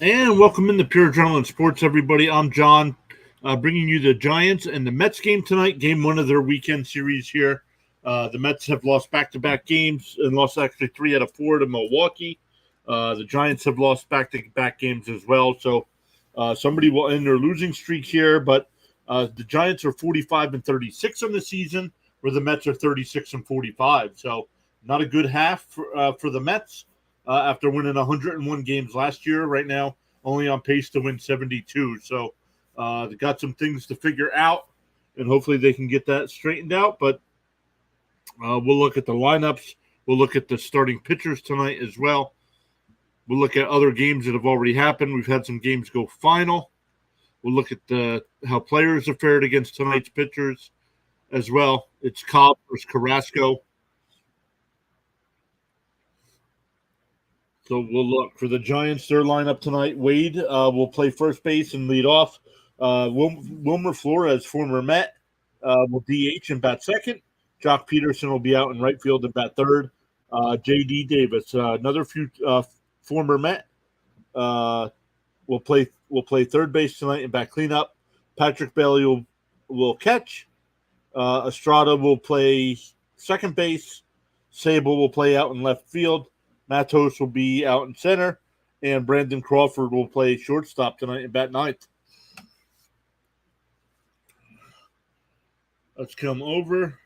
And welcome into Pure Adrenaline Sports, everybody. I'm John, bringing you the Giants and the Mets game tonight, game one of their weekend series here. The Mets have lost back-to-back games and lost actually 3 out of 4 to Milwaukee. The Giants have lost back-to-back games as well, so somebody will end their losing streak here. But the Giants are 45-36 on the season, where the Mets are 36-45. So not a good half for the Mets after winning 101 games last year. Right now, only on pace to win 72. So they got some things to figure out, and hopefully they can get that straightened out. But we'll look at the lineups. We'll look at the starting pitchers tonight as well. We'll look at other games that have already happened. We've had some games go final. We'll look at how players have fared against tonight's pitchers as well. It's Cobb versus Carrasco. So we'll look for the Giants. Their lineup tonight. Wade will play first base and lead off. Wilmer Flores, former Met, will DH and bat second. Jock Peterson will be out in right field and bat third. J.D. Davis, another former Met, will play third base tonight and bat cleanup. Patrick Bailey will catch. Estrada will play second base. Sable will play out in left field. Matos will be out in center, and Brandon Crawford will play shortstop tonight and bat ninth. Let's come over.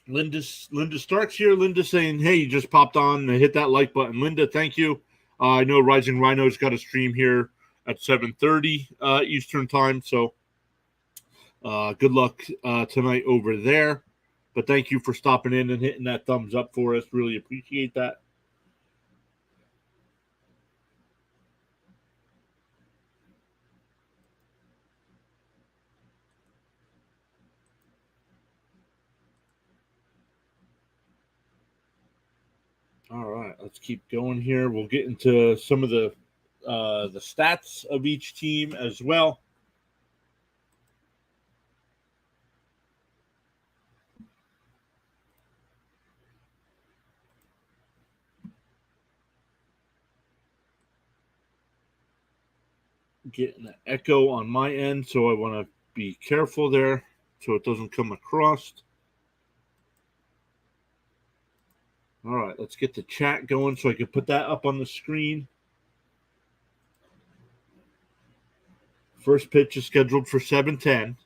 Linda Starks here. Linda saying, hey, you just popped on and hit that like button. Linda, thank you. I know Rising Rhino's got a stream here at 7:30 Eastern time, so good luck tonight over there. But thank you for stopping in and hitting that thumbs up for us. Really appreciate that. All right, let's keep going here. We'll get into some of the stats of each team as well. Getting an echo on my end, so I want to be careful there so it doesn't come across. All right, let's get the chat going so I can put that up on the screen. First pitch is scheduled for 7:10.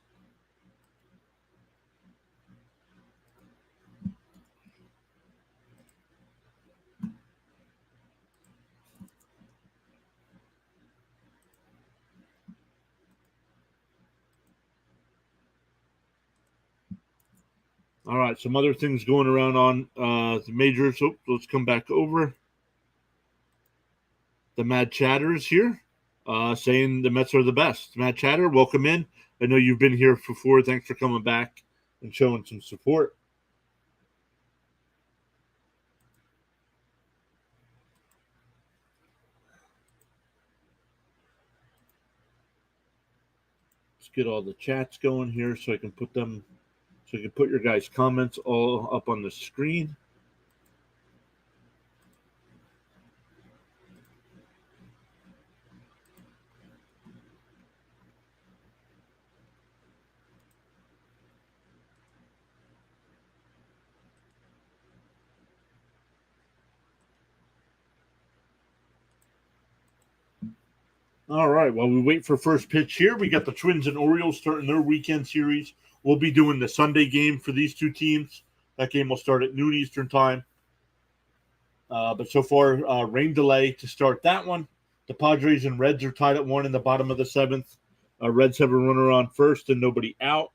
All right, some other things going around on the majors. So let's come back over. The Mad Chatter is here, saying the Mets are the best. Mad Chatter, welcome in. I know you've been here before. Thanks for coming back and showing some support. Let's get all the chats going here so I can put your guys' comments all up on the screen. All right. While we wait for first pitch here, we got the Twins and Orioles starting their weekend series. We'll be doing the Sunday game for these two teams. That game will start at noon Eastern time. But so far, rain delay to start that one. The Padres and Reds are tied at 1 in the bottom of the 7th. Reds have a runner on first and nobody out.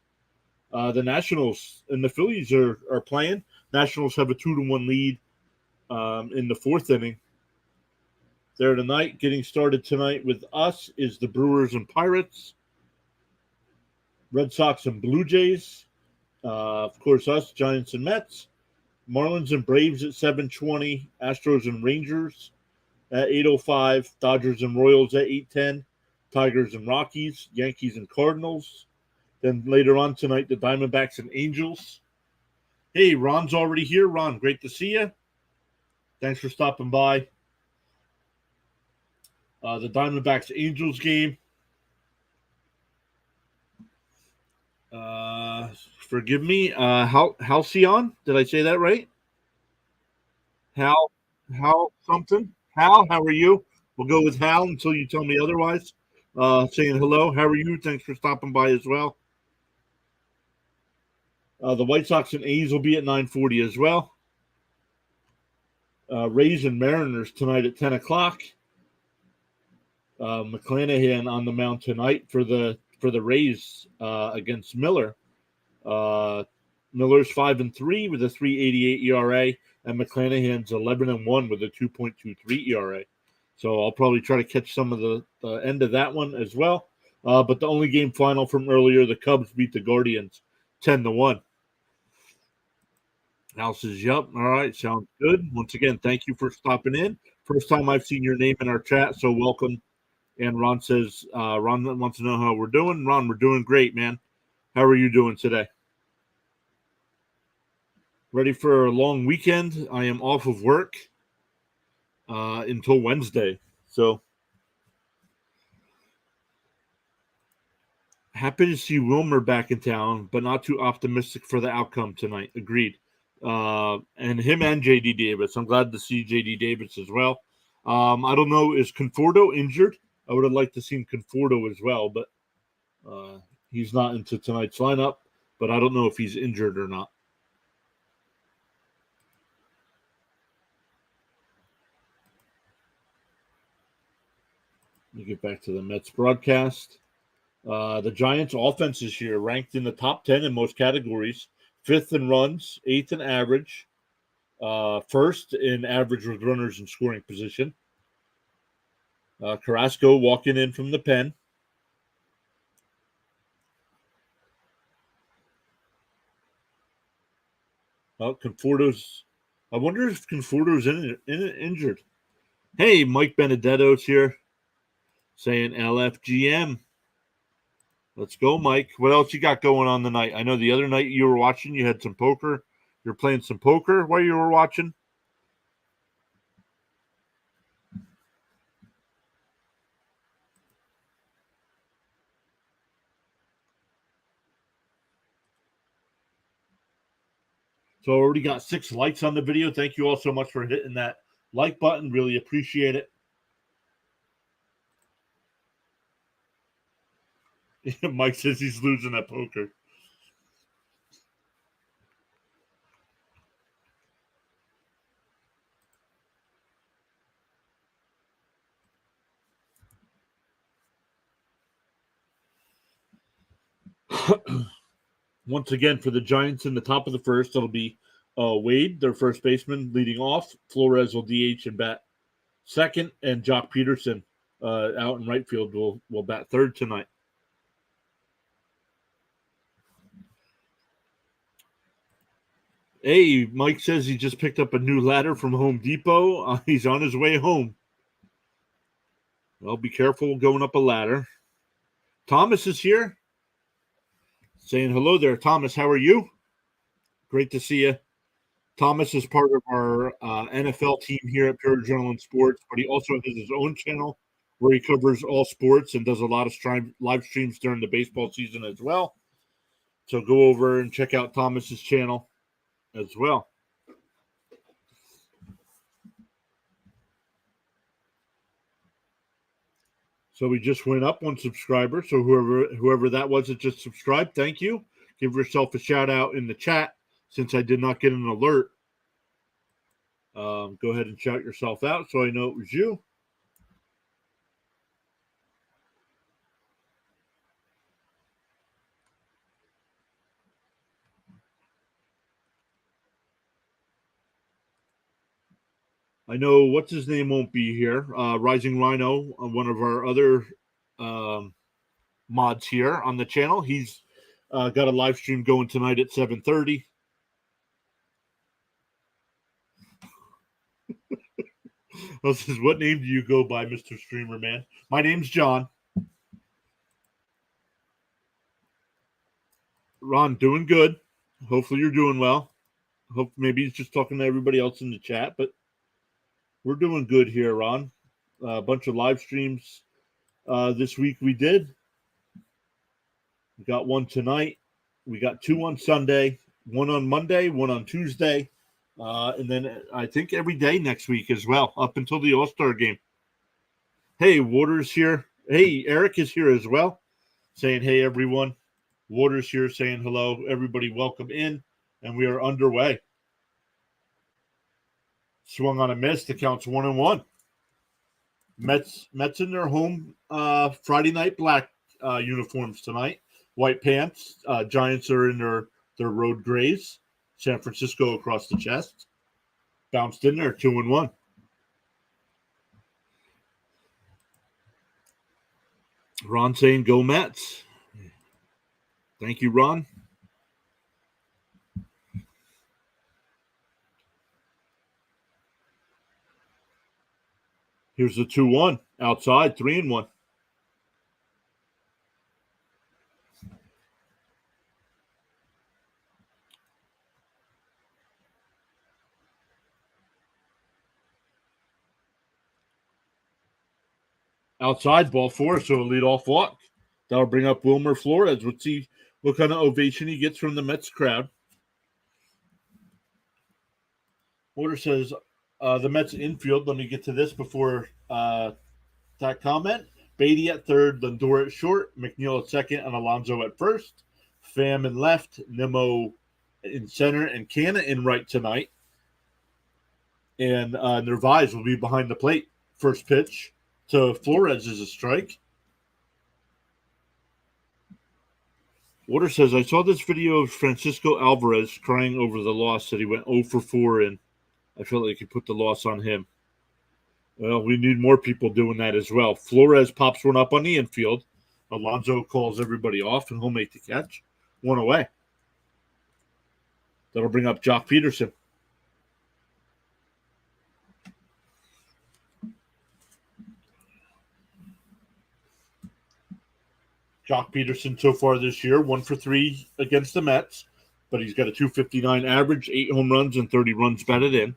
The Nationals and the Phillies are playing. Nationals have a 2-1 lead in the 4th inning. There tonight, getting started tonight with us is the Brewers and Pirates, Red Sox and Blue Jays, of course us, Giants and Mets, Marlins and Braves at 7:20, Astros and Rangers at 8:05, Dodgers and Royals at 8:10, Tigers and Rockies, Yankees and Cardinals. Then later on tonight, the Diamondbacks and Angels. Hey, Ron's already here. Ron, great to see you. Thanks for stopping by. The Diamondbacks Angels game. Forgive me. Halcyon? Did I say that right? Hal something. Hal, how are you? We'll go with Hal until you tell me otherwise. Saying hello. How are you? Thanks for stopping by as well. The White Sox and A's will be at 9:40 as well. Rays and Mariners tonight at 10 o'clock. McClanahan on the mound tonight for the Rays against Miller. Miller's 5-3 with a 3.88 ERA, and McClanahan's 11-1 with a 2.23 ERA. So I'll probably try to catch some of the end of that one as well. But the only game final from earlier, the Cubs beat the Guardians 10-1. Al says, "Yep, all right, sounds good." Once again, thank you for stopping in. First time I've seen your name in our chat, so welcome. And Ron says, Ron wants to know how we're doing. Ron, we're doing great, man. How are you doing today? Ready for a long weekend. I am off of work until Wednesday. So happy to see Wilmer back in town, but not too optimistic for the outcome tonight. Agreed. And him and JD Davis. I'm glad to see JD Davis as well. I don't know, is Conforto injured? I would have liked to see Conforto as well, but he's not into tonight's lineup. But I don't know if he's injured or not. Let me get back to the Mets broadcast. The Giants' offense this year ranked in the top 10 in most categories, 5th in runs, 8th in average, 1st in average with runners in scoring position. Carrasco walking in from the pen. Conforto's. I wonder if Conforto's injured. Hey, Mike Benedetto's here saying LFGM. Let's go, Mike. What else you got going on tonight? I know the other night you were watching, you had some poker. You're playing some poker while you were watching. So I already got 6 likes on the video. Thank you all so much for hitting that like button. Really appreciate it. Mike says he's losing at poker. Once again, for the Giants in the top of the first, it'll be Wade, their first baseman, leading off. Flores will DH and bat second, and Jock Peterson out in right field will bat third tonight. Hey, Mike says he just picked up a new ladder from Home Depot. He's on his way home. Well, be careful going up a ladder. Thomas is here. Saying hello there. Thomas, how are you? Great to see you. Thomas is part of our NFL team here at Pure Adrenaline Sports, but he also has his own channel where he covers all sports and does a lot of live streams during the baseball season as well. So go over and check out Thomas's channel as well. So we just went up 1 subscriber. So whoever that was that just subscribed, thank you. Give yourself a shout out in the chat since I did not get an alert. Go ahead and shout yourself out so I know it was you. I know what's his name won't be here. Rising Rhino, one of our other mods here on the channel. He's got a live stream going tonight at 7:30. This is, what name do you go by, Mr. Streamer Man? My name's John. Ron, doing good. Hopefully you're doing well. Hope maybe he's just talking to everybody else in the chat, but we're doing good here, Ron. A bunch of live streams this week we did. We got one tonight. We got two on Sunday, one on Monday, one on Tuesday, and then I think every day next week as well, up until the All-Star game. Hey, Waters here. Hey, Eric is here as well, saying hey, everyone. Waters here saying hello. Everybody welcome in, and we are underway. Swung on a miss. The count's 1-1. Mets in their home Friday night black uniforms tonight. White pants. Giants are in their road grays. San Francisco across the chest. Bounced in there 2-1. Ron saying go Mets. Thank you, Ron. Here's the 2-1 outside, 3-1. Outside, ball four, so a leadoff walk. That'll bring up Wilmer Flores. Let's see what kind of ovation he gets from the Mets crowd. Order says the Mets infield. Let me get to this before that comment. Beatty at third, Lindor at short, McNeil at second, and Alonso at first. Pham in left, Nimmo in center, and Canna in right tonight. And Narvaez will be behind the plate. First pitch to Flores is a strike. Water says, I saw this video of Francisco Alvarez crying over the loss that he went 0 for 4 and I felt like you put the loss on him. Well, we need more people doing that as well. Flores pops one up on the infield. Alonso calls everybody off, and he'll make the catch. One away. That'll bring up Jock Peterson. Jock Peterson so far this year, 1 for 3 against the Mets, but he's got a .259 average, 8 home runs, and 30 runs batted in.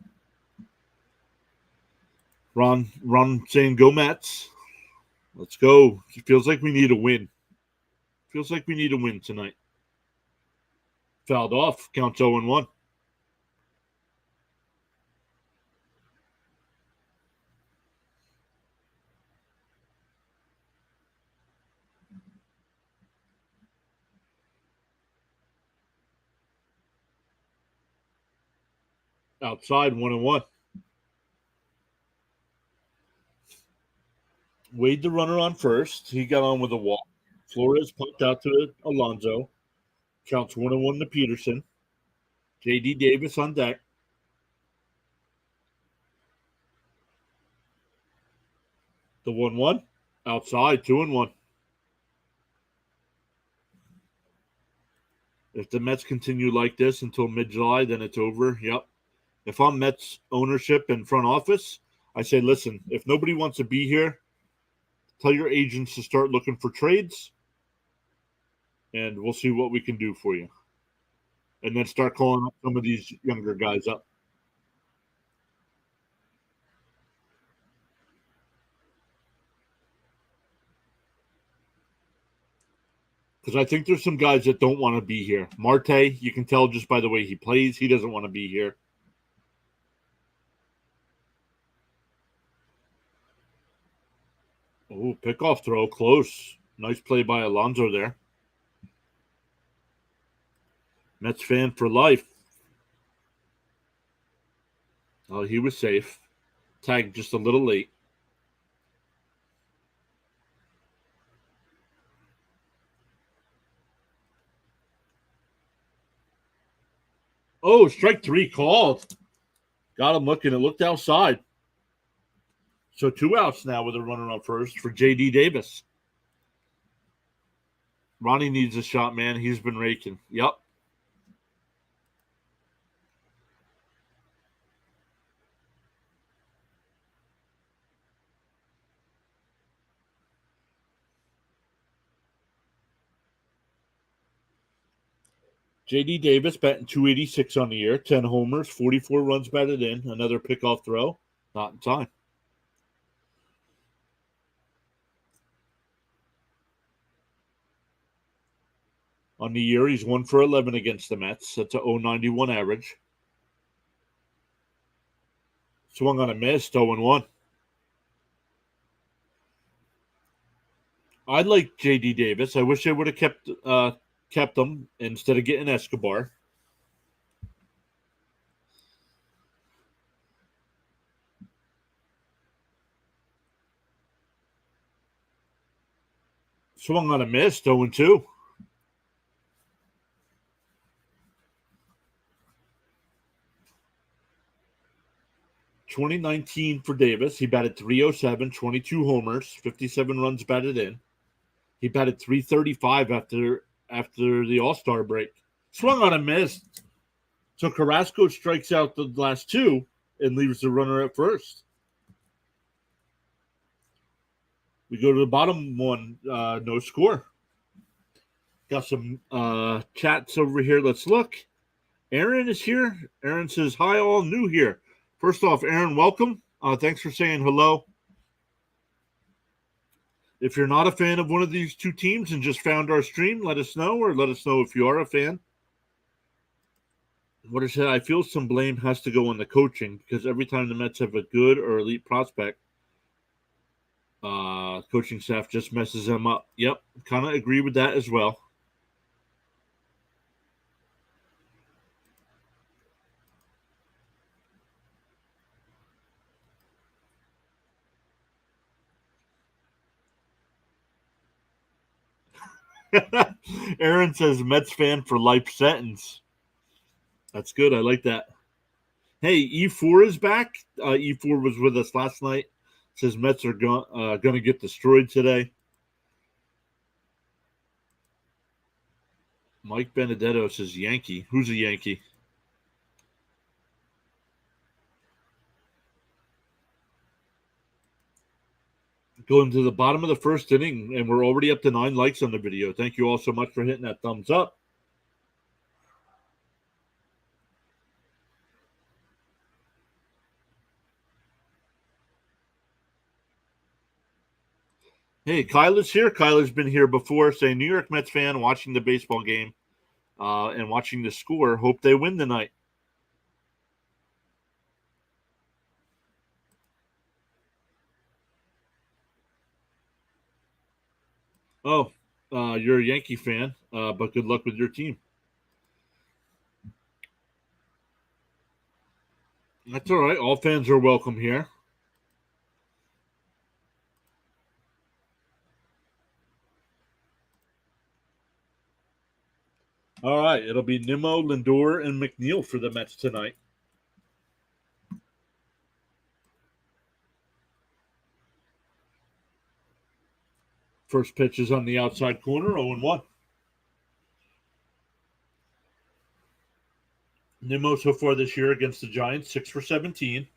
Ron saying go Mets. Let's go. It feels like we need a win. Feels like we need a win tonight. Fouled off. Counts 0-1. Outside, 1-1. Wade the runner on first. He got on with a walk. Flores pumped out to Alonso. Counts 1-1 to Peterson. J.D. Davis on deck. The 1-1. Outside, 2-1. If the Mets continue like this until mid-July, then it's over. Yep. If I'm Mets ownership and front office, I say, listen, if nobody wants to be here, tell your agents to start looking for trades, and we'll see what we can do for you. And then start calling up some of these younger guys up. Because I think there's some guys that don't want to be here. Marte, you can tell just by the way he plays, he doesn't want to be here. Oh, pickoff throw, close. Nice play by Alonso there. Mets fan for life. Oh, he was safe. Tagged just a little late. Oh, strike 3 called. Got him looking. It looked outside. So 2 outs now with a runner on first for J.D. Davis. Ronnie needs a shot, man. He's been raking. Yep. J.D. Davis batting .286 on the year, 10 homers, 44 runs batted in, another pickoff throw, not in time. On the year, he's 1 for 11 against the Mets. That's a .091 average. Swung on a miss, 0-1. I like J.D. Davis. I wish they would have kept him instead of getting Escobar. Swung on a miss, 0-2. .2019 for Davis. He batted .307, 22 homers, 57 runs batted in. He batted .335 after the All-Star break. Swung on a miss. So Carrasco strikes out the last two and leaves the runner at first. We go to the bottom one, no score. Got some chats over here. Let's look. Aaron is here. Aaron says, hi, all new here. First off, Aaron, welcome. Thanks for saying hello. If you're not a fan of one of these two teams and just found our stream, let us know, or let us know if you are a fan. What I said, I feel some blame has to go on the coaching because every time the Mets have a good or elite prospect, coaching staff just messes them up. Yep, kind of agree with that as well. Aaron says Mets fan for life sentence. That's good. I like that. Hey, E4 is back. E4 was with us last night. Says Mets are going to get destroyed today. Mike Benedetto says Yankee. Who's a Yankee? Going to the bottom of the first inning, and we're already up to 9 likes on the video. Thank you all so much for hitting that thumbs up. Hey, Kyla's here. Kyla's been here before, saying New York Mets fan watching the baseball game and watching the score. Hope they win tonight. Oh, you're a Yankee fan, but good luck with your team. That's all right. All fans are welcome here. All right. It'll be Nimmo, Lindor, and McNeil for the Mets tonight. First pitch is on the outside corner, 0-1. Nimmo so far this year against the Giants, 6 for 17.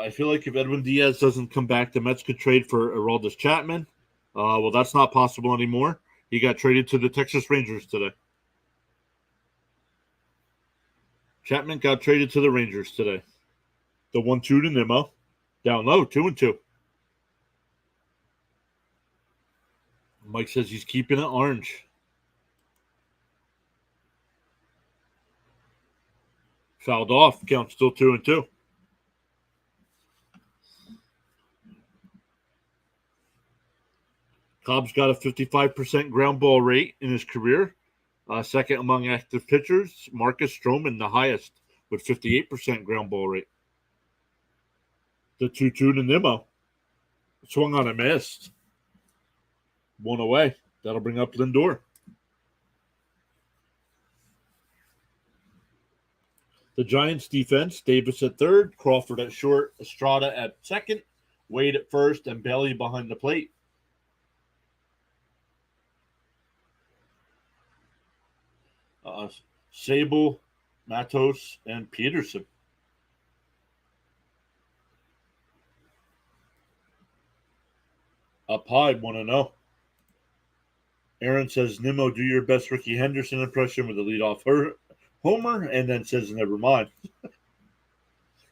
I feel like if Edwin Diaz doesn't come back, the Mets could trade for Aroldis Chapman. Well, that's not possible anymore. He got traded to the Texas Rangers today. Chapman got traded to the Rangers today. The 1-2 to Nimmo. Down low, 2-2. Mike says he's keeping it orange. Fouled off. Count still 2-2. Cobb's got a 55% ground ball rate in his career. Second among active pitchers. Marcus Stroman, the highest, with 58% ground ball rate. The 2-2 to Nimmo. Swung on a miss. 1 away. That'll bring up Lindor. The Giants defense, Davis at third, Crawford at short, Estrada at second, Wade at first, and Bailey behind the plate. Sable, Matos, and Peterson. Up high, 1-0. Aaron says, Nimmo, do your best Ricky Henderson impression with a leadoff homer, and then says, never mind.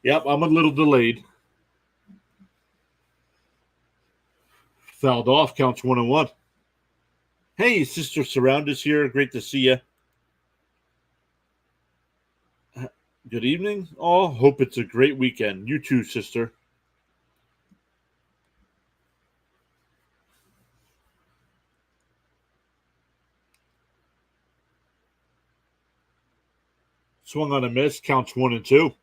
Yep, I'm a little delayed. Fouled off, counts 1-1. Hey, Sister Surround is here. Great to see you. Good evening, all. Hope it's a great weekend. You too, sister. Swung on a miss, counts 1-2.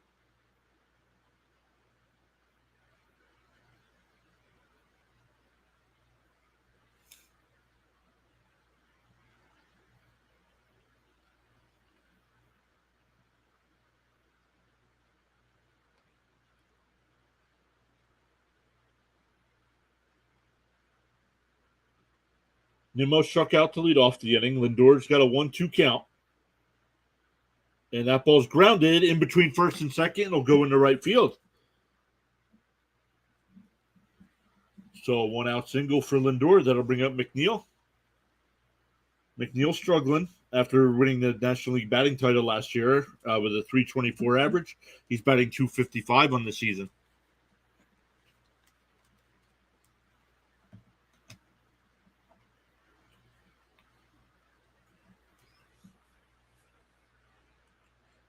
Nimmo struck out to lead off the inning. Lindor's got a 1-2 count. And that ball's grounded in between first and second. It'll go into right field. So a 1-out single for Lindor. That'll bring up McNeil. McNeil struggling after winning the National League batting title last year with a 324 average. He's batting 255 on the season.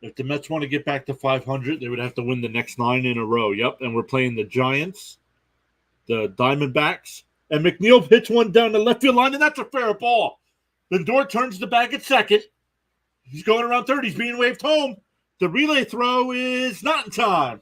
If the Mets want to get back to 500, they would have to win the next 9 in a row. Yep, and we're playing the Giants, the Diamondbacks, and McNeil hits one down the left field line, and that's a fair ball. Lindor turns the bag at second. He's going around third. He's being waved home. The relay throw is not in time.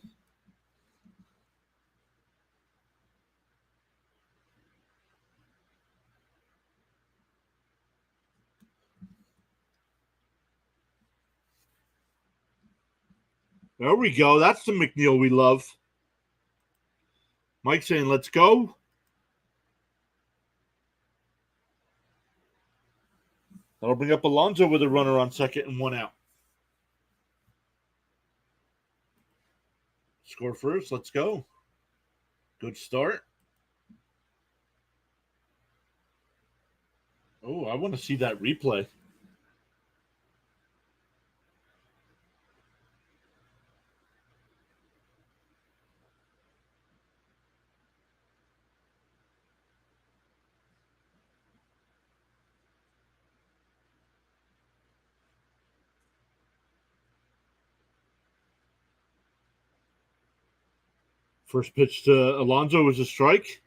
There we go. That's the McNeil we love. Mike saying, let's go. That'll bring up Alonso with a runner on second and 1 out. Score first. Let's go. Good start. Oh, I want to see that replay. First pitch to Alonso was a strike.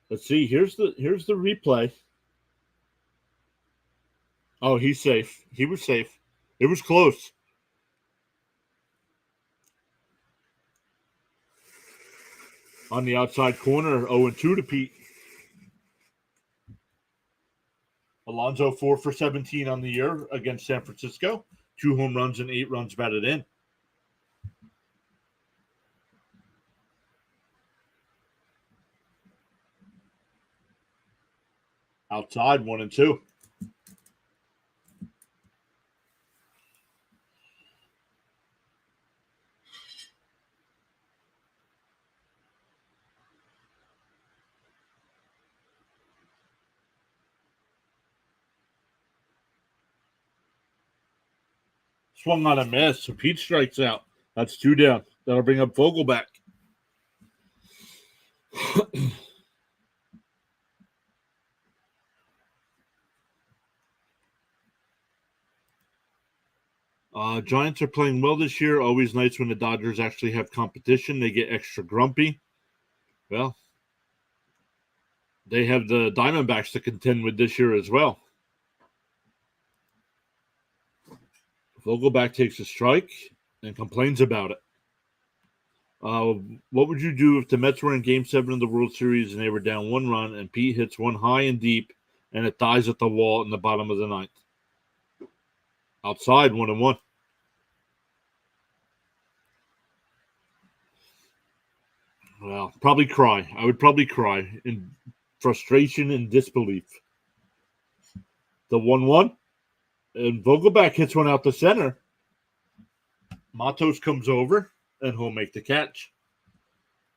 Let's see. Here's the replay. Oh, he's safe. He was safe. It was close. On the outside corner, 0-2 to Pete. Alonso 4 for 17 on the year against San Francisco. 2 home runs and 8 runs batted in. Outside 1-2. Swung on a miss, so Pete strikes out. That's 2 down. That'll bring up Vogelback. Giants are playing well this year. Always nice when the Dodgers actually have competition. They get extra grumpy. Well, they have the Diamondbacks to contend with this year as well. Vogelback takes a strike and complains about it. What would you do if the Mets were in Game 7 of the World Series and they were down 1 run and Pete hits one high and deep and it dies at the wall in the bottom of the 9th? Outside, 1-1. Well, probably cry. I would probably cry in frustration and disbelief. The 1-1, and Vogelback hits one out the center. Matos comes over, and he'll make the catch.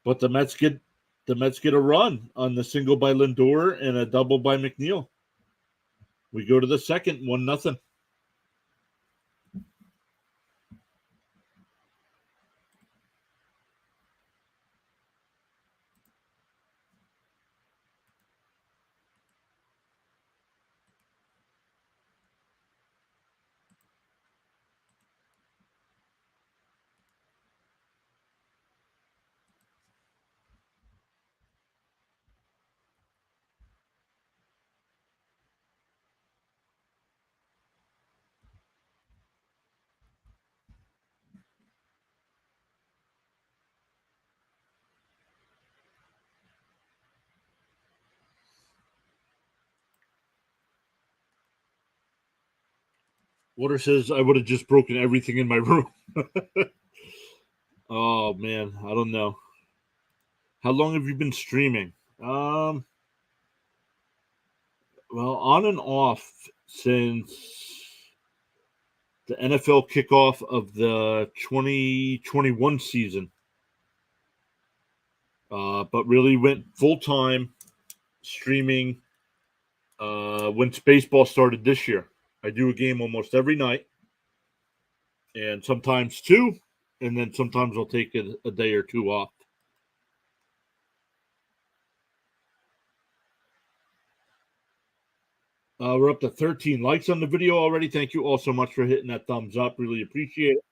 But the Mets get a run on the single by Lindor and a double by McNeil. We go to the second, 1-0. Water says I would have just broken everything in my room. Oh man, I don't know. How long have you been streaming? Well, on and off since the NFL kickoff of the 2021 season. But really went full time streaming once baseball started this year. I do a game almost every night, and sometimes two, and then sometimes I'll take a day or two off. We're up to 13 likes on the video already. Thank you all so much for hitting that thumbs up. Really appreciate it.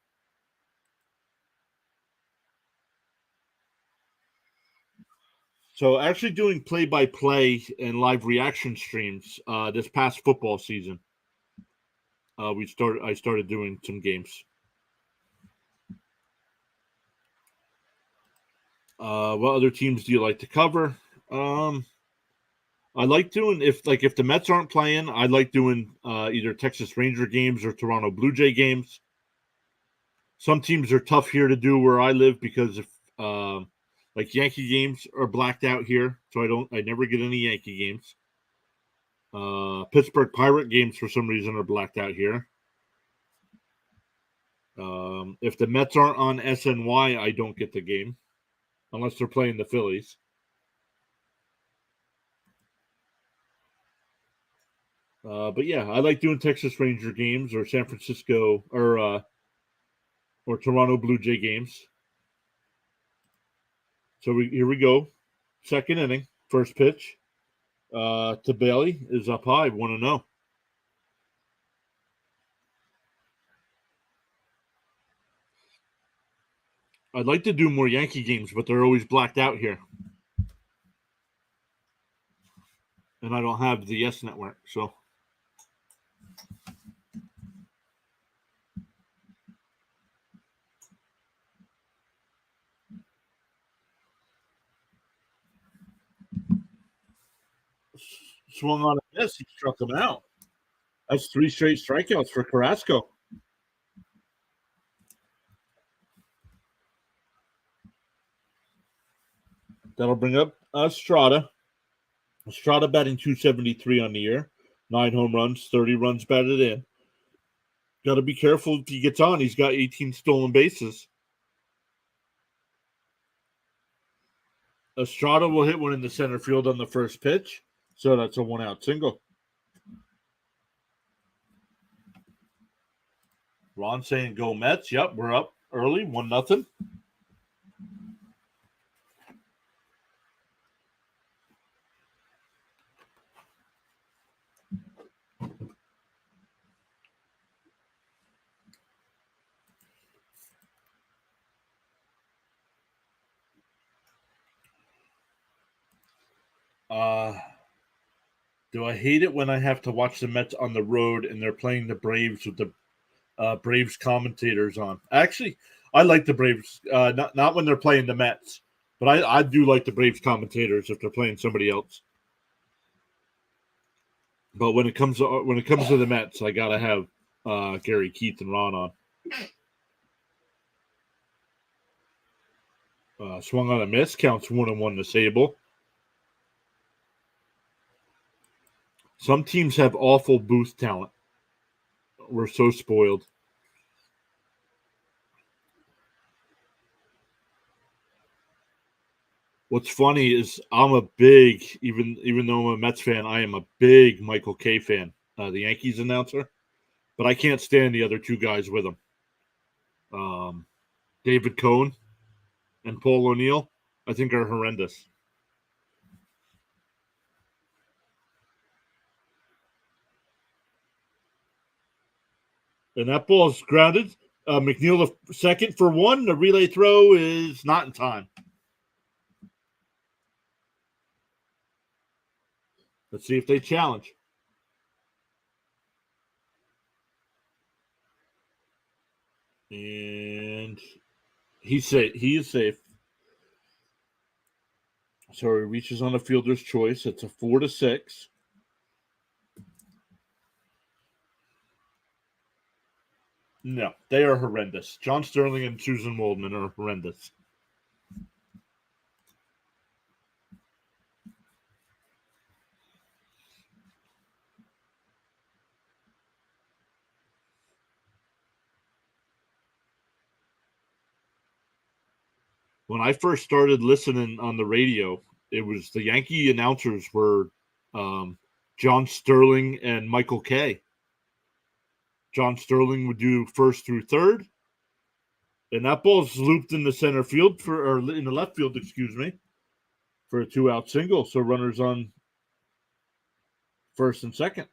So, actually doing play-by-play and live reaction streams this past football season. I started doing some games. What other teams do you like to cover? I like doing if the Mets aren't playing, I like doing either Texas Ranger games or Toronto Blue Jay games. Some teams are tough here to do where I live because if like Yankee games are blacked out here, so I never get any Yankee games. Pittsburgh Pirate games for some reason are blacked out here. If the Mets aren't on SNY, I don't get the game unless they're playing the Phillies. But yeah, I like doing Texas Ranger games or San Francisco or Toronto Blue Jay games. So here we go. Second inning, first pitch to Bailey is up high, 1-0. I'd like to do more Yankee games, but they're always blacked out here. And I don't have the Yes Network, so. Swung on a miss. He struck him out. That's 3 straight strikeouts for Carrasco. That'll bring up Estrada. Estrada batting 273 on the year. 9 home runs, 30 runs batted in. Got to be careful if he gets on. He's got 18 stolen bases. Estrada will hit one in the center field on the first pitch. So that's a 1-out single. Ron saying go Mets. Yep, we're up early, 1-0. Do I hate it when I have to watch the Mets on the road and they're playing the Braves with the Braves commentators on? Actually, I like the Braves, not when they're playing the Mets, but I do like the Braves commentators if they're playing somebody else. But when it comes to the Mets, I gotta have Gary, Keith, and Ron on. Swung on a miss, counts 1-1 to Sable. Some teams have awful booth talent. We're so spoiled. What's funny is I'm a big, even though I'm a Mets fan, I am a big Michael Kay fan, the Yankees announcer. But I can't stand the other two guys with him. David Cohn and Paul O'Neill, I think are horrendous. And that ball's grounded. McNeil the second for one. The relay throw is not in time. Let's see if they challenge. And he's safe. He is safe. So he reaches on a fielder's choice. It's a 4-6. No, they are horrendous. John Sterling and Susan Waldman are horrendous. When I first started listening on the radio, it was the Yankee announcers were John Sterling and Michael Kay. John Sterling would do first through third, and that ball's looped in the center field or in the left field, excuse me, for a 2-out single. So runners on first and second.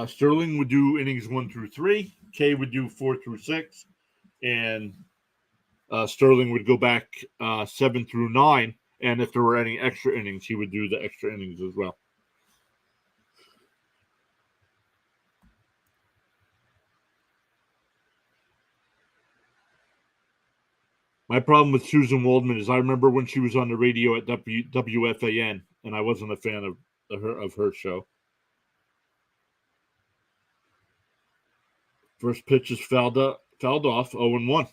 Sterling would do innings 1 through 3. Kay would do 4 through 6, and Sterling would go back 7 through 9. And if there were any extra innings, he would do the extra innings as well. My problem with Susan Waldman is I remember when she was on the radio at WFAN, and I wasn't a fan of her show. First pitch is fouled off, 0-1.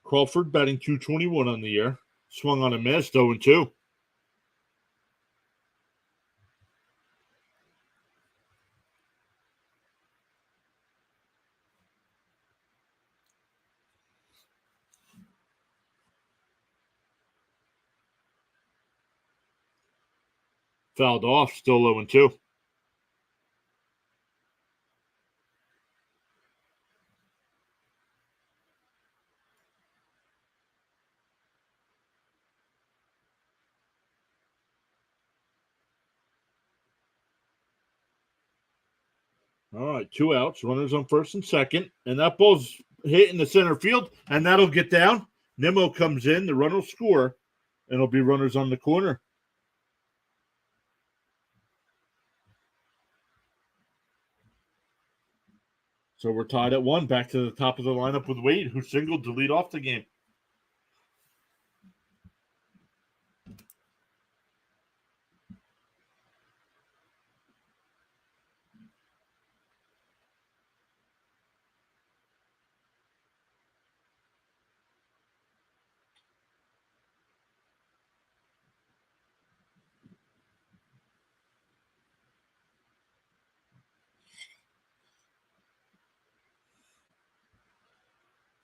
Crawford batting .221 on the year. Swung on a miss, 0-2. Fouled off, still 0-2. All right, 2 outs, runners on first and second, and that ball's hit in the center field, and that'll get down. Nimmo comes in, the runner will score, and it'll be runners on the corner. So we're tied at 1, back to the top of the lineup with Wade, who singled to lead off the game.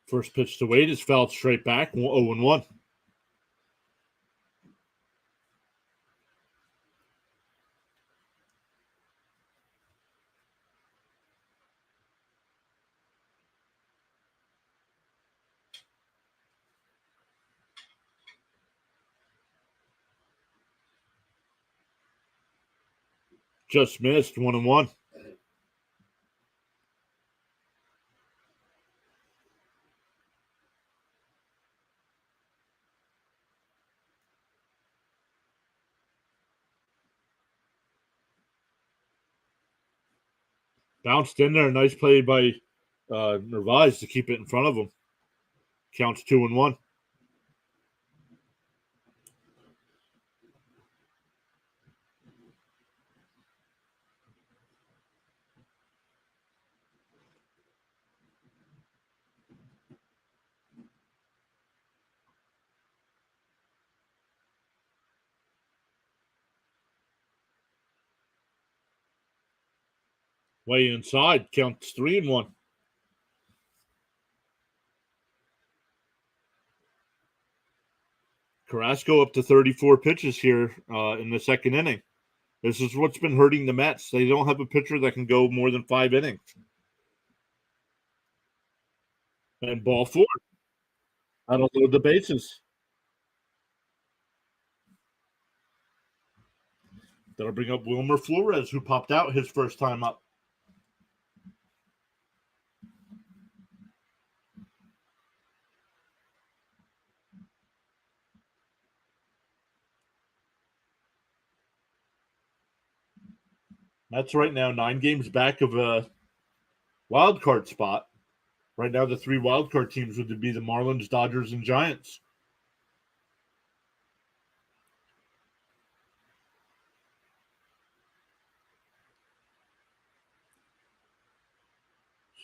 First pitch to Wade is fouled straight back, 0-1. Just missed, 1-1. Bounced in there, nice play by Nervais to keep it in front of him. Counts 2-1. Way inside, counts 3-1. Carrasco up to 34 pitches here in the second inning. This is what's been hurting the Mets. They don't have a pitcher that can go more than 5 innings. And ball 4. That'll load the bases. That'll bring up Wilmer Flores, who popped out his first time up. Mets right now 9 games back of a wild card spot. Right now, the 3 wild card teams would be the Marlins, Dodgers, and Giants.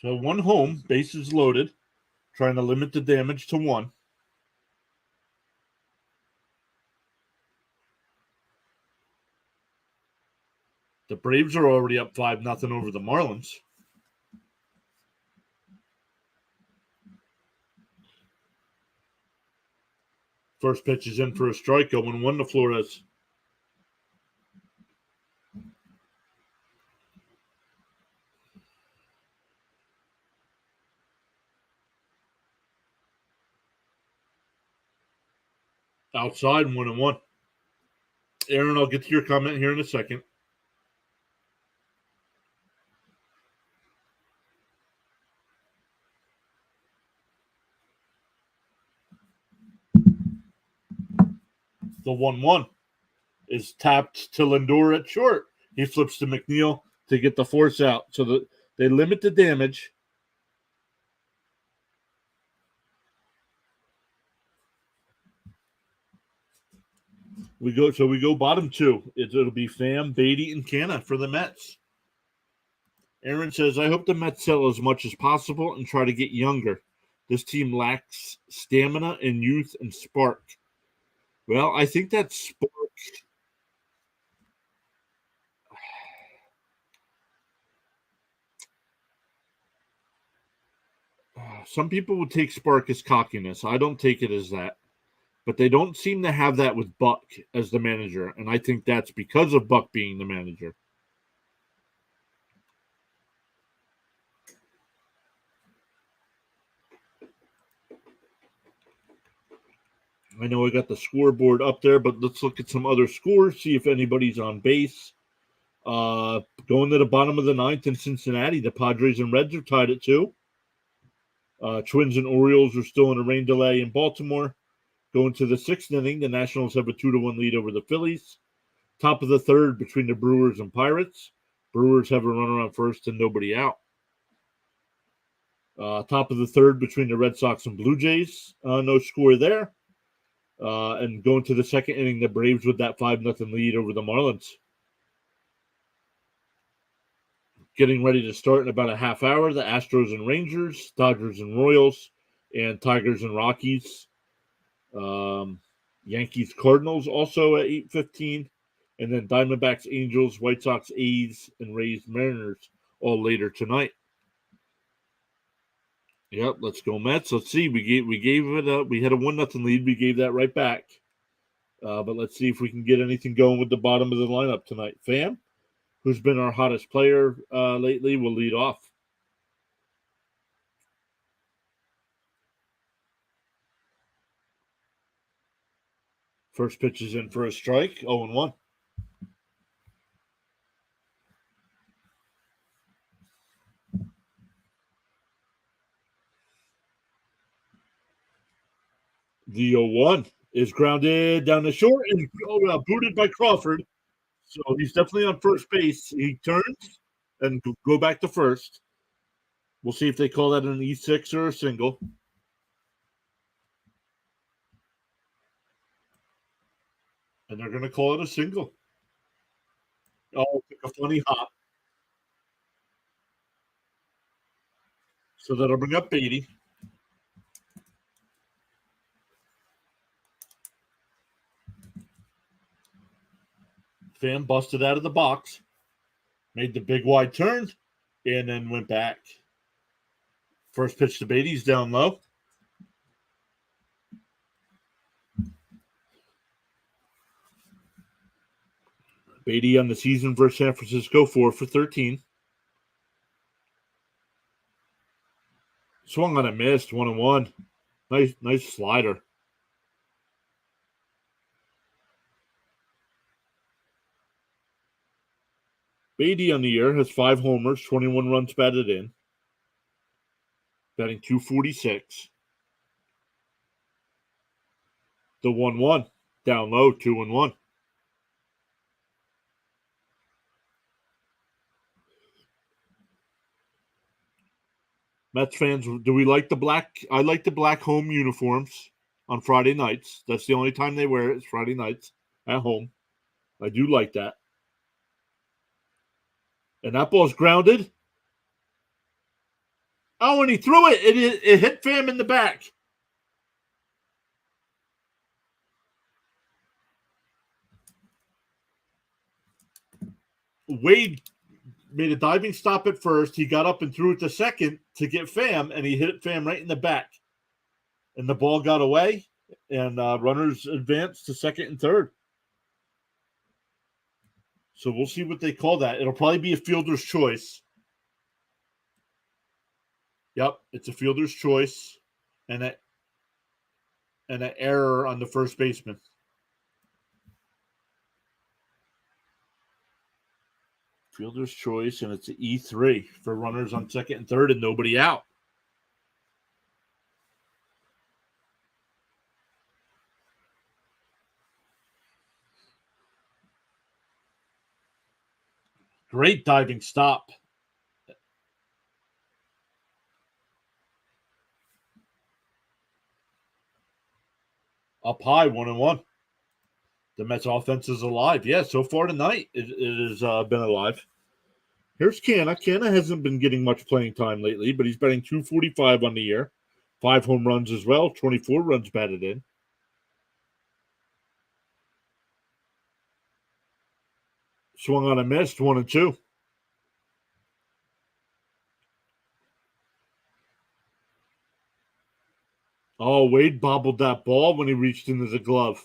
So 1 home, bases loaded, trying to limit the damage to 1. The Braves are already up 5-0 over the Marlins. First pitch is in for a strike, 0-1 to Flores. Outside, 1-1. Aaron, I'll get to your comment here in a second. The 1-1 is tapped to Lindor at short. He flips to McNeil to get the force out. So that they limit the damage. We go bottom 2. It'll be Pham, Beatty, and Canha for the Mets. Aaron says, I hope the Mets sell as much as possible and try to get younger. This team lacks stamina and youth and spark. Well, I think that spark. Some people would take spark as cockiness. I don't take it as that. But they don't seem to have that with Buck as the manager. And I think that's because of Buck being the manager. I know I got the scoreboard up there, but let's look at some other scores, see if anybody's on base. Going to the bottom of the 9th in Cincinnati, the Padres and Reds are tied at 2. Twins and Orioles are still in a rain delay in Baltimore. Going to the 6th inning, the Nationals have a 2-1 lead over the Phillies. Top of the 3rd between the Brewers and Pirates. Brewers have a runner on first and nobody out. Top of the 3rd between the Red Sox and Blue Jays. No score there. And going to the 2nd inning, the Braves with that 5-0 lead over the Marlins. Getting ready to start in about a half hour, the Astros and Rangers, Dodgers and Royals, and Tigers and Rockies. Yankees Cardinals also at 8:15, and then Diamondbacks Angels, White Sox A's, and Rays Mariners all later tonight. Yep, let's go Mets. Let's see. We gave it up. We had a 1-0 lead. We gave that right back. But let's see if we can get anything going with the bottom of the lineup tonight. Pham, who's been our hottest player lately, will lead off. First pitch is in for a strike, 0-1. The 0-1 is grounded down the short and booted by Crawford. So he's definitely on first base. He turns and go back to first. We'll see if they call that an E6 or a single. And they're going to call it a single. Oh, took a funny hop. So that'll bring up Beatty. Pham busted out of the box, made the big wide turn, and then went back. First pitch to Beatty's down low. Beatty on the season versus San Francisco, 4 for 13. Swung on a missed, 1-1. Nice slider. Beatty on the year has 5 homers, 21 runs batted in. Batting .246. The 1-1. Down low, 2-1. Mets fans, do we like the black? I like the black home uniforms on Friday nights. That's the only time they wear it is Friday nights at home. I do like that. And that ball's grounded. Oh, and he threw it. It hit Pham in the back. Wade made a diving stop at first. He got up and threw it to second to get Pham, and he hit Pham right in the back. And the ball got away, and runners advanced to second and third. So we'll see what they call that. It'll probably be a fielder's choice. Yep, it's a fielder's choice, and an error on the first baseman. Fielder's choice, and it's an E3 for runners on second and third, and nobody out. Great diving stop. Up high, 1-1. The Mets offense is alive. Yeah, so far tonight, it has been alive. Here's Canha. Canha hasn't been getting much playing time lately, but he's batting .245 on the year. 5 home runs as well, 24 runs batted in. Swung on a miss, 1-2. Oh, Wade bobbled that ball when he reached into the glove.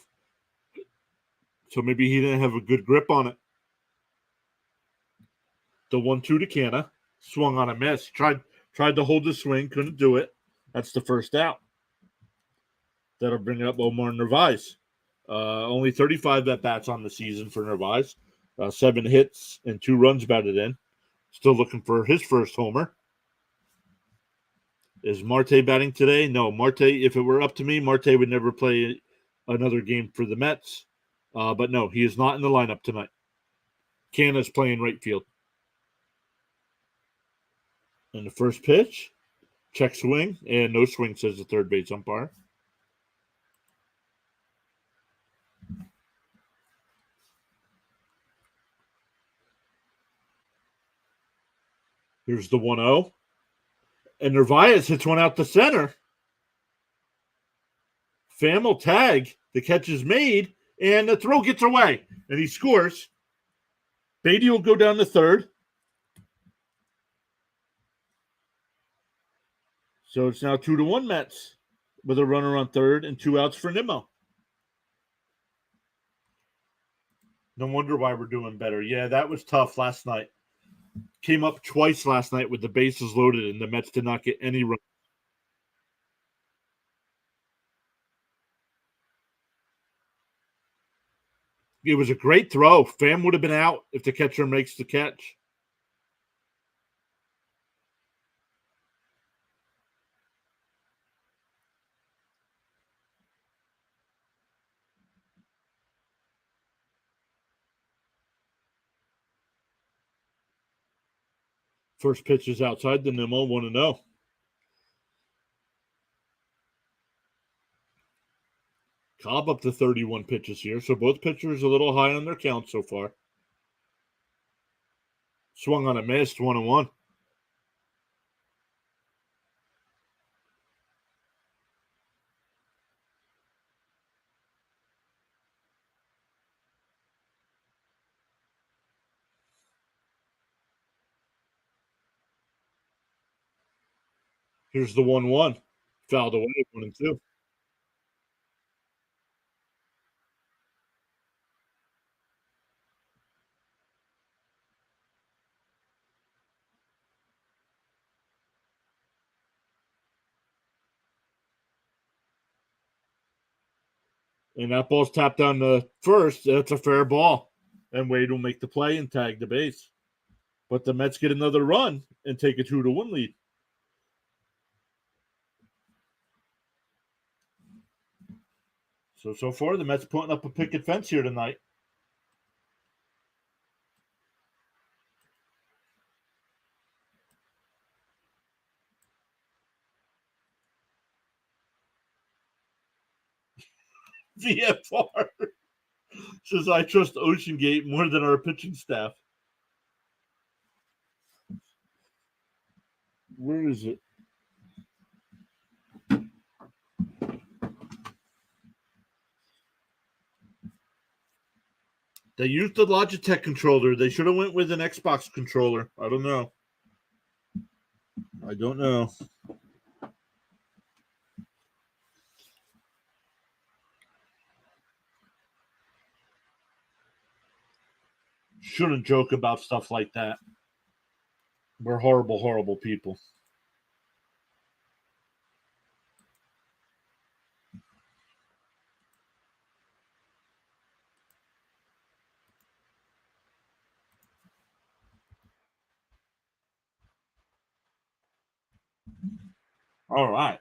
So maybe he didn't have a good grip on it. The 1-2 to Canha. Swung on a miss. Tried to hold the swing, couldn't do it. That's the first out. That'll bring up Omar Narvaez. Only 35 at-bats on the season for Narvaez. 7 hits and 2 runs batted in. Still looking for his first homer. Is Marte batting today? No, Marte, if it were up to me, Marte would never play another game for the Mets. But no, he is not in the lineup tonight. Canha's playing right field. And the first pitch, check swing, and no swing, says the third base umpire. Here's the 1-0. And Narvaez hits one out the center. Pham will tag. The catch is made, and the throw gets away, and he scores. Beatty will go down to third. So it's now 2-1 Mets with a runner on third and 2 outs for Nimmo. No wonder why we're doing better. Yeah, that was tough last night. Came up twice last night with the bases loaded, and the Mets did not get any runs. It was a great throw. Pham would have been out if the catcher makes the catch. First pitch is outside the Nimmo, 1-0. Cobb up to 31 pitches here, so both pitchers a little high on their count so far. Swung on a miss, 1-1. Here's the 1-1. Fouled away, 1-2. And that ball's tapped down to first. That's a fair ball. And Wade will make the play and tag the base. But the Mets get another run and take a 2-1 lead. So far, the Mets putting up a picket fence here tonight. VFR says I trust Ocean Gate more than our pitching staff. Where is it? They used the Logitech controller. They should have went with an Xbox controller. I don't know. Shouldn't joke about stuff like that. We're horrible, horrible people. All right.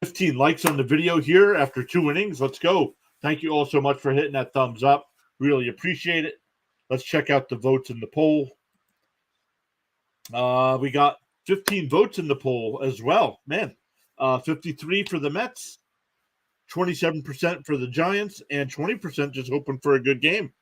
15 likes on the video here after 2 innings. Let's go. Thank you all so much for hitting that thumbs up. Really appreciate it. Let's check out the votes in the poll. We got 15 votes in the poll as well. Man, 53 for the Mets, 27% for the Giants, and 20% just hoping for a good game.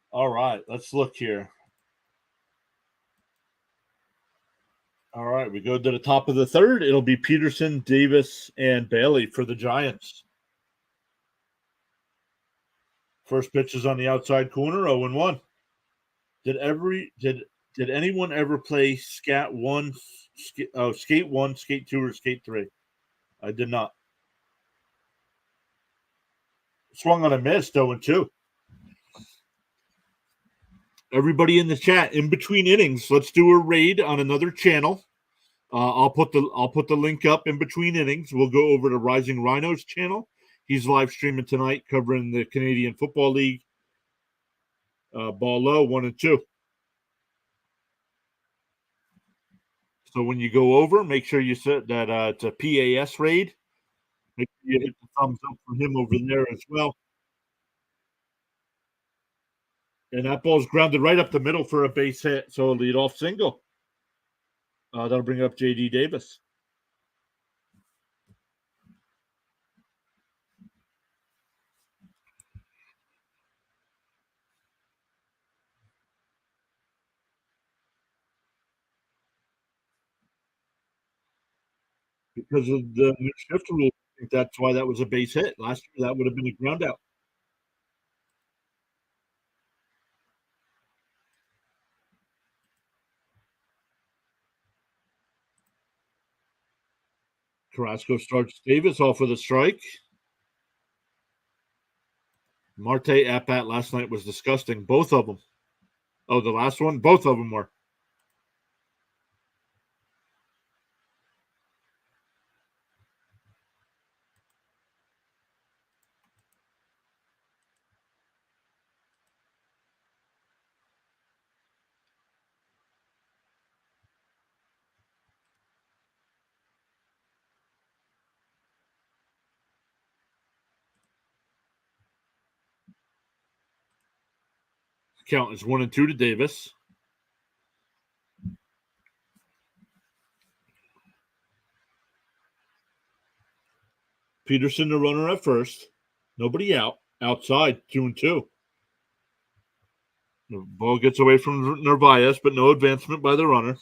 All right, let's look here. All right, we go to the top of the third. It'll be Peterson, Davis, and Bailey for the Giants. First pitch is on the outside corner, 0-1. Did anyone ever play Skate 1, Skate 2, or Skate 3? I did not. Swung on a miss, 0-2. Everybody in the chat, in between innings, let's do a raid on another channel. I'll put the link up in between innings. We'll go over to Rising Rhinos channel. He's live streaming tonight, covering the Canadian Football League. Ball low, 1 and 2. So when you go over, make sure you set that it's a PAS raid. Make sure you hit the thumbs up for him over there as well. And that ball's grounded right up the middle for a base hit. So a leadoff single. That'll bring up J.D. Davis. Because of the new shift rule, I think that's why that was a base hit. Last year, that would have been a ground out. Carrasco starts Davis off with a strike. Marte at bat last night was disgusting. Both of them. Oh, the last one? Both of them were. Count is 1 and 2 to Davis. Peterson, the runner at first. Nobody out. Outside, 2 and 2. The ball gets away from Narvaez, but no advancement by the runner.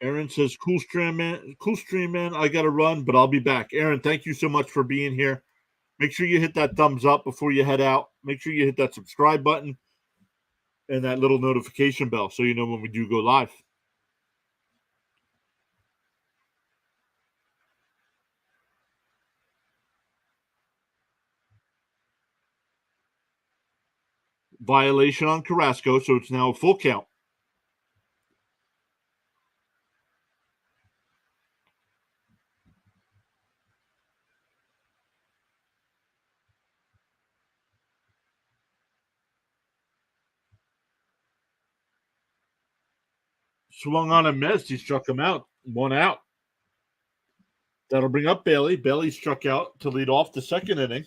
Aaron says, cool stream, man. I got to run, but I'll be back. Aaron, thank you so much for being here. Make sure you hit that thumbs up before you head out. Make sure you hit that subscribe button and that little notification bell so you know when we do go live. Violation on Carrasco, so it's now a full count. Swung on a miss. He struck him out. 1 out. That'll bring up Bailey. Bailey struck out to lead off the second inning.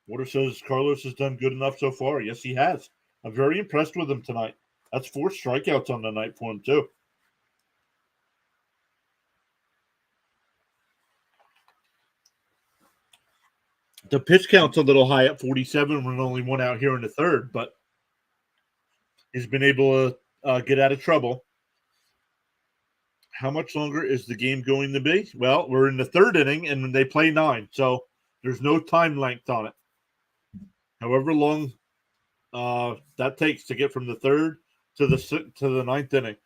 Water says Carlos has done good enough so far. Yes, he has. I'm very impressed with him tonight. That's 4 strikeouts on the night for him, too. The pitch count's a little high at 47. We're only 1 out here in the third, but he's been able to get out of trouble. How much longer is the game going to be? Well, we're in the third inning, and they play 9, so there's no time length on it. However long that takes to get from the third to the ninth inning.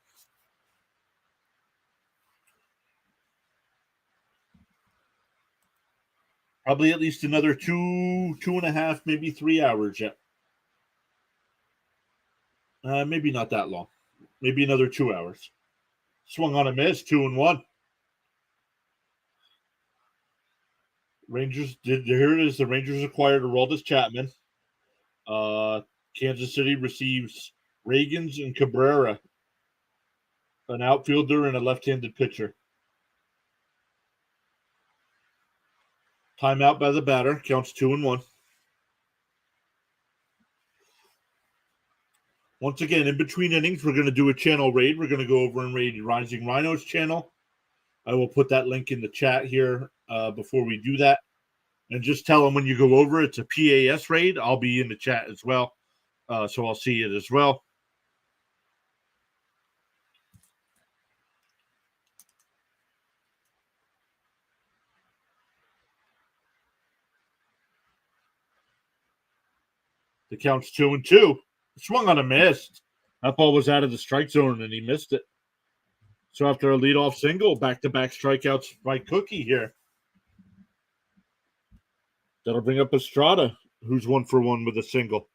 Probably at least another 2.5, maybe 3 hours yet. Maybe not that long. Maybe another 2 hours. Swung on a miss, 2-1. Rangers here it is. The Rangers acquired Aroldis Chapman. Kansas City receives Reagans and Cabrera, an outfielder and a left-handed pitcher. Timeout by the batter. Counts 2-1. Once again, in between innings, we're going to do a channel raid. We're going to go over and raid Rising Rhinos channel. I will put that link in the chat here before we do that. And just tell them when you go over, it's a PAS raid. I'll be in the chat as well. So I'll see it as well. The count's 2-2. Swung on a miss. That ball was out of the strike zone and he missed it. So after a leadoff single, back-to-back strikeouts by Cookie here. That'll bring up Estrada, who's 1 for 1 with a single.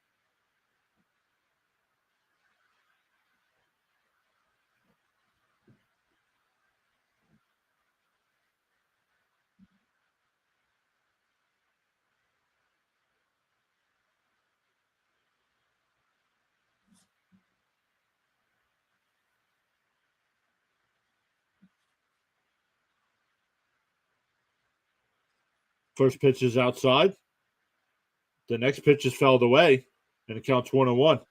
First pitch is outside. The next pitch is fouled away, and it counts 1-1.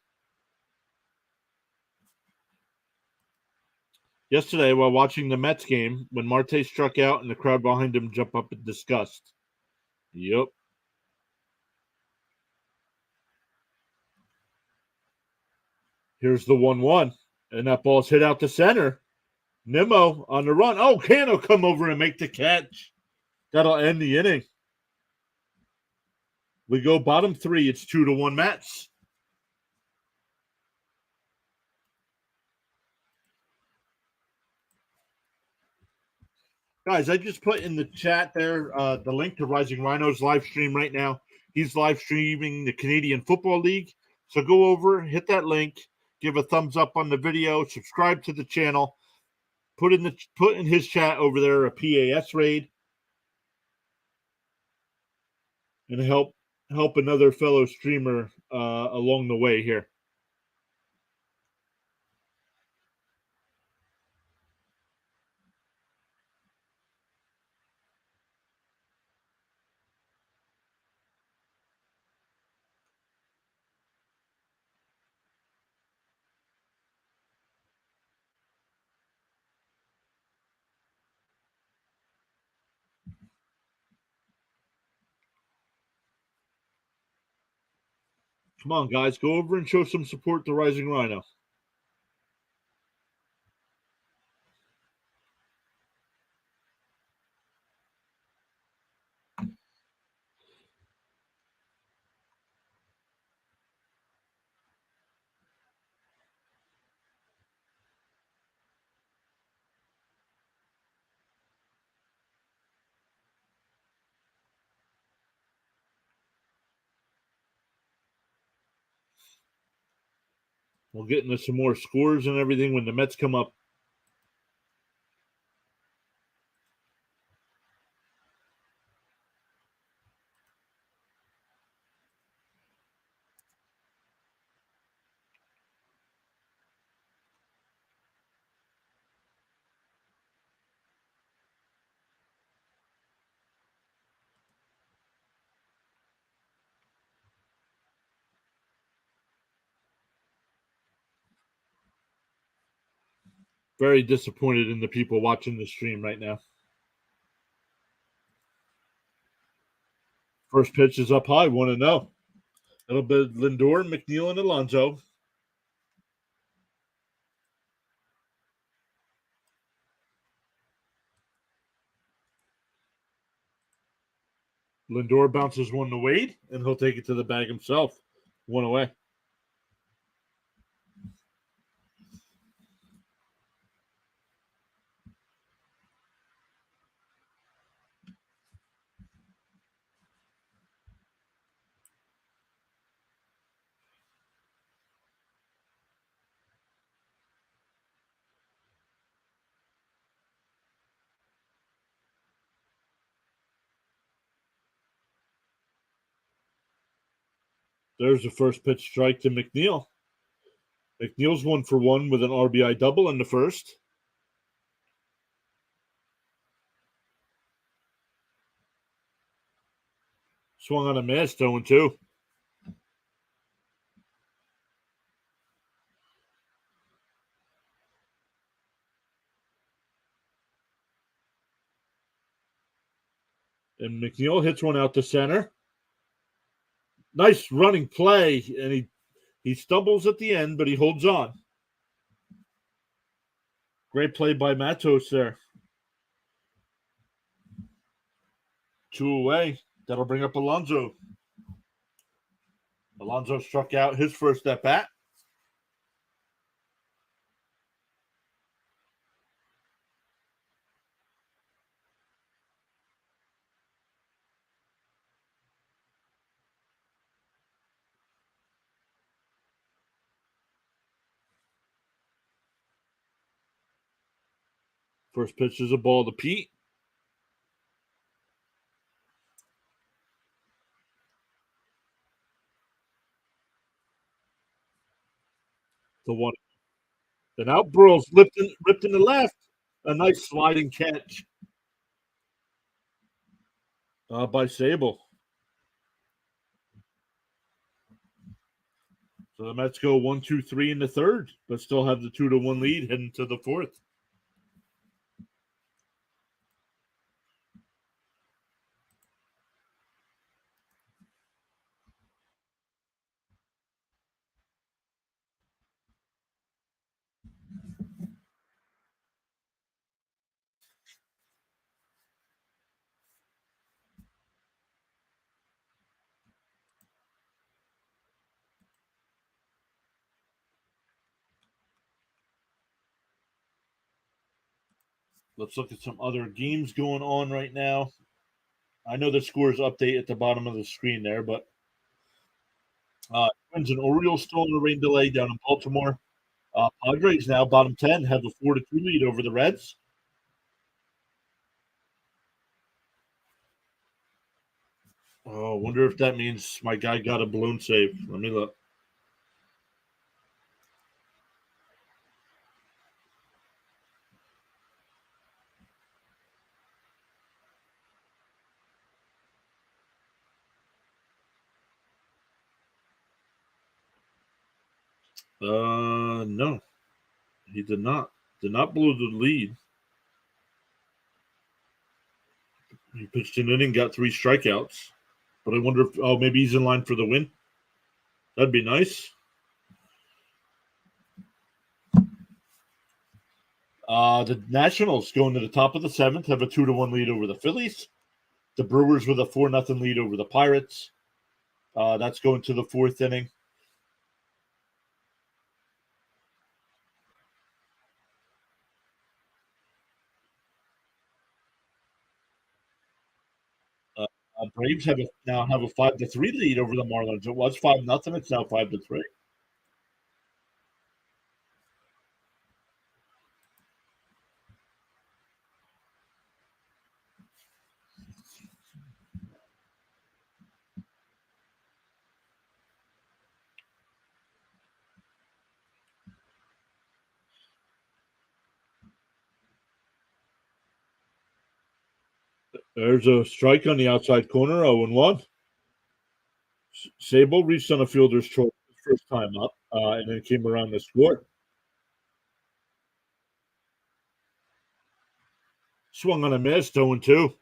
Yesterday, while watching the Mets game, when Marte struck out and the crowd behind him jumped up in disgust. Yep. Here's the 1-1, and that ball's hit out to center. Nimmo on the run. Oh, Cano come over and make the catch. That'll end the inning. We go bottom 3. It's 2-1 Mets. Guys, I just put in the chat there the link to Rising Rhinos live stream right now. He's live streaming the Canadian Football League. So go over, hit that link, give a thumbs up on the video, subscribe to the channel, put in his chat over there a PAS raid, and help another fellow streamer along the way here. Come on, guys, go over and show some support to Rising Rhino. We'll get into some more scores and everything when the Mets come up. Very disappointed in the people watching the stream right now. First pitch is up high, 1-0. It'll be Lindor, McNeil, and Alonso. Lindor bounces one to Wade, and he'll take it to the bag himself. 1 away. There's the first pitch strike to McNeil. McNeil's 1 for 1 with an RBI double in the first. Swung on a miss, 0-2. And McNeil hits one out to center. Nice running play, and he stumbles at the end, but he holds on. Great play by Matos there. 2 away. That'll bring up Alonso. Alonso struck out his first at bat. First pitch is a ball to Pete. The 1. Then out Burrows, ripped in the left. A nice sliding catch by Sable. So the Mets go 1-2-3 in the third, but still have the 2-1 lead heading to the fourth. Let's look at some other games going on right now. I know the scores update at the bottom of the screen there, but Twins and Orioles still in a rain delay down in Baltimore. Padres now, bottom 10, have a 4-2 lead over the Reds. Oh, wonder if that means my guy got a balloon save. Let me look. No, he did not. Did not blow the lead. He pitched an inning, got 3 strikeouts. But I wonder if maybe he's in line for the win. That'd be nice. The Nationals going to the top of the 7th have a 2-1 lead over the Phillies. The Brewers with a 4-0 lead over the Pirates. That's going to the 4th inning. Braves now have a 5-3 lead over the Marlins. It was 5-0. It's now 5-3. There's a strike on the outside corner, 0-1. Sable reached on a fielder's choice first time up, and then came around to score. Swung on a miss, 0-2.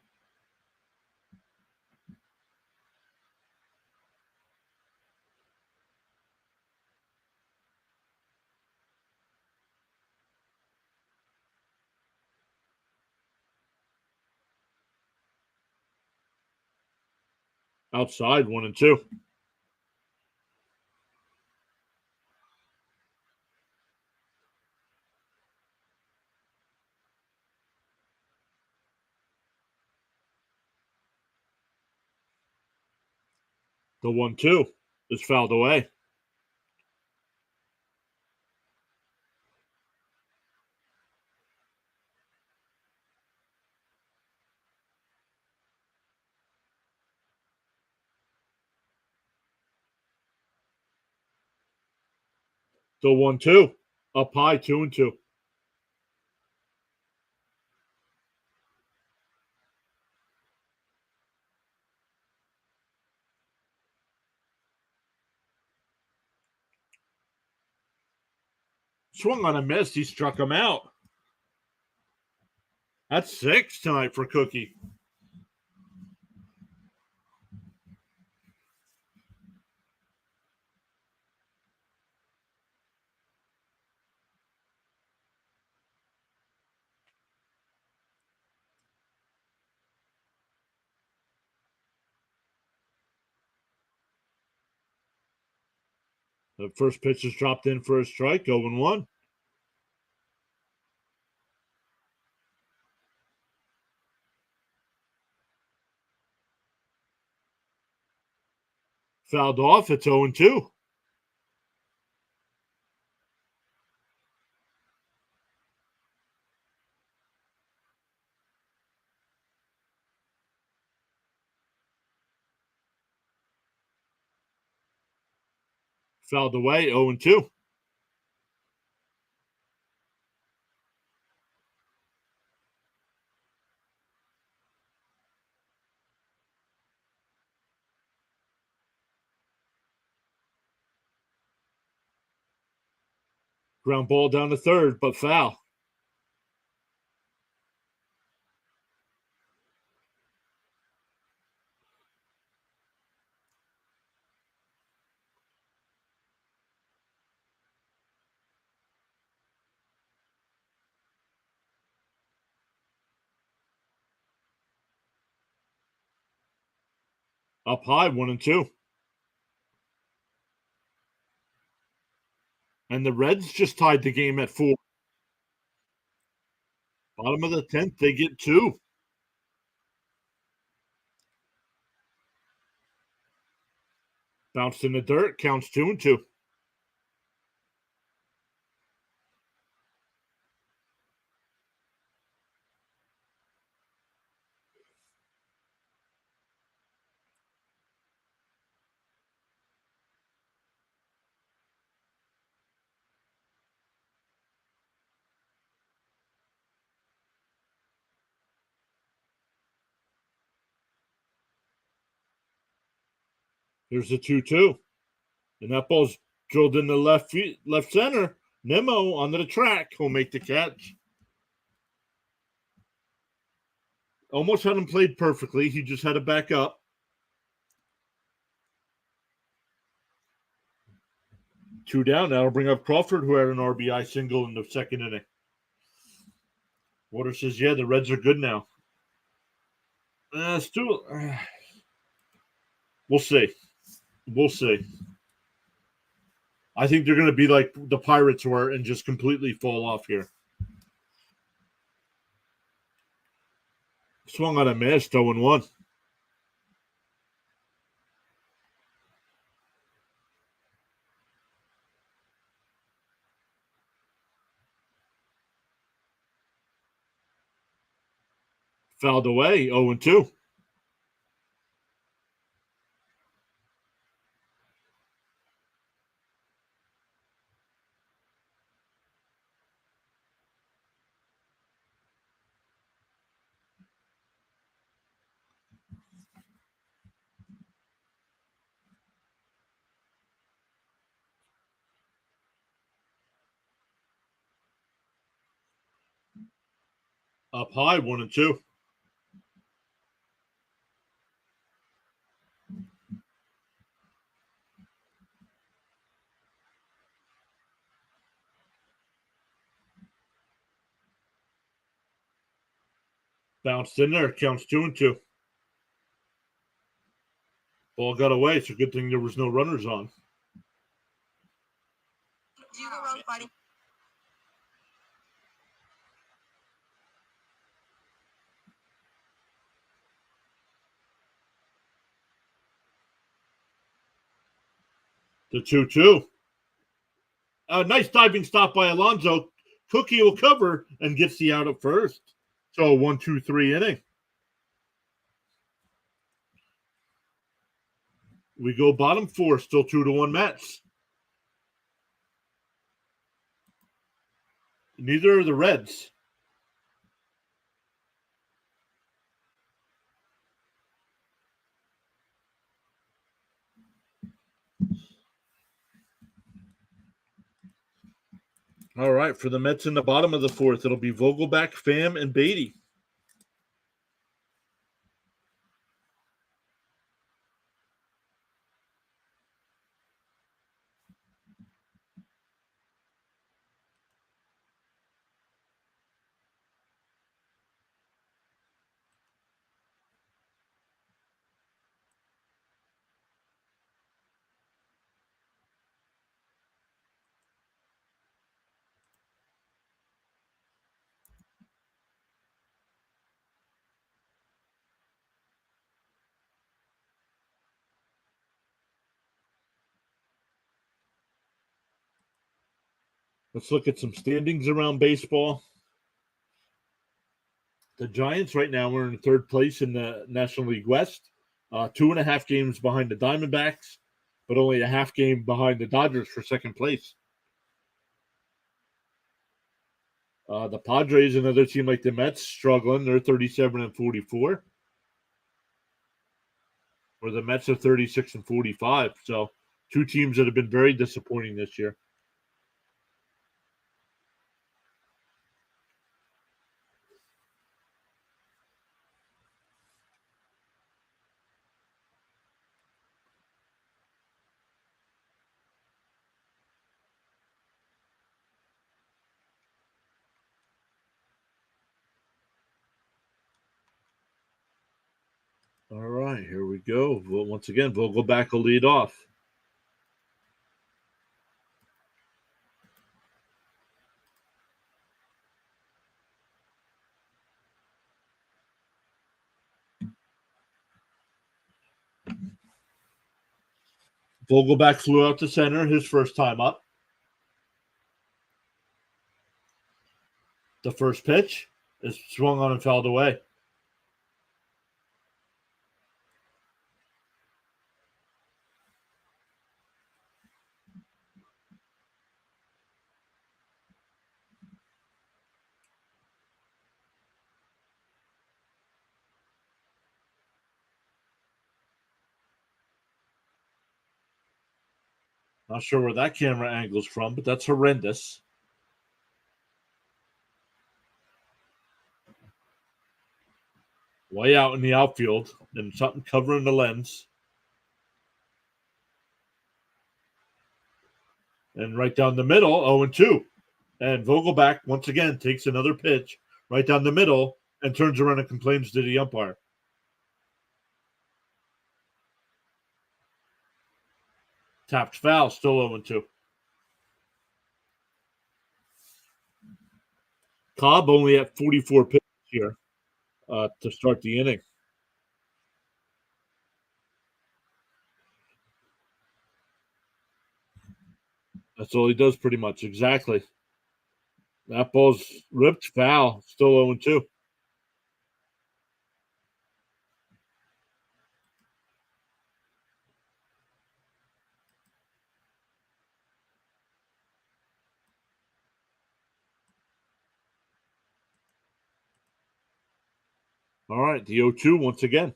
Outside, 1-2. The 1-2 is fouled away. The 1-2 up high, 2-2. Swung on a miss. He struck him out. That's 6 tonight for Cookie. The first pitch is dropped in for a strike, 0-1. Fouled off, it's 0-2. Fouled away, 0-2. Ground ball down to third, but foul. Up high, 1-2. And the Reds just tied the game at 4. Bottom of the 10th, they get 2. Bounced in the dirt, counts 2-2. Here's the 2-2. And that ball's drilled in the left center. Nemo onto the track. He'll make the catch. Almost had him played perfectly. He just had to back up. 2 down. That'll bring up Crawford, who had an RBI single in the second inning. Water says, yeah, the Reds are good now. Still, we'll see. We'll see. I think they're going to be like the Pirates were and just completely fall off here. Swung on a miss, 0-1. Fouled away, 0-2. Up high, 1-2. Bounced in there. Counts 2-2. Ball got away. It's a good thing there was no runners on. You go wrong, buddy. The 2-2. A nice diving stop by Alonso. Cookie will cover and gets the out at first. So 1-2-3 inning. We go bottom 4, still 2-1 Mets. Neither are the Reds. All right, for the Mets in the bottom of the 4th, it'll be Vogelbach, Pham, and Beatty. Let's look at some standings around baseball. The Giants right now are in 3rd place in the National League West, 2.5 games behind the Diamondbacks, but only a half game behind the Dodgers for 2nd place. The Padres, another team like the Mets, struggling. They're 37-44. Where the Mets are 36-45. So 2 teams that have been very disappointing this year. All right, here we go. Well, once again, Vogelbach will lead off. Vogelbach flew out to center his first time up. The first pitch is swung on and fouled away. Not sure where that camera angle's from, but that's horrendous. Way out in the outfield, and something covering the lens. And right down the middle, 0-2. And Vogelbach, once again, takes another pitch right down the middle and turns around and complains to the umpire. Tapped foul, still 0-2. Cobb only at 44 pitches here to start the inning. That's all he does pretty much. Exactly. That ball's ripped foul, still 0-2. All right, the 0-2 once again.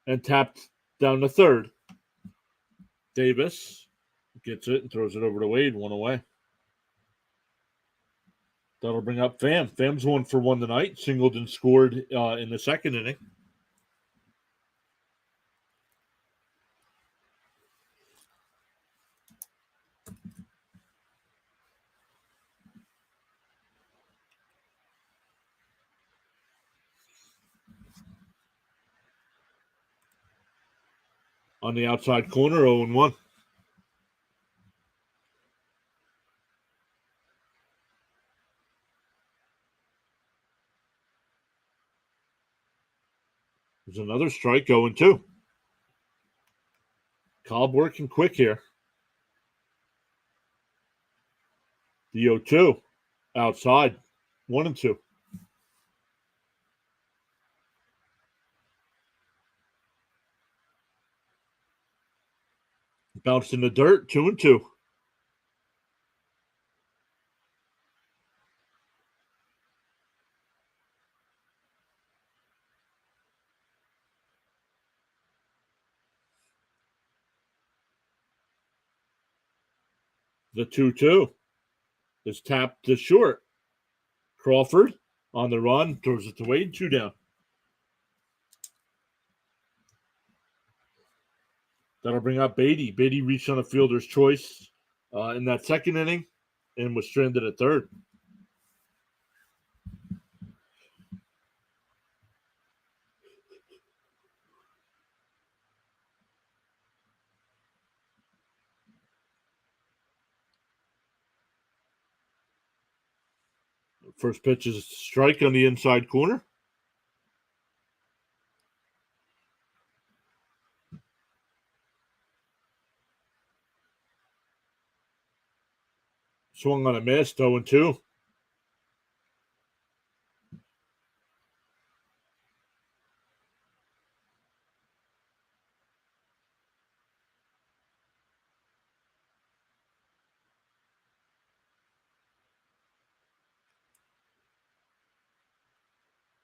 And tapped down the third. Davis gets it and throws it over to Wade, 1 away. That'll bring up Pham. Pham's 1 for 1 tonight. Singled and scored in the second inning. On the outside corner, 0-1. There's another strike, 0-2. Cobb working quick here. The 0-2 outside, 1-2. Bounced in the dirt, 2-2. The 2-2 is tapped to short. Crawford on the run, throws it to Wade, 2 down. That'll bring up Beatty. Beatty reached on a fielder's choice in that second inning and was stranded at third. First pitch is a strike on the inside corner. Swung on a miss, 0-2.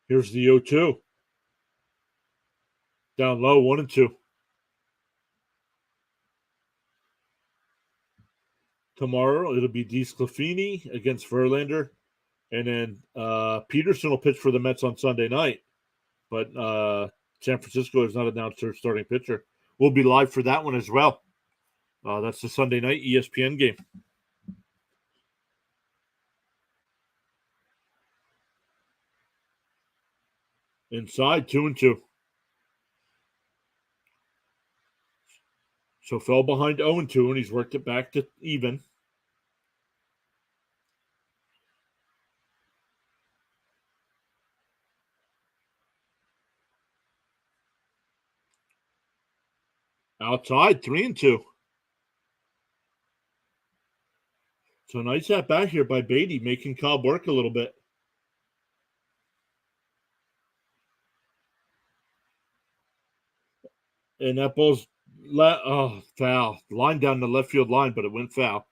Here's the 0-2. Down low, 1-2. Tomorrow it'll be DeSclafani against Verlander, and then Peterson will pitch for the Mets on Sunday night. But San Francisco has not announced their starting pitcher. We'll be live for that one as well. That's the Sunday night ESPN game. Inside, 2-2. So fell behind 0-2, and he's worked it back to even. Outside, 3-2. So nice at bat here by Beatty, making Cobb work a little bit. And that ball's foul. Line down the left field line, but it went foul.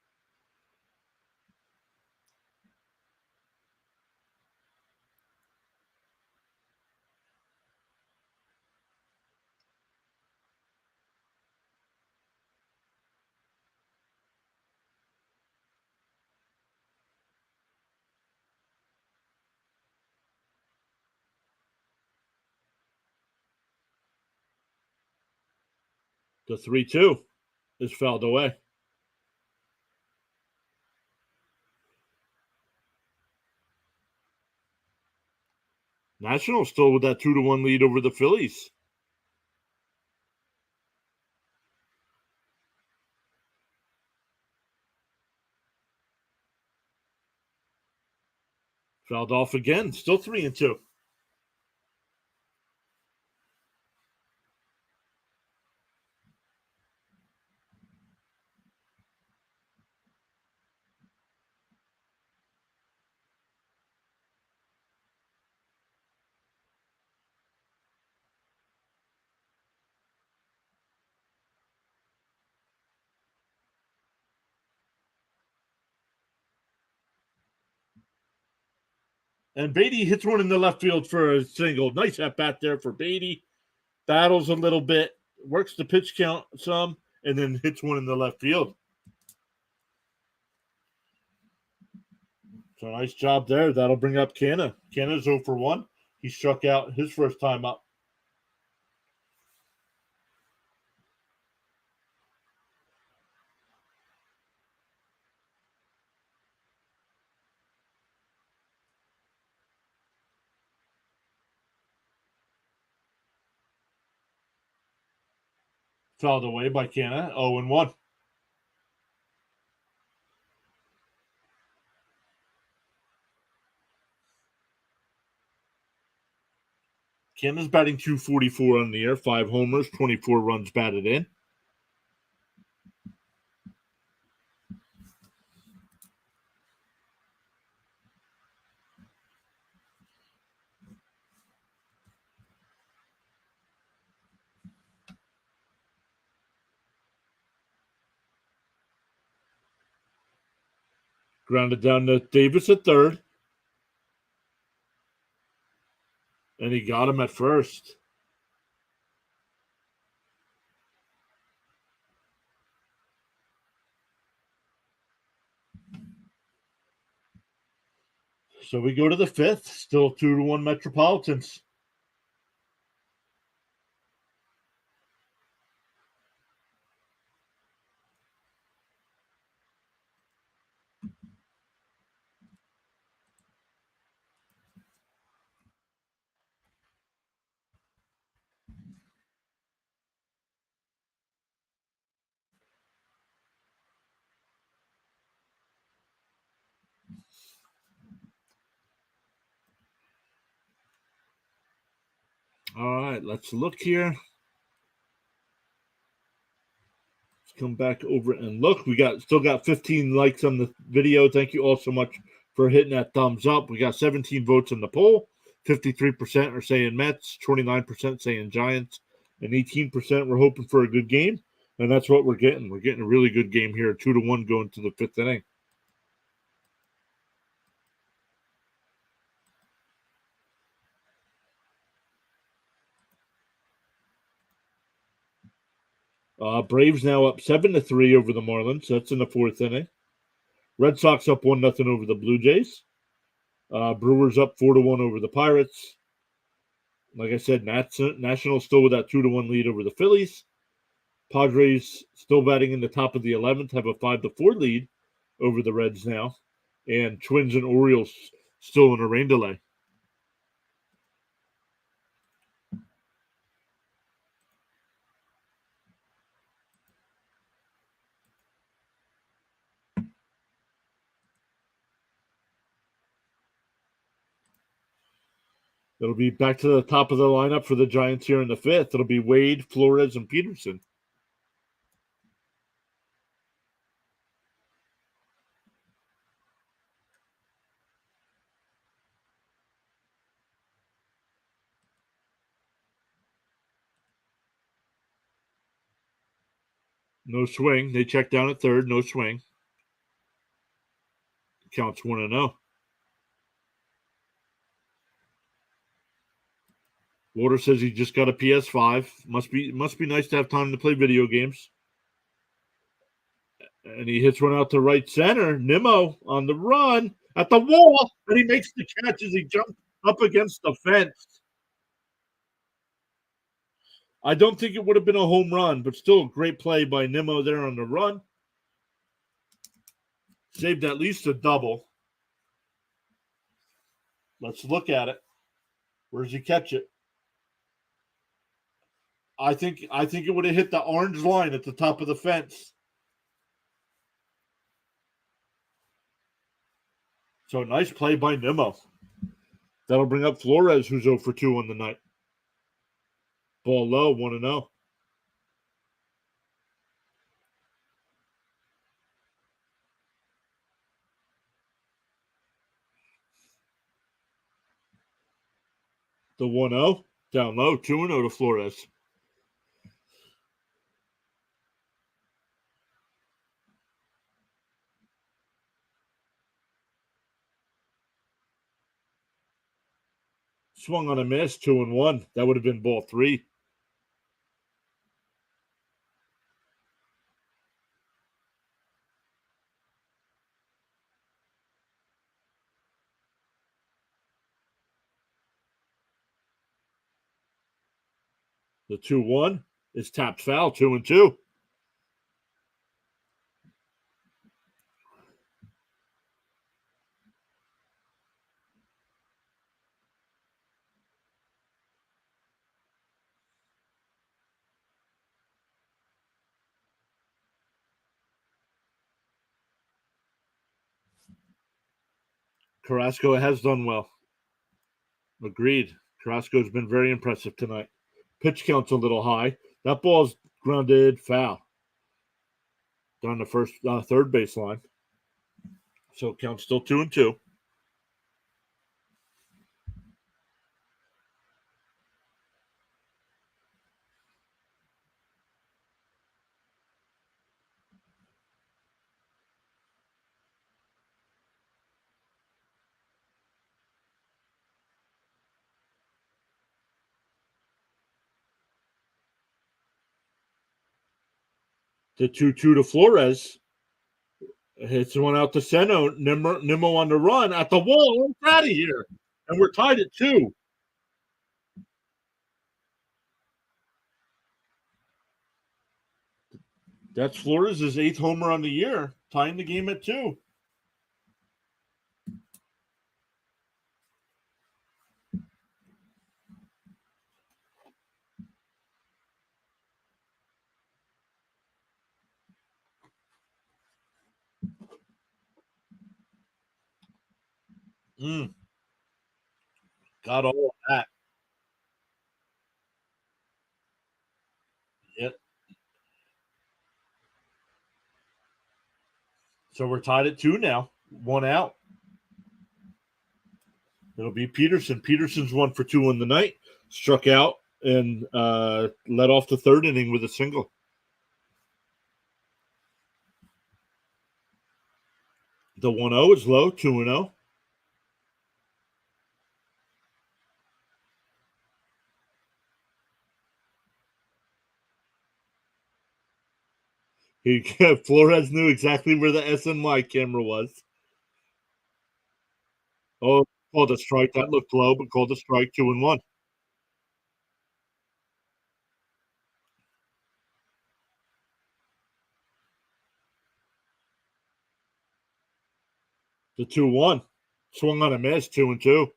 The 3-2 is fouled away. Nationals still with that 2-1 lead over the Phillies. Fouled off again. Still 3-2. And Beatty hits one in the left field for a single. Nice at bat there for Beatty. Battles a little bit, works the pitch count some, and then hits one in the left field. So nice job there. That'll bring up Canna. Canna's 0 for 1. He struck out his first time up. Fouled away by Canna. 0 and 1. Canna's batting .244 on the year. 5 homers, 24 runs batted in. Grounded down to Davis at third. And he got him at first. So we go to the fifth. Still 2 to 1 Metropolitans. All right, let's look here. Let's come back over and look. We still got 15 likes on the video. Thank you all so much for hitting that thumbs up. We got 17 votes in the poll. 53% are saying Mets, 29% saying Giants, and 18% we're hoping for a good game. And that's what we're getting. We're getting a really good game here. 2 to 1 going to the fifth inning. Braves now up 7-3 over the Marlins. That's in the fourth inning. Red Sox up 1-0 over the Blue Jays. Brewers up 4-1 over the Pirates. Like I said, Nationals still with that 2 to 1 lead over the Phillies. Padres still batting in the top of the 11th, have a 5-4 lead over the Reds now. And Twins and Orioles still in a rain delay. It'll be back to the top of the lineup for the Giants here in the fifth. It'll be Wade, Flores, and Peterson. No swing. They check down at third. No swing. Counts 1-0. Water says he just got a PS5. Must be nice to have time to play video games. And he hits one out to right center. Nimmo on the run at the wall, and he makes the catch as he jumps up against the fence. I don't think it would have been a home run, but still a great play by Nimmo there on the run. Saved at least a double. Let's look at it. Where does he catch it? I think it would have hit the orange line at the top of the fence. So nice play by Nimmo. That'll bring up Flores, who's 0 for 2 on the night. Ball low, 1-0. The 1-0 down low, 2-0 to Flores. Swung on a miss, 2-1. That would have been ball 3. The 2-1 is tapped foul, 2-2. Carrasco has done well. Agreed. Carrasco's been very impressive tonight. Pitch count's a little high. That ball's grounded foul down the third baseline. So count still 2-2. The 2-2 to Flores. Hits one out to Seno. Nimmo on the run at the wall. I'm out of here. And we're tied at 2. That's Flores' 8th homer on the year, tying the game at 2. Got all of that. Yep. So we're tied at 2 now. 1 out. It'll be Peterson. Peterson's 1 for 2 on the night. Struck out and led off the third inning with a single. The 1-0 is low, 2-0. Flores knew exactly where the SNY camera was. Oh, called a strike. That looked low, but called a strike, 2-1. The 2-1. Swung on a miss, 2-2.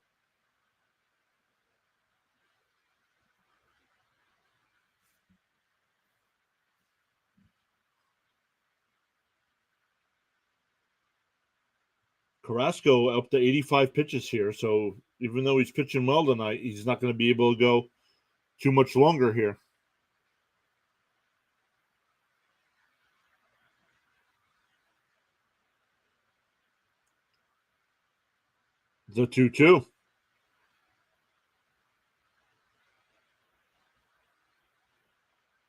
Carrasco up to 85 pitches here, so even though he's pitching well tonight, he's not going to be able to go too much longer here. The 2-2.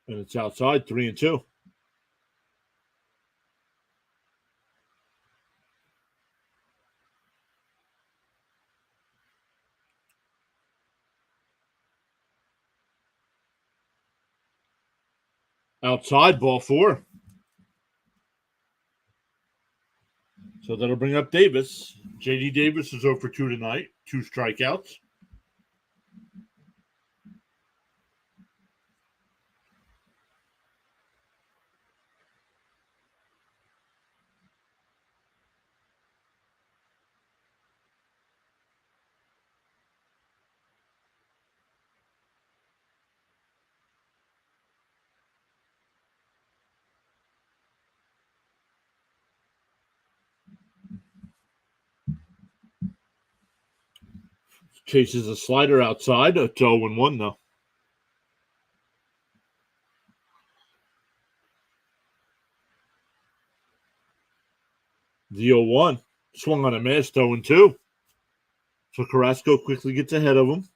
And it's outside, 3-2. Outside, ball 4. So that'll bring up Davis. J.D. Davis is 0 for 2 tonight, 2 strikeouts. Chases a slider outside. It's 0-1 though. The 0-1. Swung on a miss, 0-2. So Carrasco quickly gets ahead of him.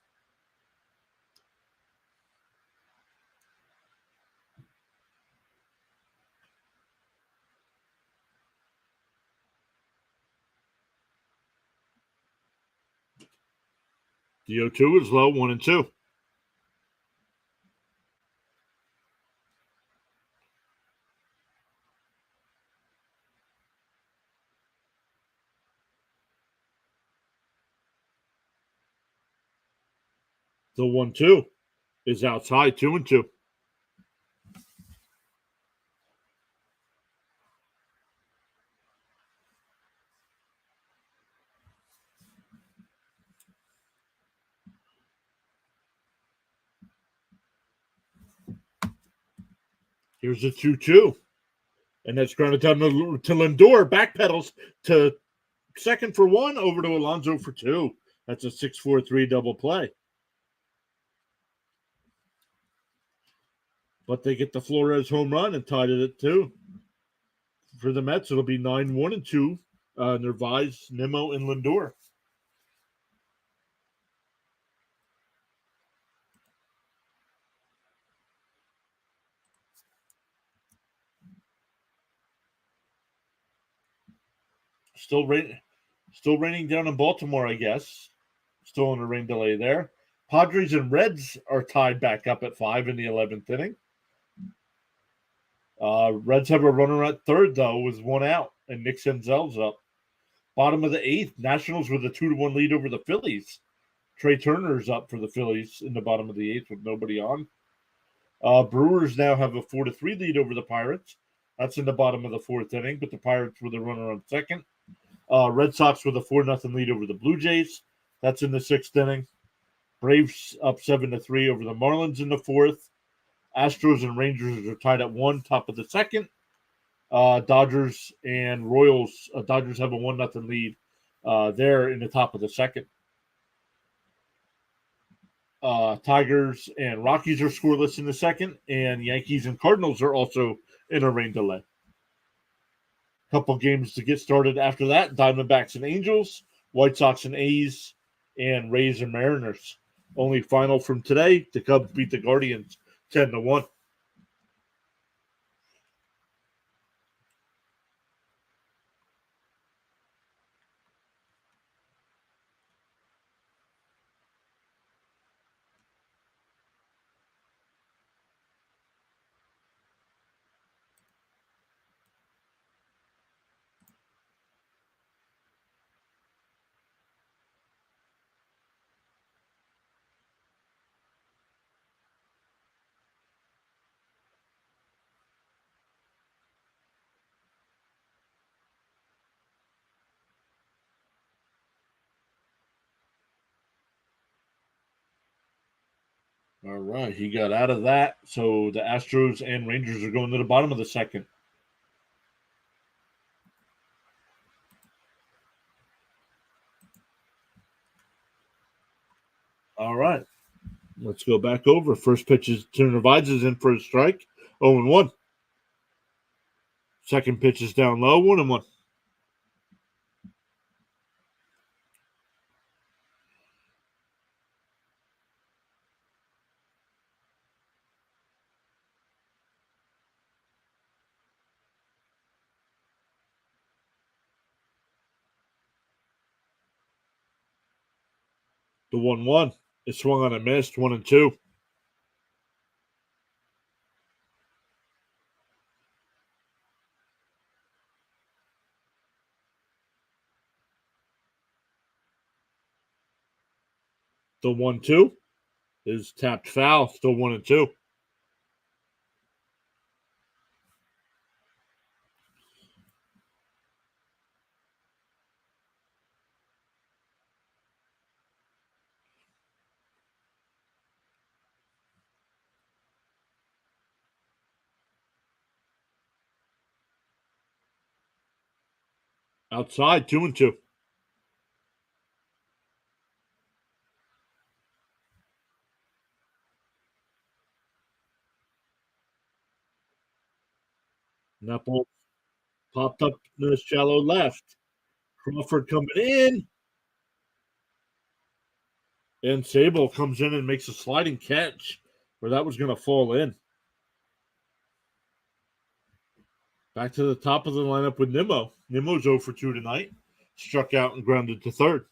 The 0-2 is low, 1-2. The 1-2 is outside 2-2. Here's a 2-2. And that's grounded down to Lindor. Backpedals to second for one, over to Alonso for two. That's a 6-4-3 double play. But they get the Flores home run and tied it at 2. For the Mets, it'll be 9-1-2. Narvaez, Nimmo, and Lindor. Still raining down in Baltimore, I guess. Still in a rain delay there. Padres and Reds are tied back up at 5 in the 11th inning. Reds have a runner at third, though, with one out, and Nick Senzel's up. Bottom of the 8th, Nationals with a 2-1 lead over the Phillies. Trey Turner's up for the Phillies in the bottom of the 8th with nobody on. Brewers now have a 4-3 lead over the Pirates. That's in the bottom of the 4th inning, but the Pirates with a runner on second. Red Sox with a 4-0 lead over the Blue Jays. That's in the 6th inning. Braves up 7-3 over the Marlins in the 4th. Astros and Rangers are tied at 1, top of the 2nd. Dodgers and Royals. Dodgers have a 1-0 lead there in the top of the 2nd. Tigers and Rockies are scoreless in the 2nd, and Yankees and Cardinals are also in a rain delay. Couple games to get started after that. Diamondbacks and Angels, White Sox and A's, and Rays and Mariners. Only final from today, the Cubs beat the Guardians 10-1. All right, he got out of that. So the Astros and Rangers are going to the bottom of the 2nd. All right, let's go back over. First pitch is Turner Vines is in for a strike, 0-1. Second pitch is down low, 1-1. The 1-1 is swung on and missed, 1-2. The 1-2 is tapped foul, still 1-2. Outside, 2-2. And that ball popped up in the shallow left. Crawford coming in, and Sable comes in and makes a sliding catch where that was going to fall in. Back to the top of the lineup with Nimmo. Nimmo's 0 for 2 tonight. Struck out and grounded to third.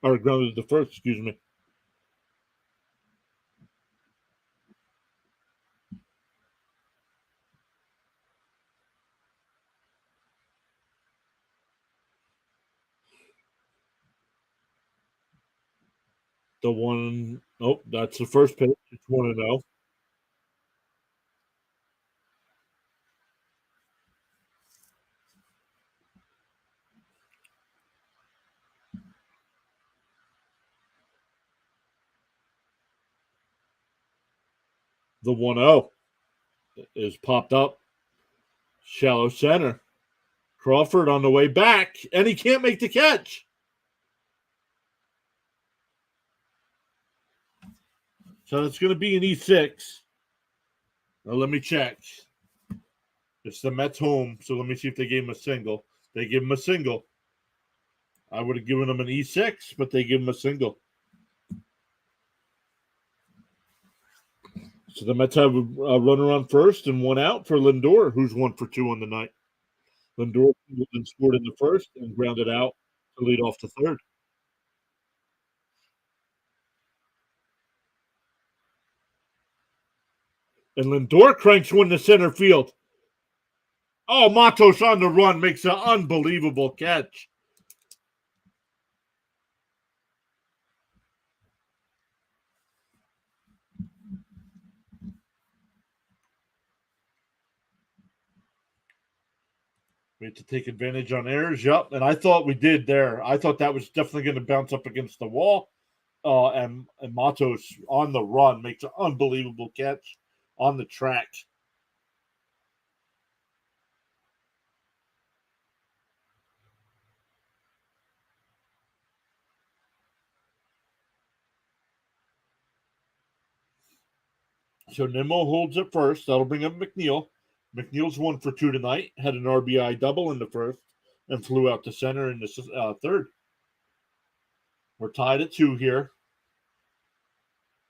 Or grounded to first, excuse me. The 1 Oh, that's the first pitch. It's 1-0. The 1-0 is popped up. Shallow center. Crawford on the way back, and he can't make the catch. So it's going to be an E6. Now let me check. It's the Mets home, so let me see if they gave him a single. They give him a single. I would have given him an E6, but they give him a single. So the Mets have a runner on first and one out for Lindor, who's 1 for 2 on the night. Lindor scored in the first and grounded out to lead off the third. And Lindor cranks one to center field. Oh, Matos on the run makes an unbelievable catch. We had to take advantage on errors. Yep. And I thought we did there. I thought that was definitely going to bounce up against the wall. And Matos on the run makes an unbelievable catch on the track. So Nimmo holds it first. That'll bring up McNeil. McNeil's 1 for 2 tonight. Had an RBI double in the first and flew out to center in the third. We're tied at 2 here.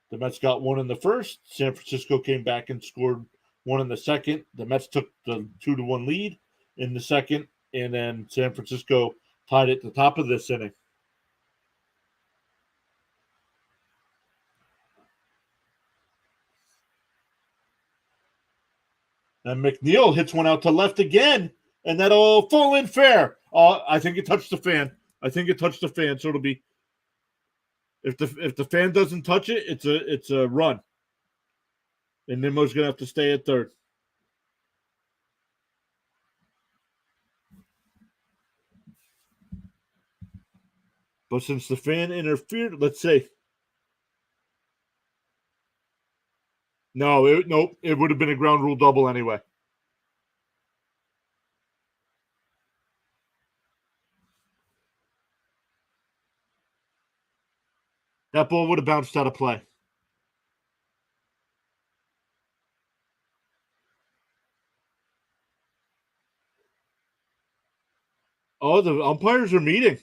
The Mets got 1 in the first. San Francisco came back and scored 1 in the second. The Mets took the 2-1 lead in the second, and then San Francisco tied at the top of this inning. And McNeil hits one out to left again, and that'll fall in fair. I think it touched the fan. So it'll be if the fan doesn't touch it, it's a run. And Nimmo's gonna have to stay at third. But since the fan interfered, let's see. Nope. It would have been a ground rule double anyway. That ball would have bounced out of play. Oh, the umpires are meeting.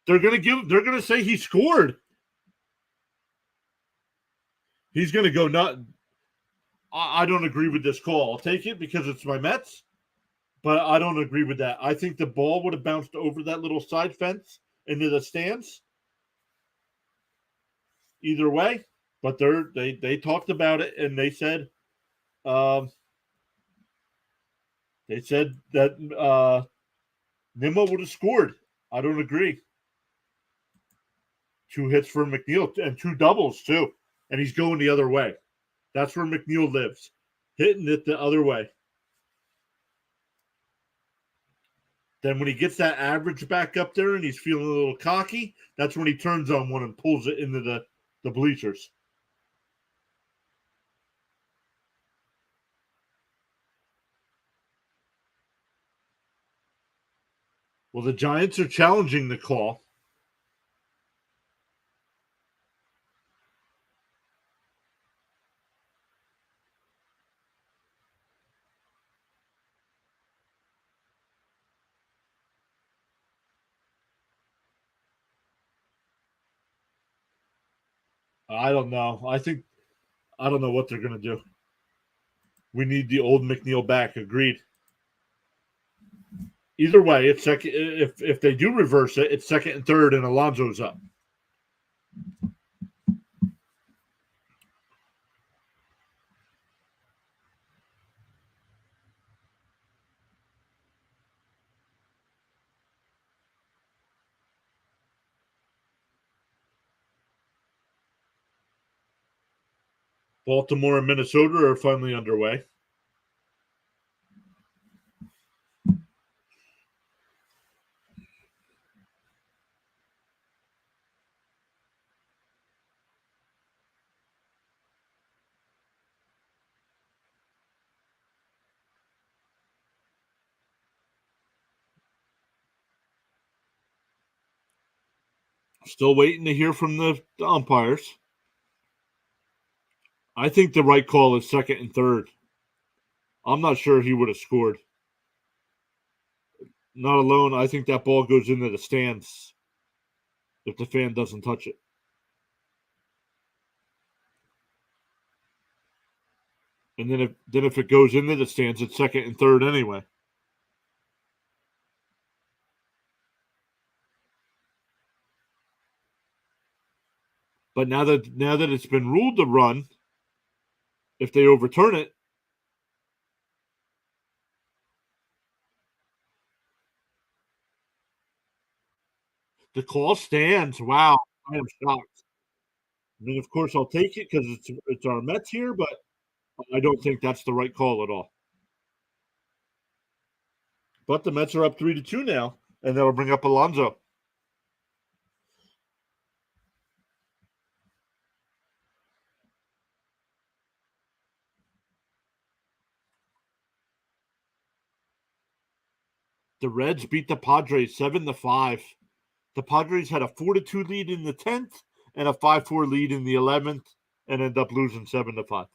They're gonna say he scored. He's gonna go not. I don't agree with this call. I'll take it because it's my Mets, but I don't agree with that. I think the ball would have bounced over that little side fence into the stands. Either way, but they talked about it and um, they said that Nimmo would have scored. I don't agree. 2 hits for McNeil and 2 doubles too, and he's going the other way. That's where McNeil lives, hitting it the other way. Then when he gets that average back up there and he's feeling a little cocky, that's when he turns on one and pulls it into the bleachers. Well, the Giants are challenging the call. I don't know. I don't know what they're going to do. We need the old McNeil back. Agreed. Either way, it's second. If they do reverse it, it's second and third, and Alonso's up. Baltimore and Minnesota are finally underway. Still waiting to hear from the umpires. I think the right call is second and third. I'm not sure he would have scored. Not alone, I think that ball goes into the stands if the fan doesn't touch it. And then if it goes into the stands, it's second and third anyway. But now that it's been ruled to run, if they overturn it, the call stands. Wow, I am shocked. I mean, of course, I'll take it because it's our Mets here, but I don't think that's the right call at all. But the Mets are up 3-2 now, and that'll bring up Alonso. The Reds beat the Padres 7-5. The Padres had a 4-2 lead in the 10th and a 5-4 lead in the 11th, and ended up losing 7-5.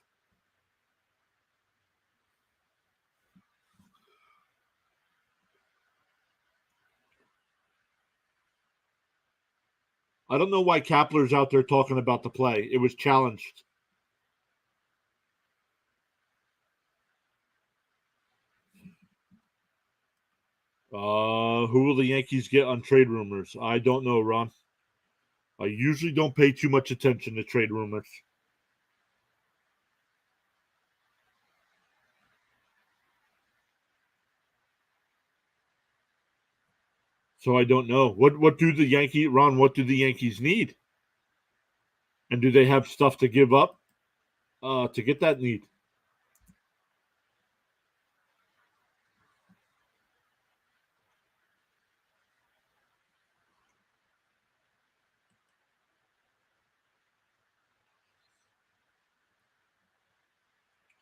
I don't know why Kapler's out there talking about the play. It was challenged. Who will the Yankees get on trade rumors? I don't know, Ron. I usually don't pay too much attention to trade rumors. So I don't know. What do the Yankees need? And do they have stuff to give up to get that need?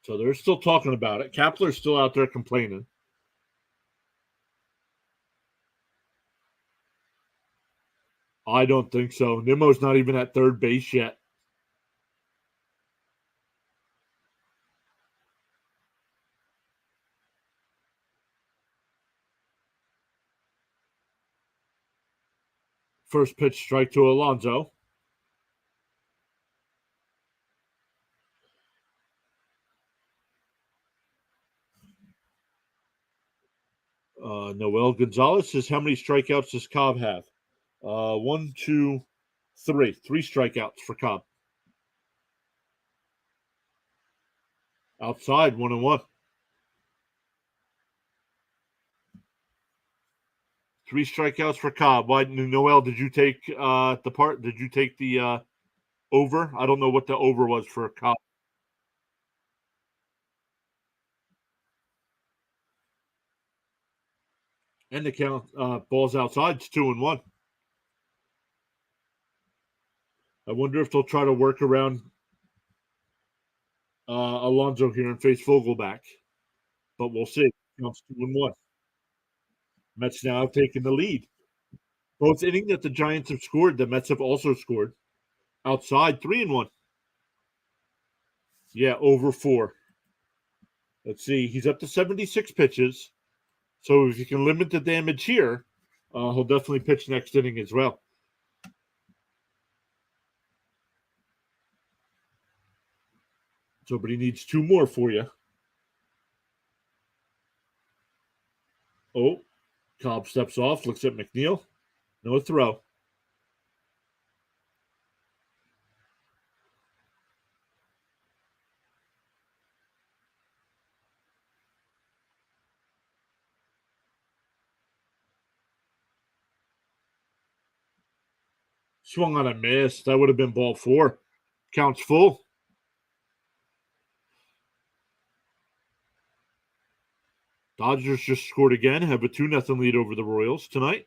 So they're still talking about it. Kapler's still out there complaining. I don't think so. Nimmo's not even at third base yet. First pitch strike to Alonso. Noel Gonzalez says, how many strikeouts does Cobb have? One, two, three. Three strikeouts for Cobb. Outside, 1-1. Three strikeouts for Cobb. Why, Noel? Did you take the part? Did you take the over? I don't know what the over was for Cobb. And the count balls outside. It's 2-1. I wonder if they'll try to work around Alonso here and face Vogelback. But we'll see. Counts 2-1. Mets now have taken the lead. Both inning that the Giants have scored, the Mets have also scored. Outside, 3-1. Yeah, over 4. Let's see. He's up to 76 pitches. So if you can limit the damage here, he'll definitely pitch next inning as well. So, but he needs 2 more for you. Oh, Cobb steps off, looks at McNeil. No throw. Swung on a miss. That would have been ball 4. Counts full. Dodgers just scored again, have a 2-0 lead over the Royals tonight.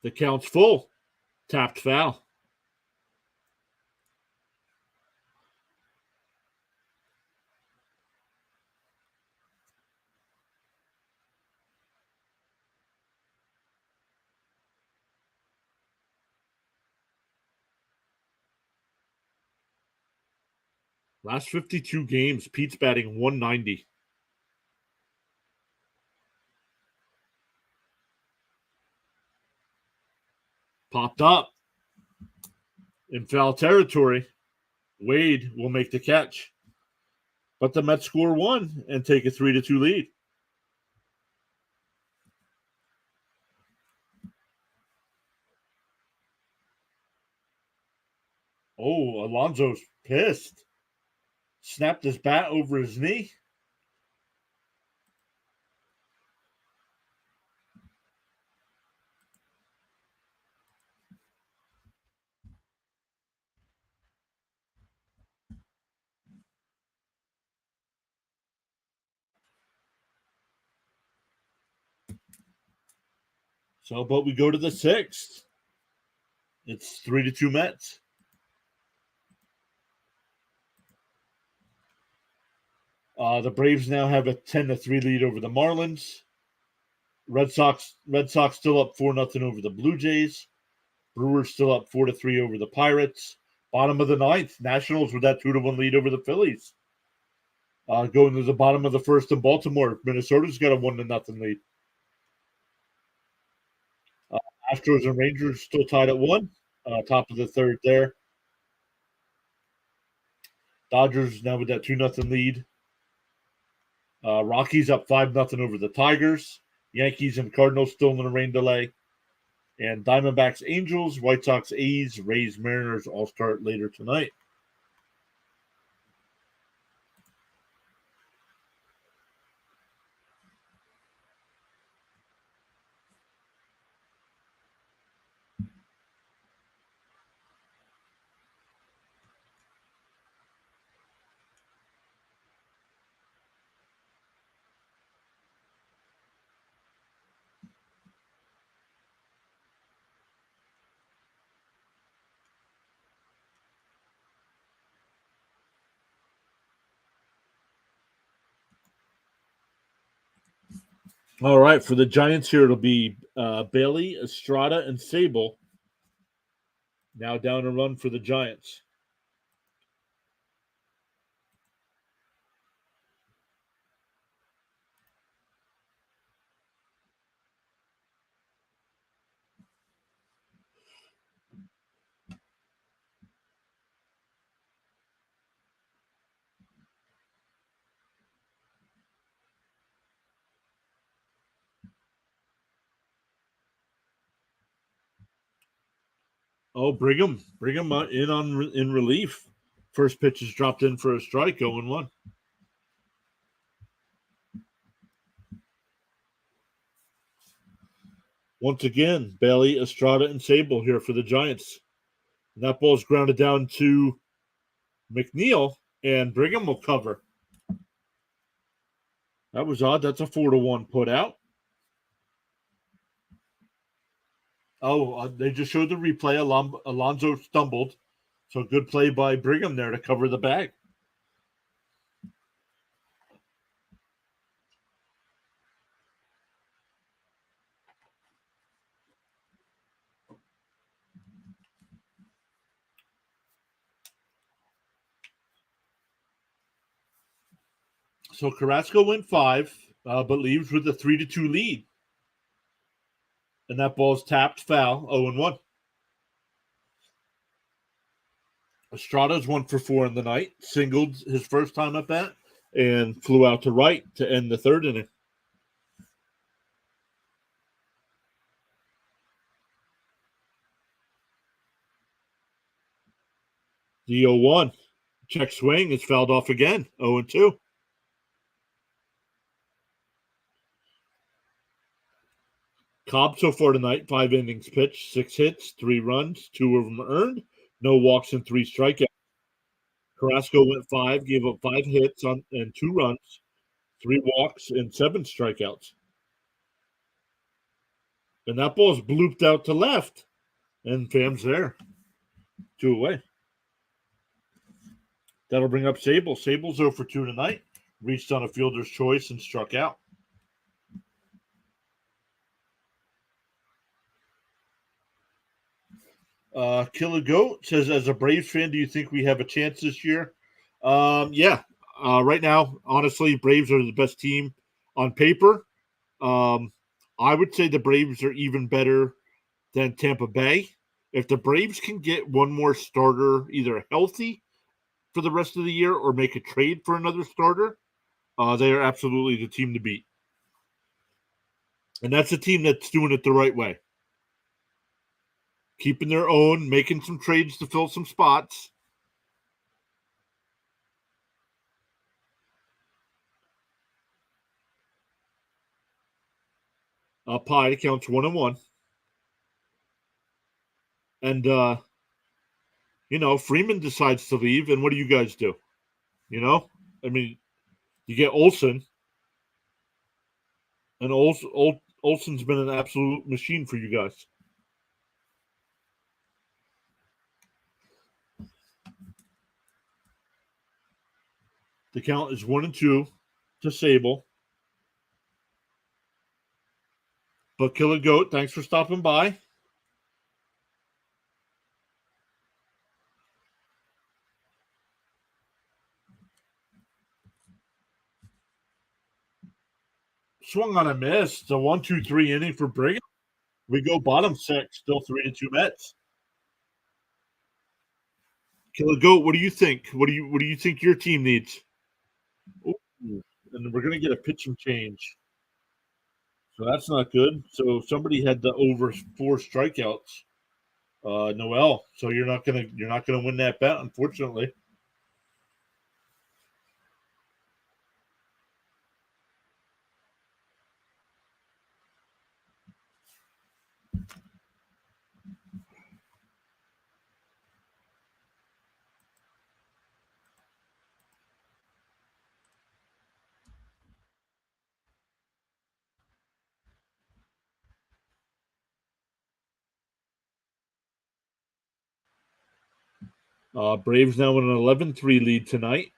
The count's full. Tapped foul. Last 52 games, Pete's batting 190. Popped up. In foul territory, Wade will make the catch. But the Mets score one and take a 3-2 lead. Oh, Alonso's pissed. Snapped his bat over his knee. So, but we go to the sixth. It's 3-2 Mets. The Braves now have a 10-3 lead over the Marlins. Red Sox still up 4-0 over the Blue Jays. Brewers still up 4-3 over the Pirates. Bottom of the ninth, Nationals with that 2-1 lead over the Phillies. Going to the bottom of the first in Baltimore, Minnesota's got a 1-0 lead. Astros and Rangers still tied at 1. Top of the third there. Dodgers now with that 2-0 lead. Rockies up 5-0 over the Tigers. Yankees and Cardinals still in a rain delay. And Diamondbacks, Angels, White Sox, A's, Rays, Mariners all start later tonight. All right, for the Giants here, it'll be Bailey, Estrada, and Sable. Now down a run for the Giants. Oh, Brigham in relief. First pitch is dropped in for a strike, 0-1. Once again, Bailey, Estrada, and Sable here for the Giants. And that ball's grounded down to McNeil, and Brigham will cover. That was odd. That's a 4-1 put out. Oh, they just showed the replay. Alonso stumbled. So good play by Brigham there to cover the bag. So Carrasco went 5, but leaves with a 3-2 lead. And that ball's tapped foul, 0-1. Estrada's 1 for 4 in the night, singled his first time at bat, and flew out to right to end the third inning. The 0-1. Check swing is fouled off again. 0-2. Cobb so far tonight, 5 innings pitched, 6 hits, 3 runs, 2 of them earned, no walks and 3 strikeouts. Carrasco went 5, gave up 5 hits and 2 runs, 3 walks and 7 strikeouts. And that ball's blooped out to left. And Pham's there. 2 away. That'll bring up Sable. Sable's 0-2 tonight. Reached on a fielder's choice and struck out. Killer Goat says, as a Braves fan, do you think we have a chance this year? Yeah. Right now, honestly, Braves are the best team on paper. I would say the Braves are even better than Tampa Bay. If the Braves can get one more starter either healthy for the rest of the year or make a trade for another starter, they are absolutely the team to beat. And that's a team that's doing it the right way. Keeping their own, making some trades to fill some spots. Pie counts 1-1. And, Freeman decides to leave, and what do you guys do? I mean, you get Olsen, and Olsen's been an absolute machine for you guys. The count is 1-2 to Sable. But Killer Goat, thanks for stopping by. Swung on a miss. The 1-2-3 inning for Brigham. We go bottom 6, still 3-2 Mets. Killer Goat, what do you think? What do you think your team needs? Ooh, and we're gonna get a pitching change. So that's not good. So somebody had the over 4 strikeouts. Noel. So you're not gonna win that bet, unfortunately. Braves now with an 11-3 lead tonight.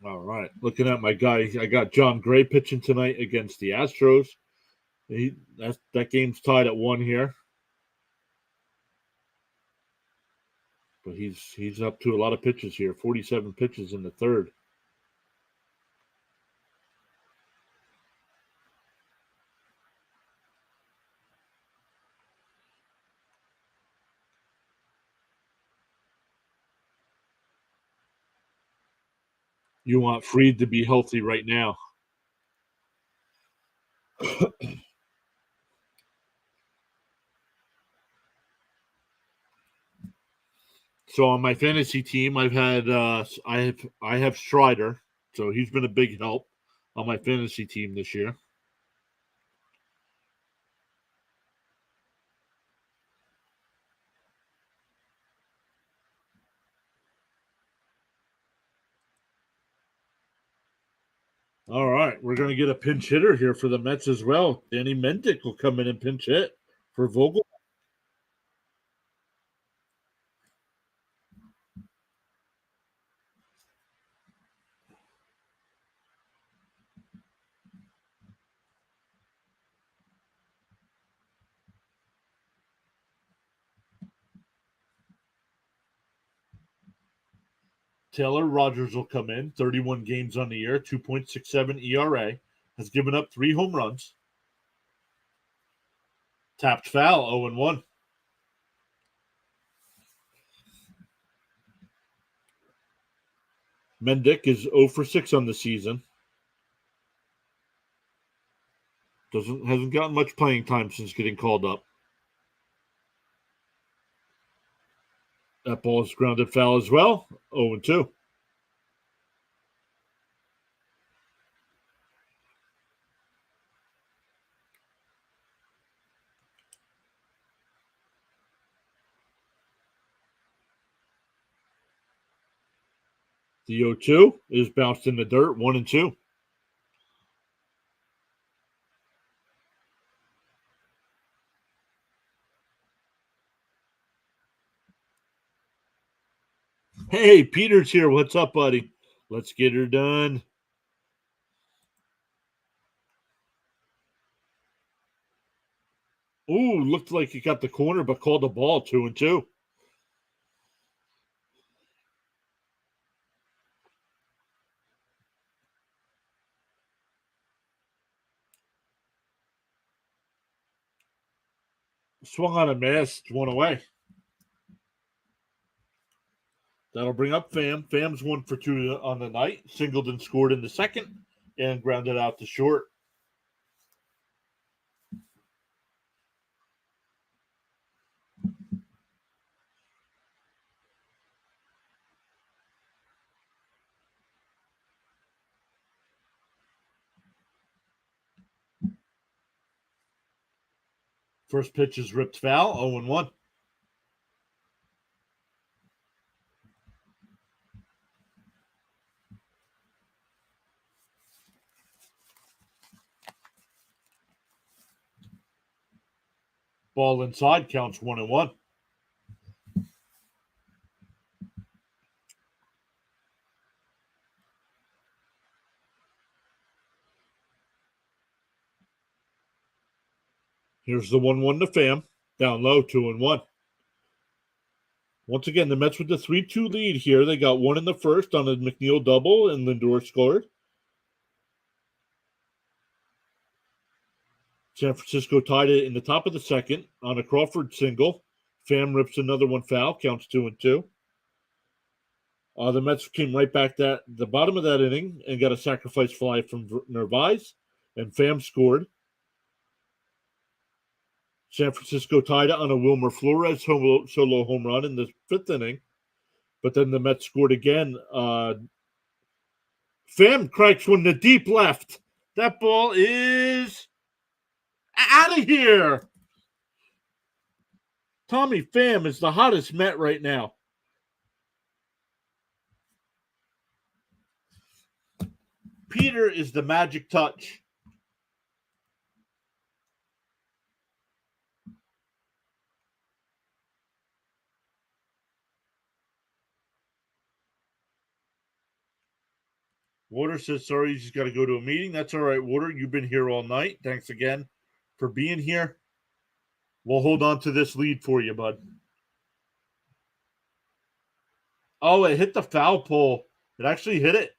All right. Looking at my guy, I got John Gray pitching tonight against the Astros. That game's tied at 1 here. But he's up to a lot of pitches here. 47 pitches in the third. You want Fried to be healthy right now. So on my fantasy team, I've had I have Strider, so he's been a big help on my fantasy team this year. All right, we're going to get a pinch hitter here for the Mets as well. Danny Mendick will come in and pinch hit for Vogel. Taylor Rogers will come in, 31 games on the year, 2.67 ERA, has given up 3 home runs. Tapped foul, 0-1. Mendick is 0 for 6 on the season. Hasn't gotten much playing time since getting called up. That ball is grounded foul as well. 0-2. The 0-2 is bounced in the dirt. 1-2. Hey, Peter's here. What's up, buddy? Let's get her done. Ooh, looked like he got the corner, but called the ball. 2-2. Swung on a miss. 1 away. That'll bring up Pham. Pham's 1 for 2 on the night. Singled and scored in the second and grounded out to short. First pitch is ripped foul. 0-1. Ball inside, counts 1-1. Here's the 1-1 to Pham. Down low, 2-1. Once again, the Mets with the 3-2 lead here. They got 1 in the first on a McNeil double, and Lindor scored. San Francisco tied it in the top of the second on a Crawford single. Pham rips another one foul, counts 2-2. The Mets came right back at the bottom of that inning and got a sacrifice fly from Narvaez, and Pham scored. San Francisco tied it on a Wilmer Flores solo home run in the fifth inning, but then the Mets scored again. Pham cracks one to deep left. That ball is out of here. Tommy Pham is the hottest Met right now. Peter is the magic touch. Water says, sorry, he's got to go to a meeting. That's all right, Water. You've been here all night. Thanks again for being here. We'll hold on to this lead for you, bud. Oh, it hit the foul pole. It actually hit it.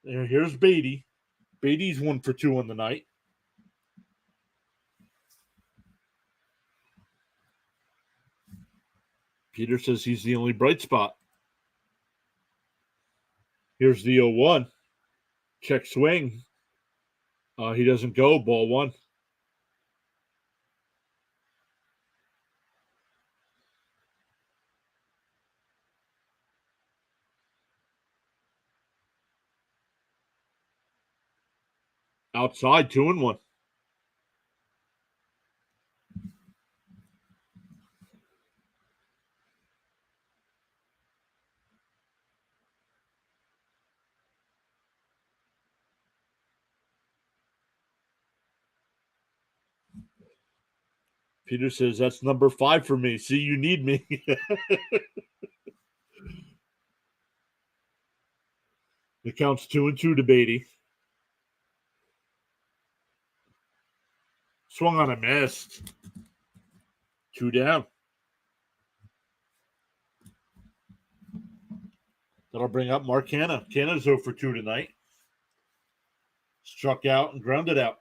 Here's Beatty. Beatty's 1 for 2 on the night. Peter says he's the only bright spot. Here's the 0-1. Check swing. He doesn't go. Ball 1. Outside, 2-1. Peter says, that's number 5 for me. See, you need me. It counts 2-2 to Beatty. Swung on a miss. 2 down. That'll bring up Mark Canha. Canha's 0 for 2 tonight. Struck out and grounded out.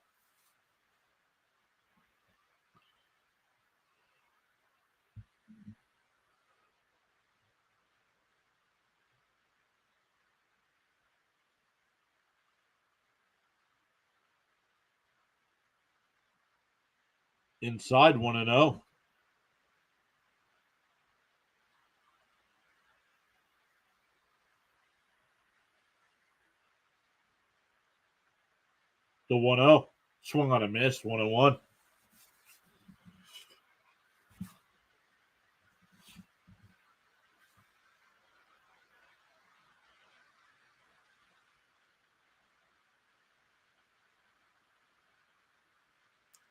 Inside 1-0. The 1-0. Swung on a miss. 1-1.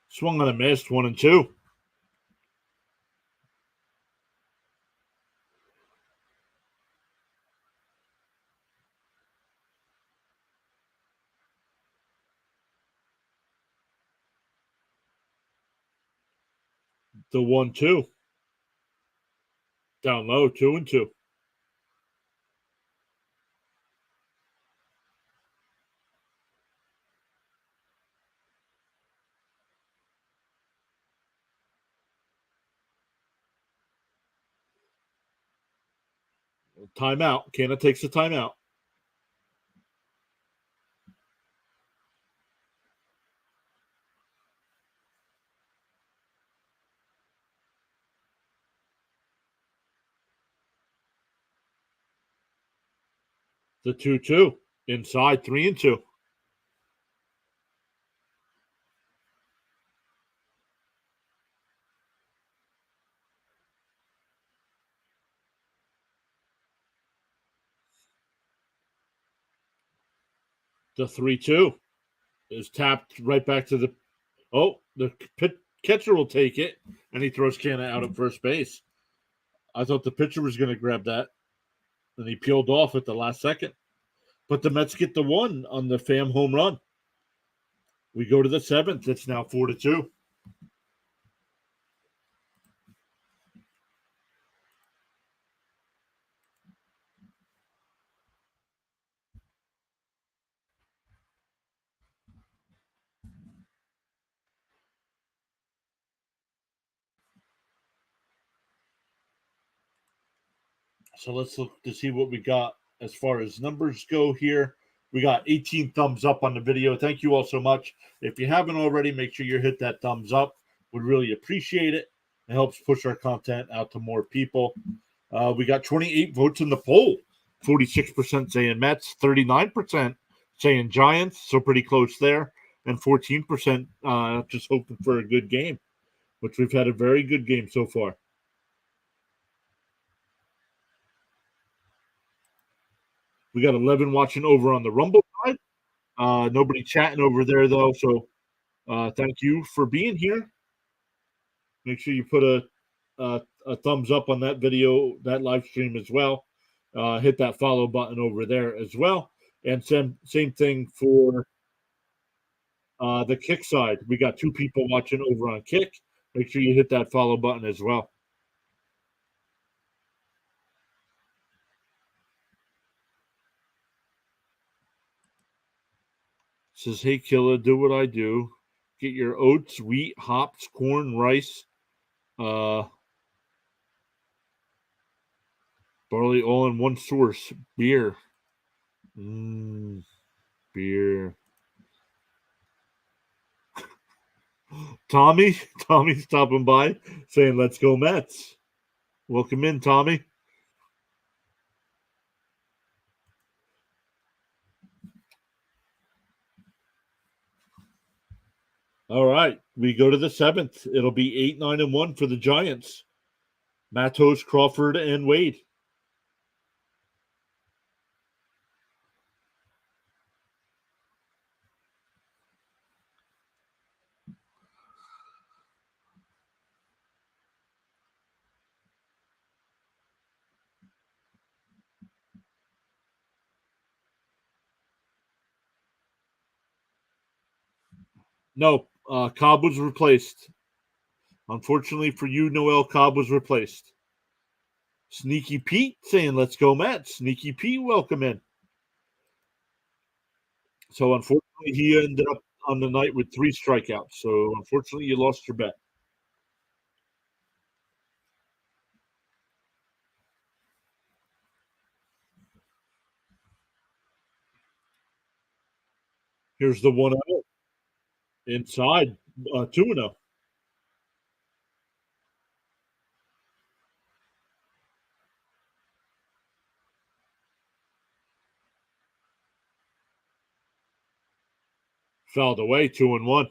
Swung on a miss. 1-2. The 1-2. Down low. 2-2. Timeout. Canna takes the timeout. The 2-2. Inside 3-2. The 3-2 is tapped right back to the. Oh, the catcher will take it, and he throws Canna out at first base. I thought the pitcher was going to grab that, and he peeled off at the last second. But the Mets get the one on the Pham home run. We go to the seventh. It's now 4-2. So let's look to see what we got as far as numbers go here. We got 18 thumbs up on the video. Thank you all so much. If you haven't already, make sure you hit that thumbs up. Would really appreciate it. It helps push our content out to more people. We got 28 votes in the poll. 46% saying Mets, 39% saying Giants, so pretty close there, and 14% just hoping for a good game, which we've had a very good game so far. We got 11 watching over on the Rumble side. Nobody chatting over there though, so thank you for being here. Make sure you put a thumbs up on that video, that live stream as well. Hit that follow button over there as well, and same thing for the Kick side. We got 2 people watching over on Kick. Make sure you hit that follow button as well. Says, hey, Killa, do what I do. Get your oats, wheat, hops, corn, rice, barley, all in one source. Beer. Beer. Tommy's stopping by saying, let's go Mets. Welcome in, Tommy. All right, we go to the seventh. It'll be 8-9-1 for the Giants. Matos, Crawford, and Wade. No, Cobb was replaced. Unfortunately for you, Noel, Cobb was replaced. Sneaky Pete saying, let's go Mets. Sneaky Pete, welcome in. So unfortunately, he ended up on the night with 3 strikeouts. So unfortunately, you lost your bet. Here's the 1-0. Inside 2-0. Fouled away, 2-1.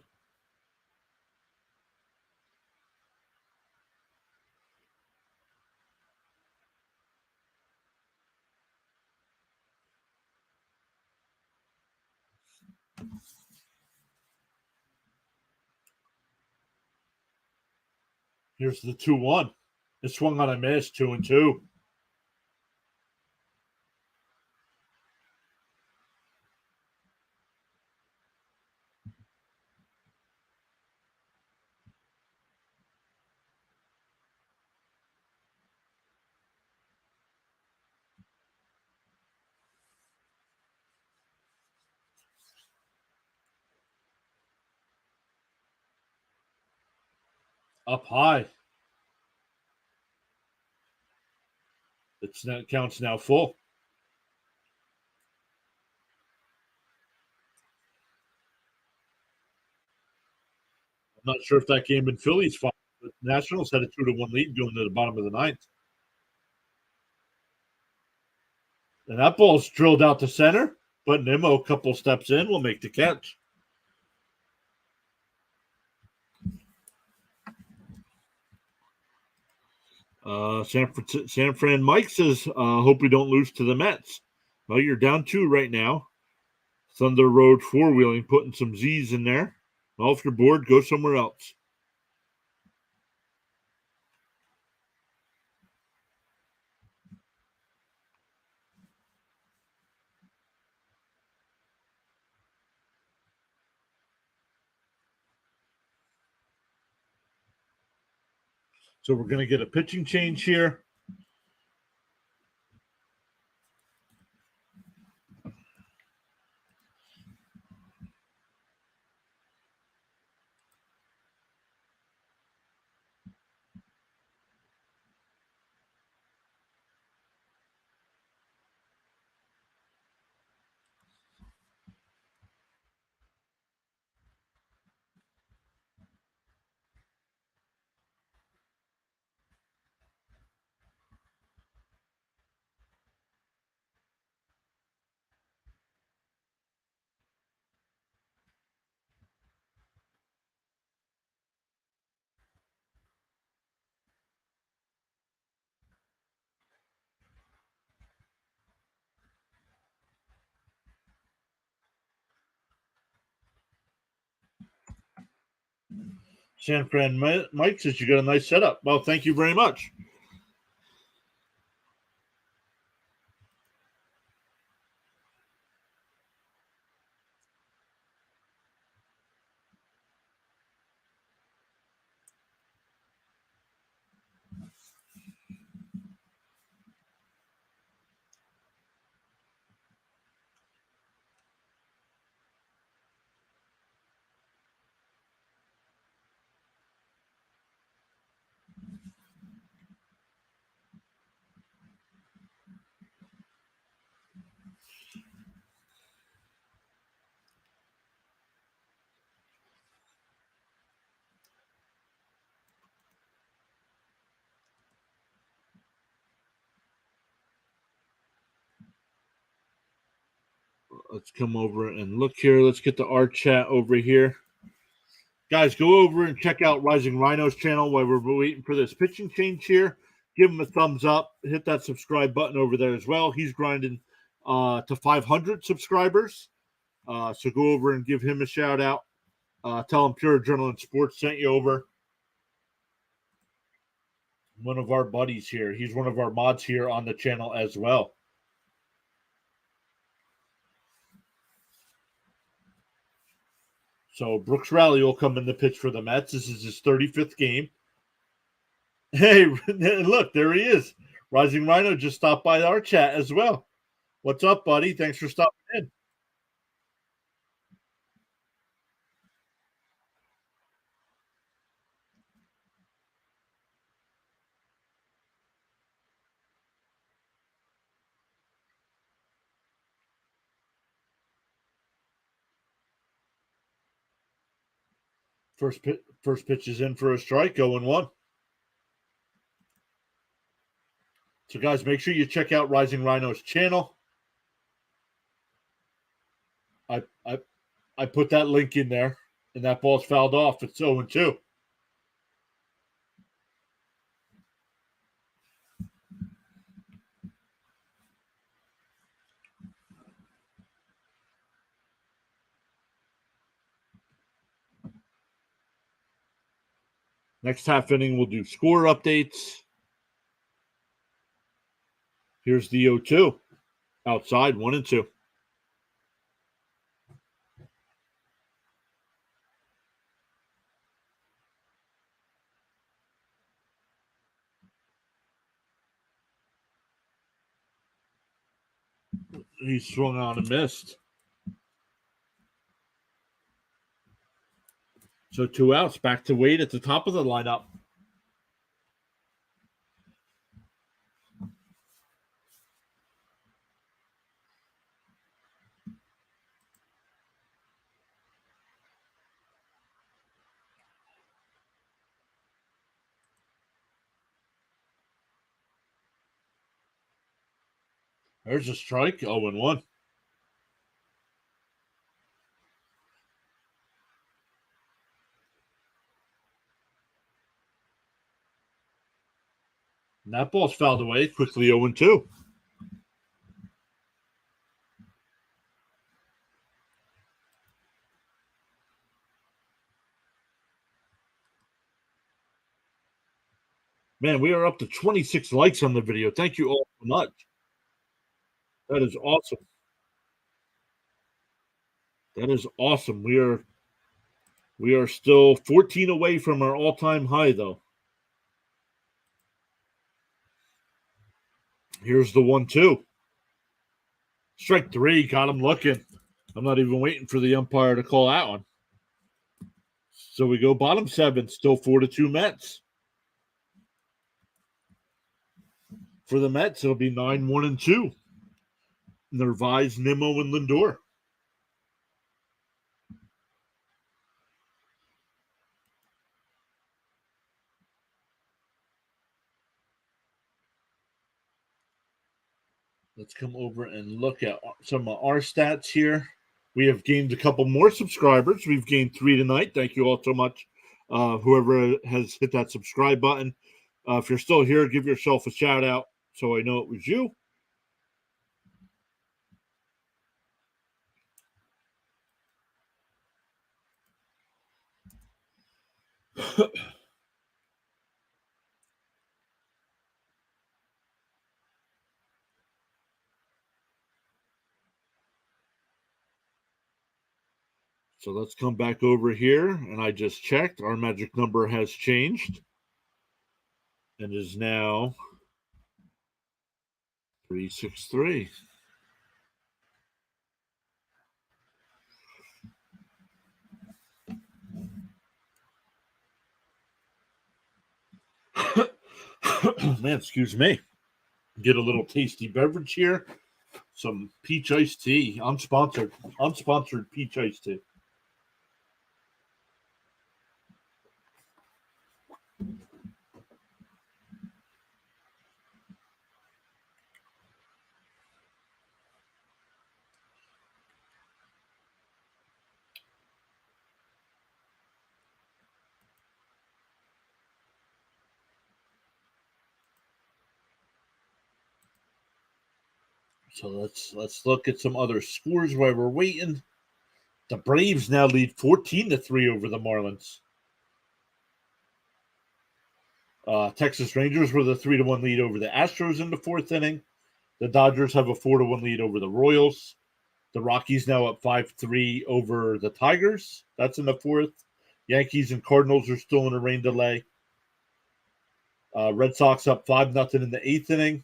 Here's the 2-1. It swung on a miss, 2-2. Up high. It counts now full. I'm not sure if that game in Philly's fault, but the Nationals had a 2-1 lead going to the bottom of the ninth. And that ball's drilled out to center, but Nimmo, a couple steps in, will make the catch. San Fran Mike says, hope we don't lose to the Mets. Well, you're down 2 right now. Thunder Road four-wheeling, putting some Z's in there. Well, if you're bored, go somewhere else. So we're going to get a pitching change here. San Fran Mike says you got a nice setup. Well, thank you very much. Let's come over and look here. Let's get the art chat over here. Guys, go over and check out Rising Rhino's channel while we're waiting for this pitching change here. Give him a thumbs up. Hit that subscribe button over there as well. He's grinding to 500 subscribers. So go over and give him a shout out. Tell him Pure Adrenaline Sports sent you over. One of our buddies here. He's one of our mods here on the channel as well. So Brooks Rally will come in the pitch for the Mets. This is his 35th game. Hey, look, there he is. Rising Rhino just stopped by our chat as well. What's up, buddy? Thanks for stopping in. First pitch is in for a strike, 0-1. So, guys, make sure you check out Rising Rhino's channel. I put that link in there, and that ball's fouled off. It's 0-2. Next half inning, we'll do score updates. Here's the 0-2. Outside, 1-2. He swung on and missed. So 2 outs. Back to Wade at the top of the lineup. There's a strike. 0-1. And that ball's fouled away. Quickly 0-2. Man, we are up to 26 likes on the video. Thank you all so much. That is awesome. That is awesome. We are still 14 away from our all-time high, though. Here's the 1-2. Strike 3. Got him looking. I'm not even waiting for the umpire to call that one. So we go bottom 7. Still 4-2 Mets. For the Mets, it'll be 9-1-2. Narvaez, Nimmo, and Lindor. Let's come over and look at some of our stats here. We have gained a couple more subscribers. We've gained 3 tonight. Thank you all so much. Whoever has hit that subscribe button. If you're still here, give yourself a shout out so I know it was you. So let's come back over here, and I just checked. Our magic number has changed and is now 363. Man, excuse me. Get a little tasty beverage here. Some peach iced tea. Unsponsored peach iced tea. So let's look at some other scores while we're waiting. The Braves now lead 14-3 over the Marlins. Texas Rangers with a 3-1 lead over the Astros in the 4th inning. The Dodgers have a 4-1 lead over the Royals. The Rockies now up 5-3 over the Tigers. That's in the 4th. Yankees and Cardinals are still in a rain delay. Red Sox up 5-0 in the 8th inning.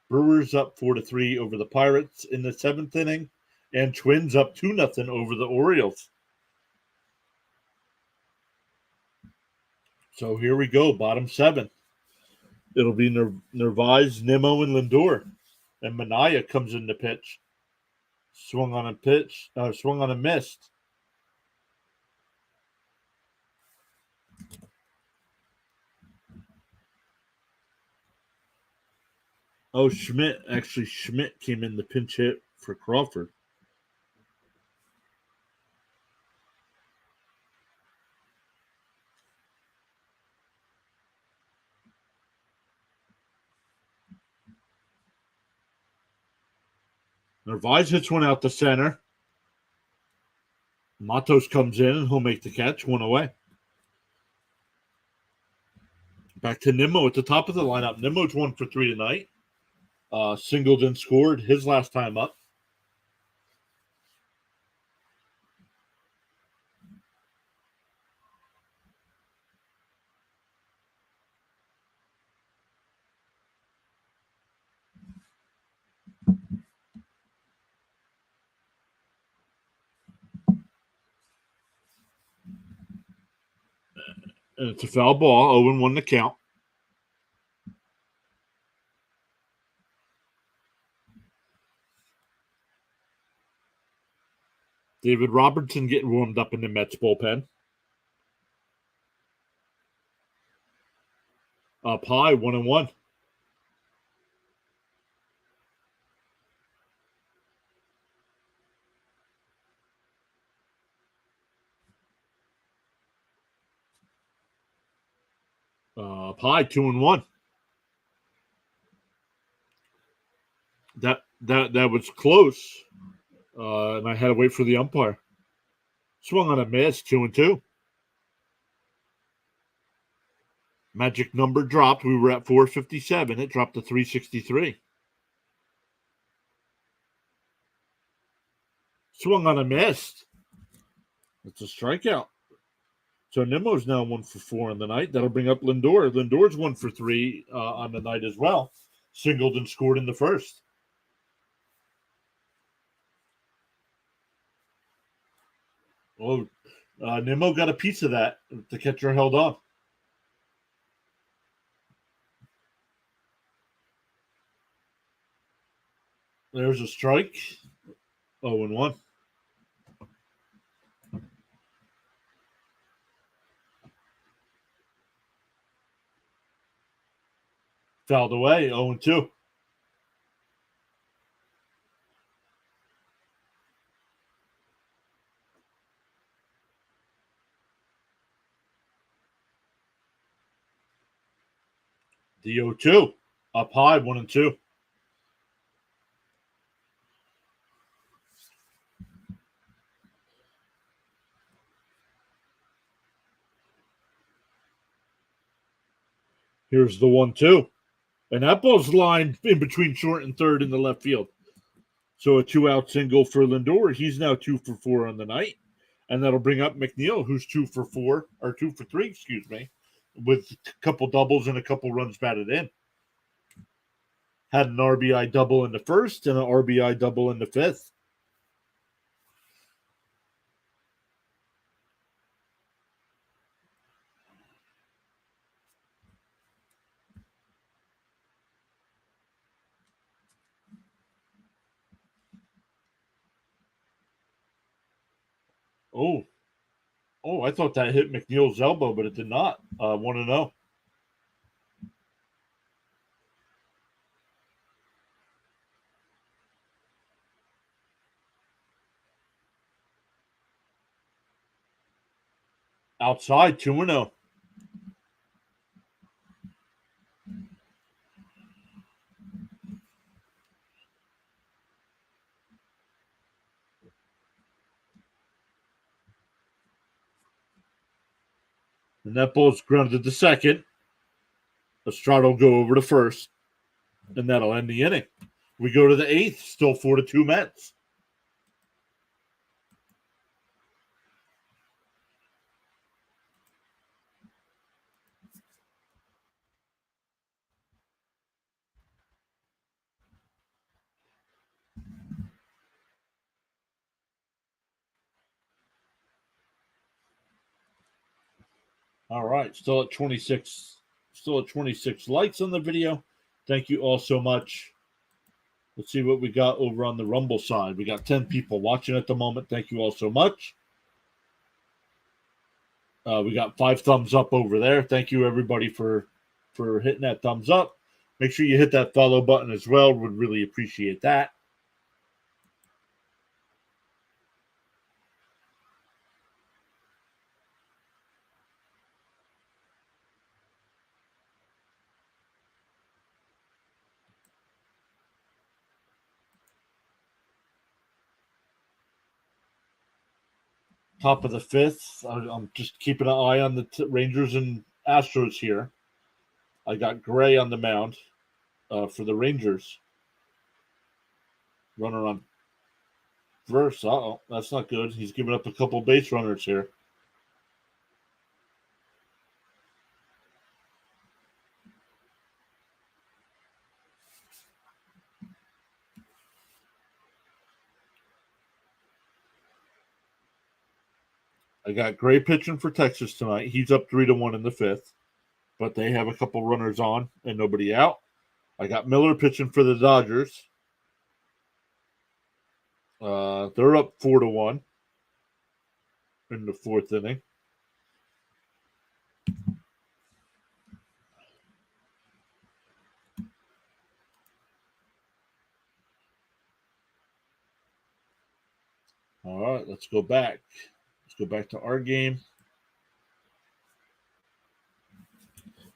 Brewers up 4-3 over the Pirates in the 7th inning. And Twins up 2-0 over the Orioles. So here we go, bottom 7. It'll be Narvaez, Nimmo, and Lindor. And Manaea comes in the pitch. Swung on a missed. Oh, Schmidt came in the pinch hit for Crawford. Narvaez hits one out the center. Matos comes in and he'll make the catch, one away. Back to Nimmo at the top of the lineup. Nimmo's 1 for 3 tonight. Singleton scored his last time up. And it's a foul ball. 0-1 the count. David Robertson getting warmed up in the Mets bullpen. Up high, 1-1. Up high, 2-1. That was close. And I had to wait for the umpire. Swung on a miss, 2-2. Magic number dropped. We were at 457. It dropped to 363. Swung on a miss. It's a strikeout. So Nimmo's now 1 for 4 on the night. That'll bring up Lindor. Lindor's 1 for 3 on the night as well. Singled and scored in the first. Oh, Nimmo got a piece of that. The catcher held on. There's a strike. 0-1. Fouled away. 0-2. The 0-2. Up high, 1-2. Here's the 1-2. And that ball's lined in between short and third in the left field. So a 2-out single for Lindor. He's now 2 for 4 on the night. And that'll bring up McNeil, who's 2 for 3, excuse me, with a couple doubles and a couple runs batted in. Had an RBI double in the first and an RBI double in the fifth. Oh, I thought that hit McNeil's elbow, but it did not. 1-0. Outside, 2-0. And that ball's grounded to second. Estrada will go over to first, and that'll end the inning. We go to the eighth, still 4-2 Mets. All right, still at 26 likes on the video. Thank you all so much. Let's see what we got over on the Rumble side. We got 10 people watching at the moment. Thank you all so much. We got 5 thumbs up over there. Thank you everybody for hitting that thumbs up. Make sure you hit that follow button as well. Would really appreciate that. Top of the fifth. I'm just keeping an eye on the Rangers and Astros here. I got Gray on the mound for the Rangers. Runner on first. Uh-oh, that's not good. He's giving up a couple base runners here. I got Gray pitching for Texas tonight. He's up 3-1 in the fifth, but they have a couple runners on and nobody out. I got Miller pitching for the Dodgers. They're up 4-1 in the fourth inning. All right, let's go back. Let's go back to our game.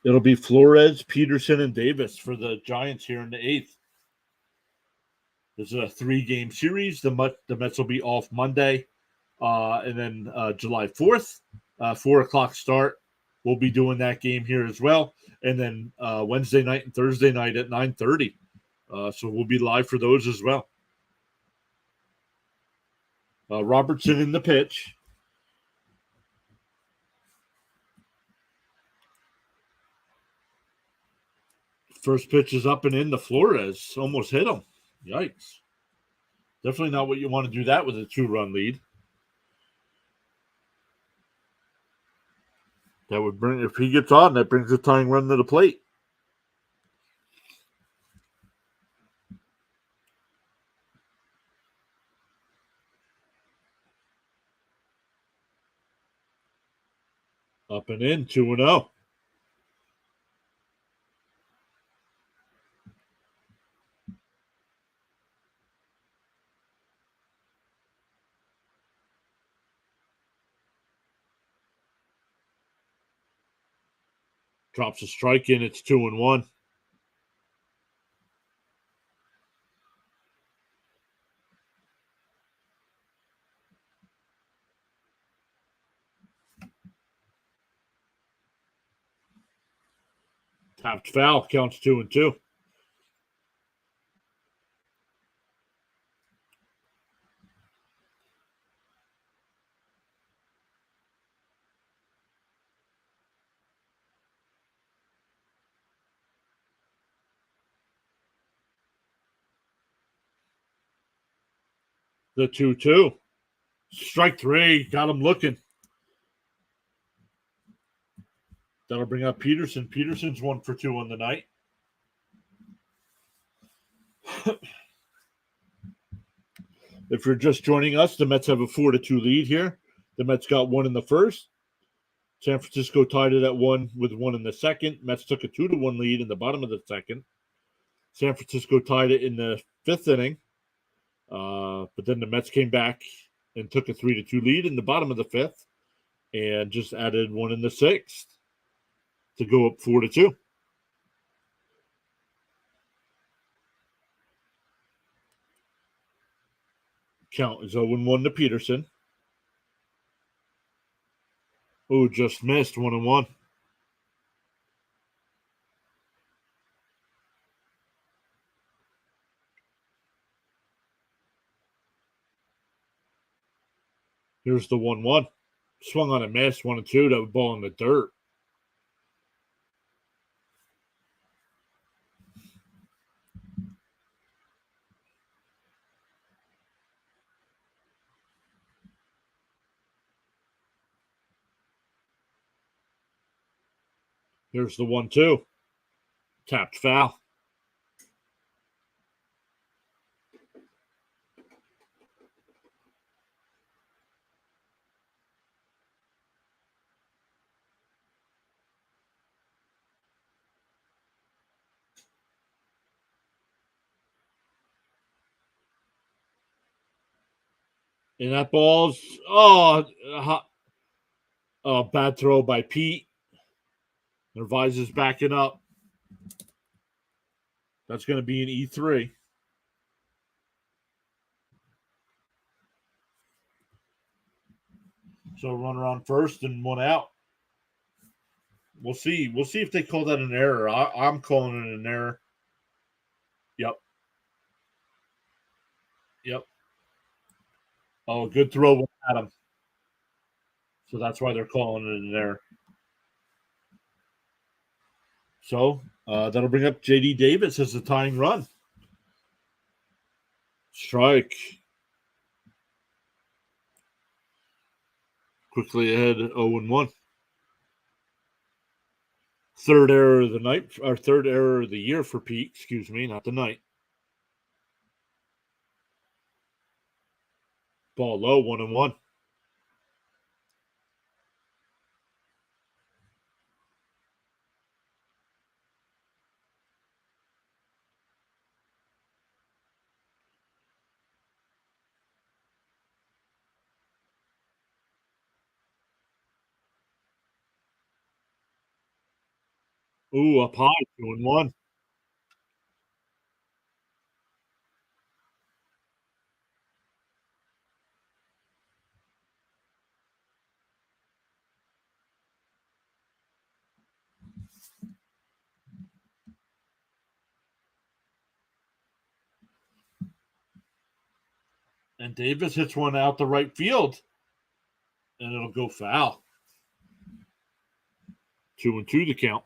It'll be Flores, Peterson, and Davis for the Giants here in the eighth. This is a 3-game series. The Mets will be off Monday, and then July 4th, 4 o'clock start. We'll be doing that game here as well, and then Wednesday night and Thursday night at 9:30. So we'll be live for those as well. Robertson in the pitch. First pitch is up and in. The Flores almost hit him. Yikes. Definitely not what you want to do that with a 2-run lead. That would bring, if he gets on, that brings the tying run to the plate. Up and in, 2-0. Drops a strike in, it's 2-1. Tapped foul, counts 2-2. The 2-2. Strike 3, got him looking. That'll bring up Peterson. Peterson's 1 for 2 on the night. If you're just joining us, the Mets have a 4-2 lead here. The Mets got 1 in the first. San Francisco tied it at 1 with 1 in the second. Mets took a 2-1 lead in the bottom of the second. San Francisco tied it in the fifth inning. But then the Mets came back and took a 3-2 lead in the bottom of the fifth and just added 1 in the sixth to go up 4-2. Count is 0-1 to Peterson. Oh, just missed 1-1. Here's the 1-1. Swung on a miss, 1-2. That ball in the dirt. Here's the 1-2. Tapped foul. And that ball's bad throw by Pete. Narvaez is backing up. That's going to be an E3. So runner on first and one out. We'll see. We'll see if they call that an error. I'm calling it an error. Yep. Yep. Oh, good throw at him. So that's why they're calling it an error. So that'll bring up J.D. Davis as the tying run. Strike. Quickly ahead 0-1. Third error of the night, or third error of the year for Pete. Excuse me, not the night. Ball low, 1-1. Ooh, up high, 2-1. And Davis hits one out the right field, and it'll go foul. 2-2 the count.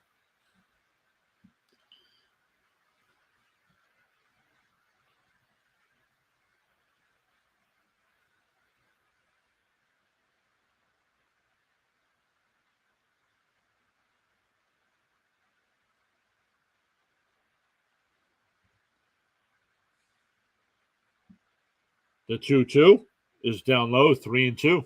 The 2-2 is down low, 3-2.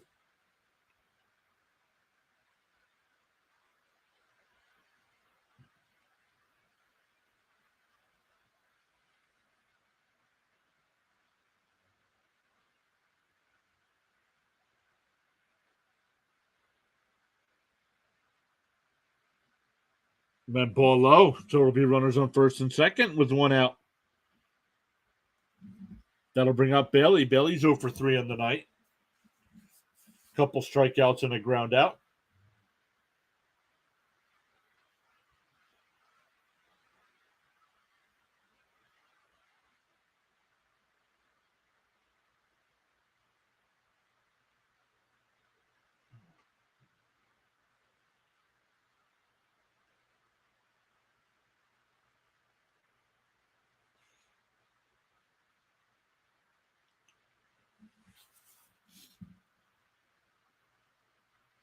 Then ball low, so it'll be runners on first and second with one out. That'll bring up Bailey. Bailey's 0 for 3 on the night. Couple strikeouts and a ground out.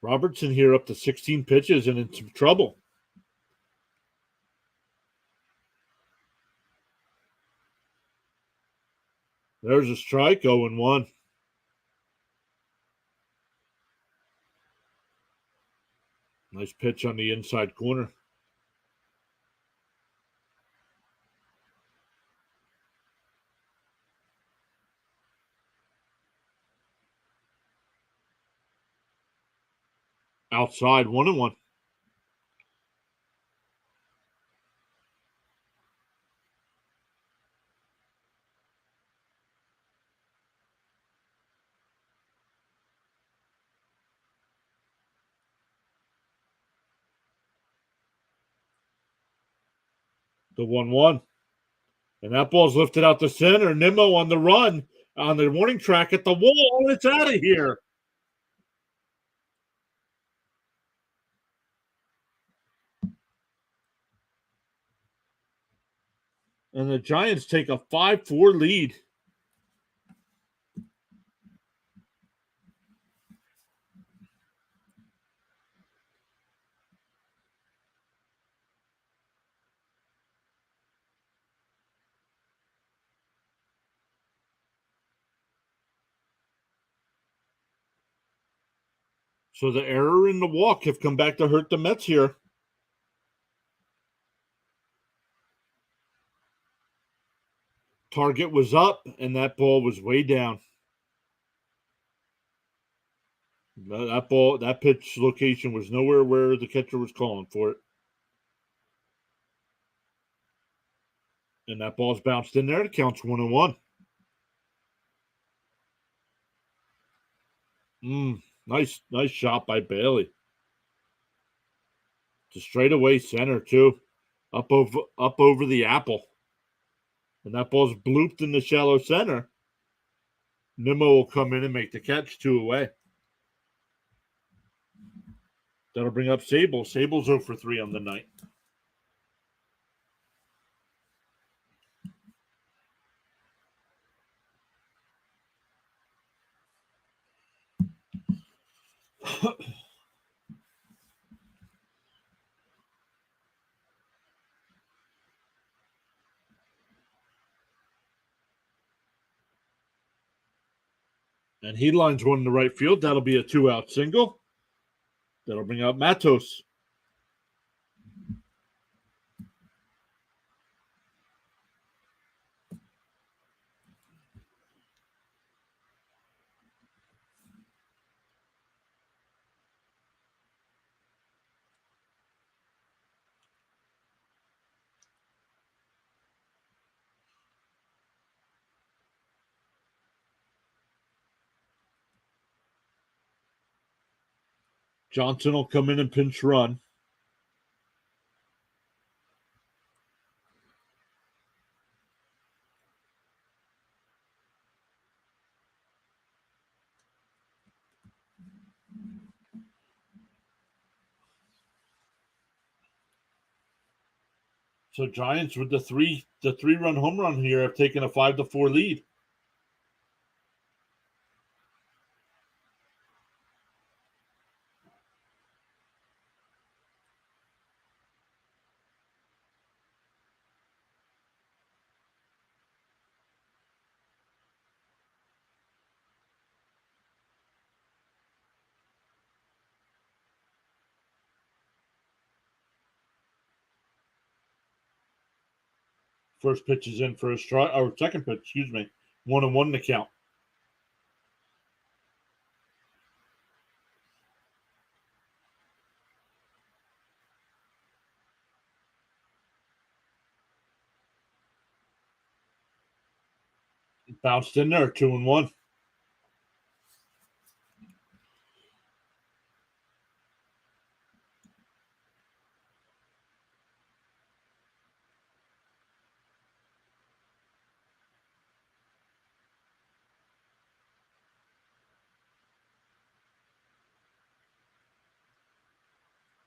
Robertson here up to 16 pitches and in some trouble. There's a strike, 0-1. Nice pitch on the inside corner. Outside, 1-1. The 1-1. And that ball's lifted out the center. Nimmo on the run on the warning track at the wall. And it's out of here. And the Giants take a 5-4 lead. So the error and the walk have come back to hurt the Mets here. Target was up, and that ball was way down. That pitch location was nowhere where the catcher was calling for it. And that ball's bounced in there. It counts 1-1. Nice shot by Bailey. To straightaway center too, up over the apple, and that ball's blooped in the shallow center. Nimmo will come in and make the catch, 2 away. That'll bring up Sable. Sable's 0 for 3 on the night. And he lines one in the right field. That'll be a 2-out single. That'll bring out Matos. Johnson will come in and pinch run. So Giants with the 3-run home run here have taken a 5-4 lead. First pitch is in for a strike, or second pitch, excuse me. 1-1 to count. Bounced in there, 2-1.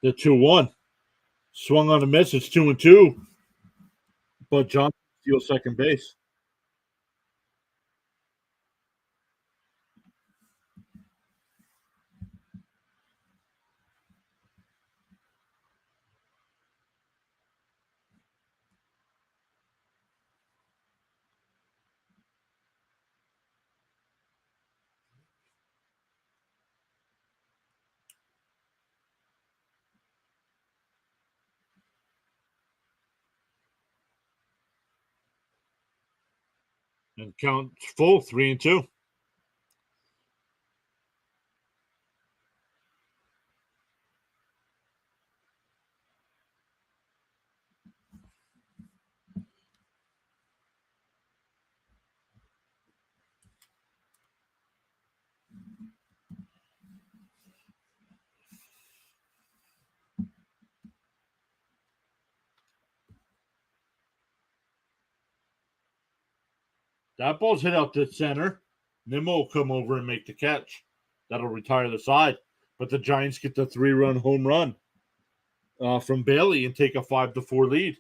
The 2-1. Swung on a miss. It's 2-2. But Johnson steals second base. And count full, 3-2. That ball's hit out to center. Nimmo will come over and make the catch. That'll retire the side. But the Giants get the 3-run home run from Bailey and take a 5-4 lead.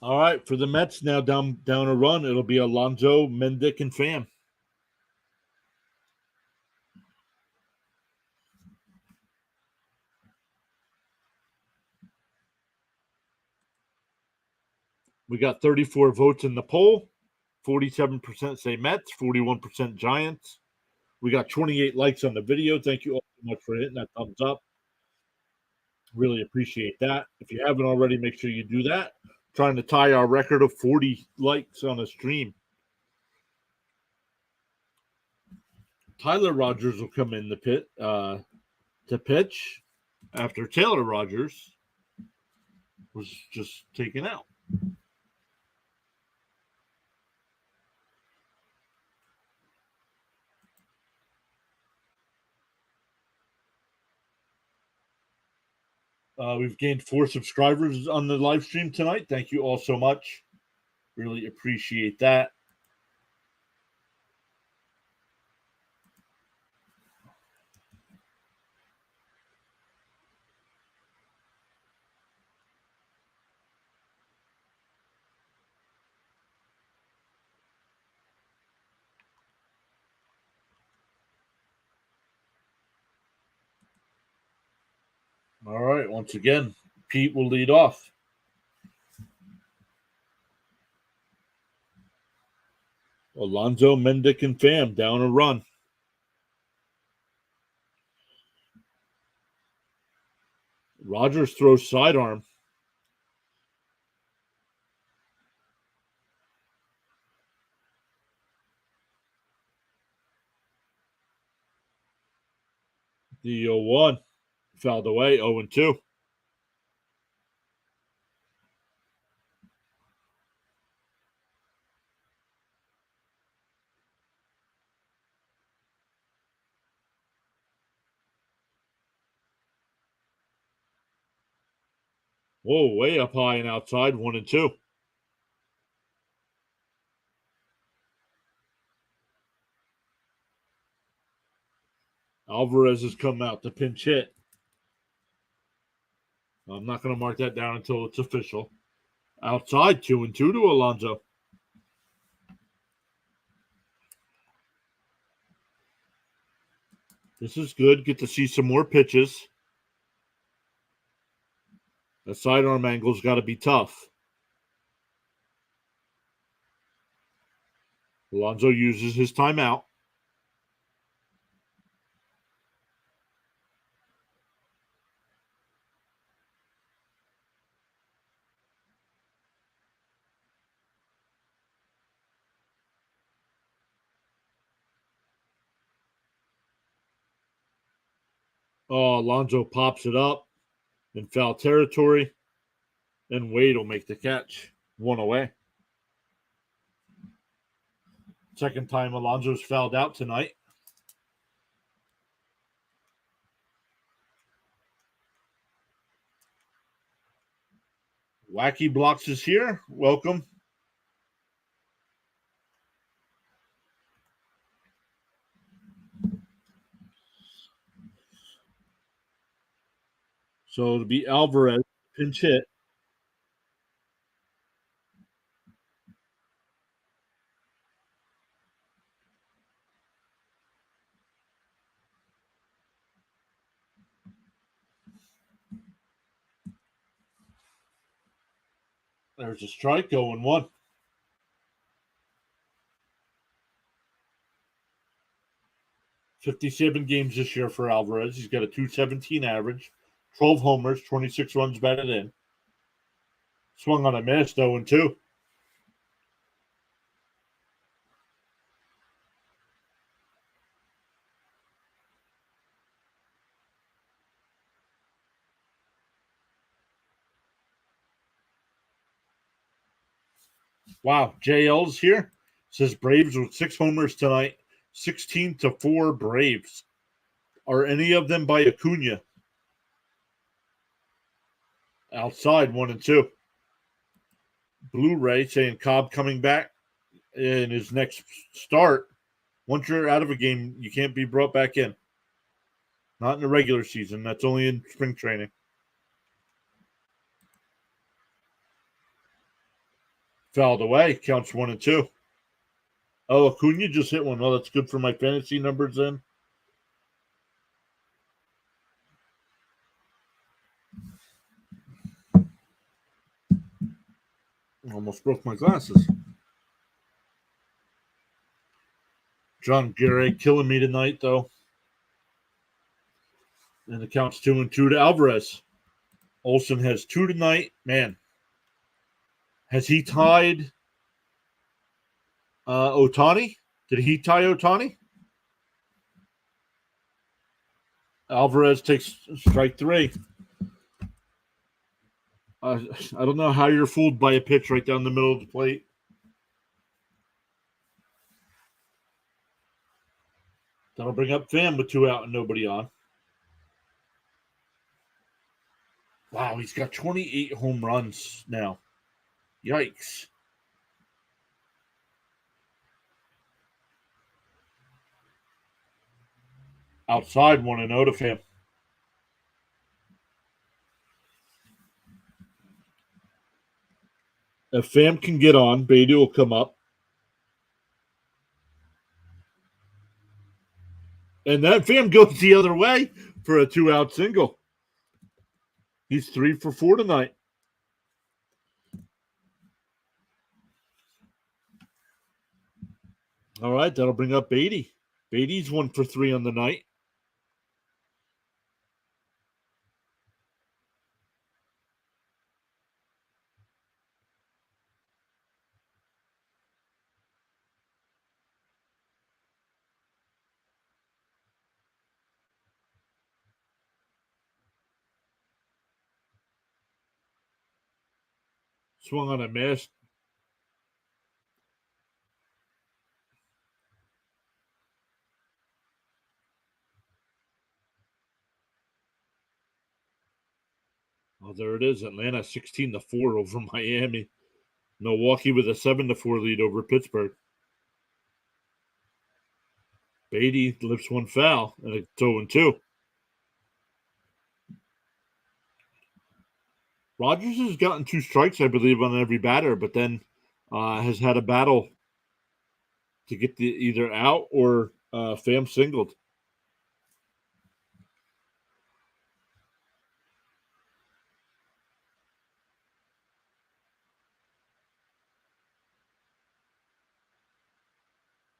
All right, for the Mets now down a run, it'll be Alonso, Mendick, and Pham. We got 34 votes in the poll. 47% say Mets, 41% Giants. We got 28 likes on the video. Thank you all so much for hitting that thumbs up. Really appreciate that. If you haven't already, make sure you do that. Trying to tie our record of 40 likes on a stream. Tyler Rogers will come in the pit to pitch after Taylor Rogers was just taken out. We've gained 4 subscribers on the live stream tonight. Thank you all so much. Really appreciate that. All right, once again, Pete will lead off. Alonso, Mendick, and Pham down a run. Rogers throws sidearm. The 0-1 fouled away, 0-2. Whoa, way up high and outside, 1-2. Alvarez has come out to pinch hit. I'm not going to mark that down until it's official. Outside, 2-2 to Alonso. This is good. Get to see some more pitches. The sidearm angle's got to be tough. Alonso uses his timeout. Oh, Alonso pops it up in foul territory, and Wade will make the catch. 1 away. Second time Alonso's fouled out tonight. Wacky Blocks is here. Welcome. So it'll be Alvarez, pinch hit. There's a strike, 0-1. "57 games this year for Alvarez. He's got a .217 average, 12 homers, 26 runs batted in. Swung on a miss, 0-2. Wow, JL's here. Says Braves with 6 homers tonight, 16-4 Braves. Are any of them by Acuna? Outside, 1-2. Blu-ray saying Cobb coming back in his next start. Once you're out of a game, you can't be brought back in. Not in the regular season. That's only in spring training. Fouled away. Counts 1-2. Oh, Acuna just hit one. Oh, that's good for my fantasy numbers then. almost broke my glasses. John Gary killing me tonight, though. And the count's 2-2 to Alvarez. Olson has 2 tonight. Man, has he tied Ohtani? Did he tie Ohtani? Alvarez takes strike 3. I don't know how you're fooled by a pitch right down the middle of the plate. That'll bring up Pham with 2 out and nobody on. Wow, he's got 28 home runs now. Yikes. Outside 1-0 to Pham. If Pham can get on, Beatty will come up. And then Pham goes the other way for a 2-out single. He's 3 for 4 tonight. All right, that'll bring up Beatty. Beatty's 1 for 3 on the night. Swung on a miss. Oh, there it is. Atlanta 16-4 over Miami. Milwaukee with a 7-4 lead over Pittsburgh. Beatty lifts 1 foul, and it's 0-2. Rogers has gotten 2 strikes, I believe, on every batter, but then has had a battle to get the either out or Pham singled.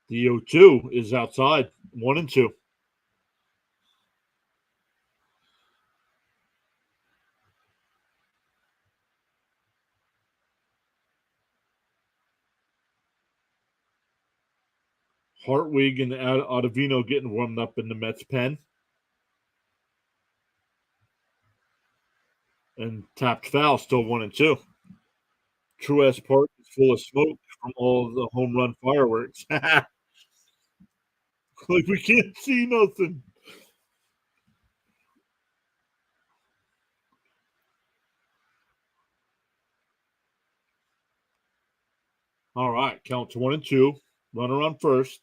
The 0-2 is outside, 1-2. Hartwig and Ottavino getting warmed up in the Mets pen. And tapped foul, still 1-2. Truist Park is full of smoke from all the home run fireworks. Like we can't see nothing. All right, counts 1-2. Runner on first.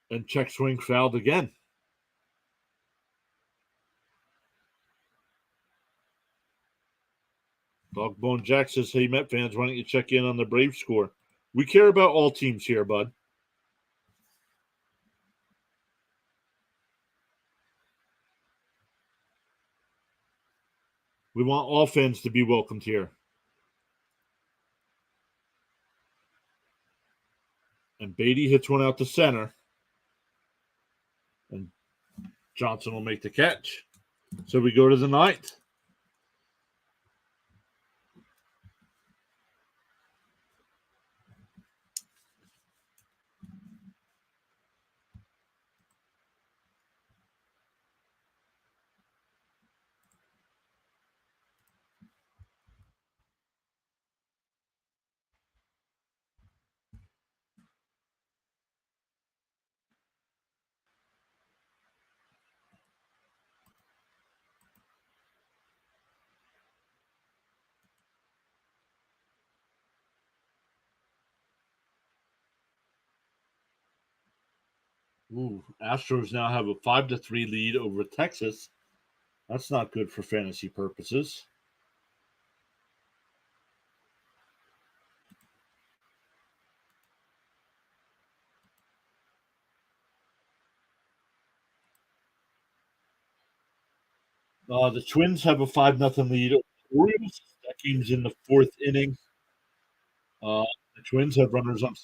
And check swing fouled again. Dogbone Jack says, hey, Met fans, why don't you check in on the Braves score? We care about all teams here, bud. We want all fans to be welcomed here. And Beatty hits one out to center. And Johnson will make the catch. So we go to the ninth. Ooh, Astros now have a 5-3 lead over Texas. That's not good for fantasy purposes. The Twins have a 5-0 lead over the Orioles. That game's in the 4th inning. Uh, the Twins have runners on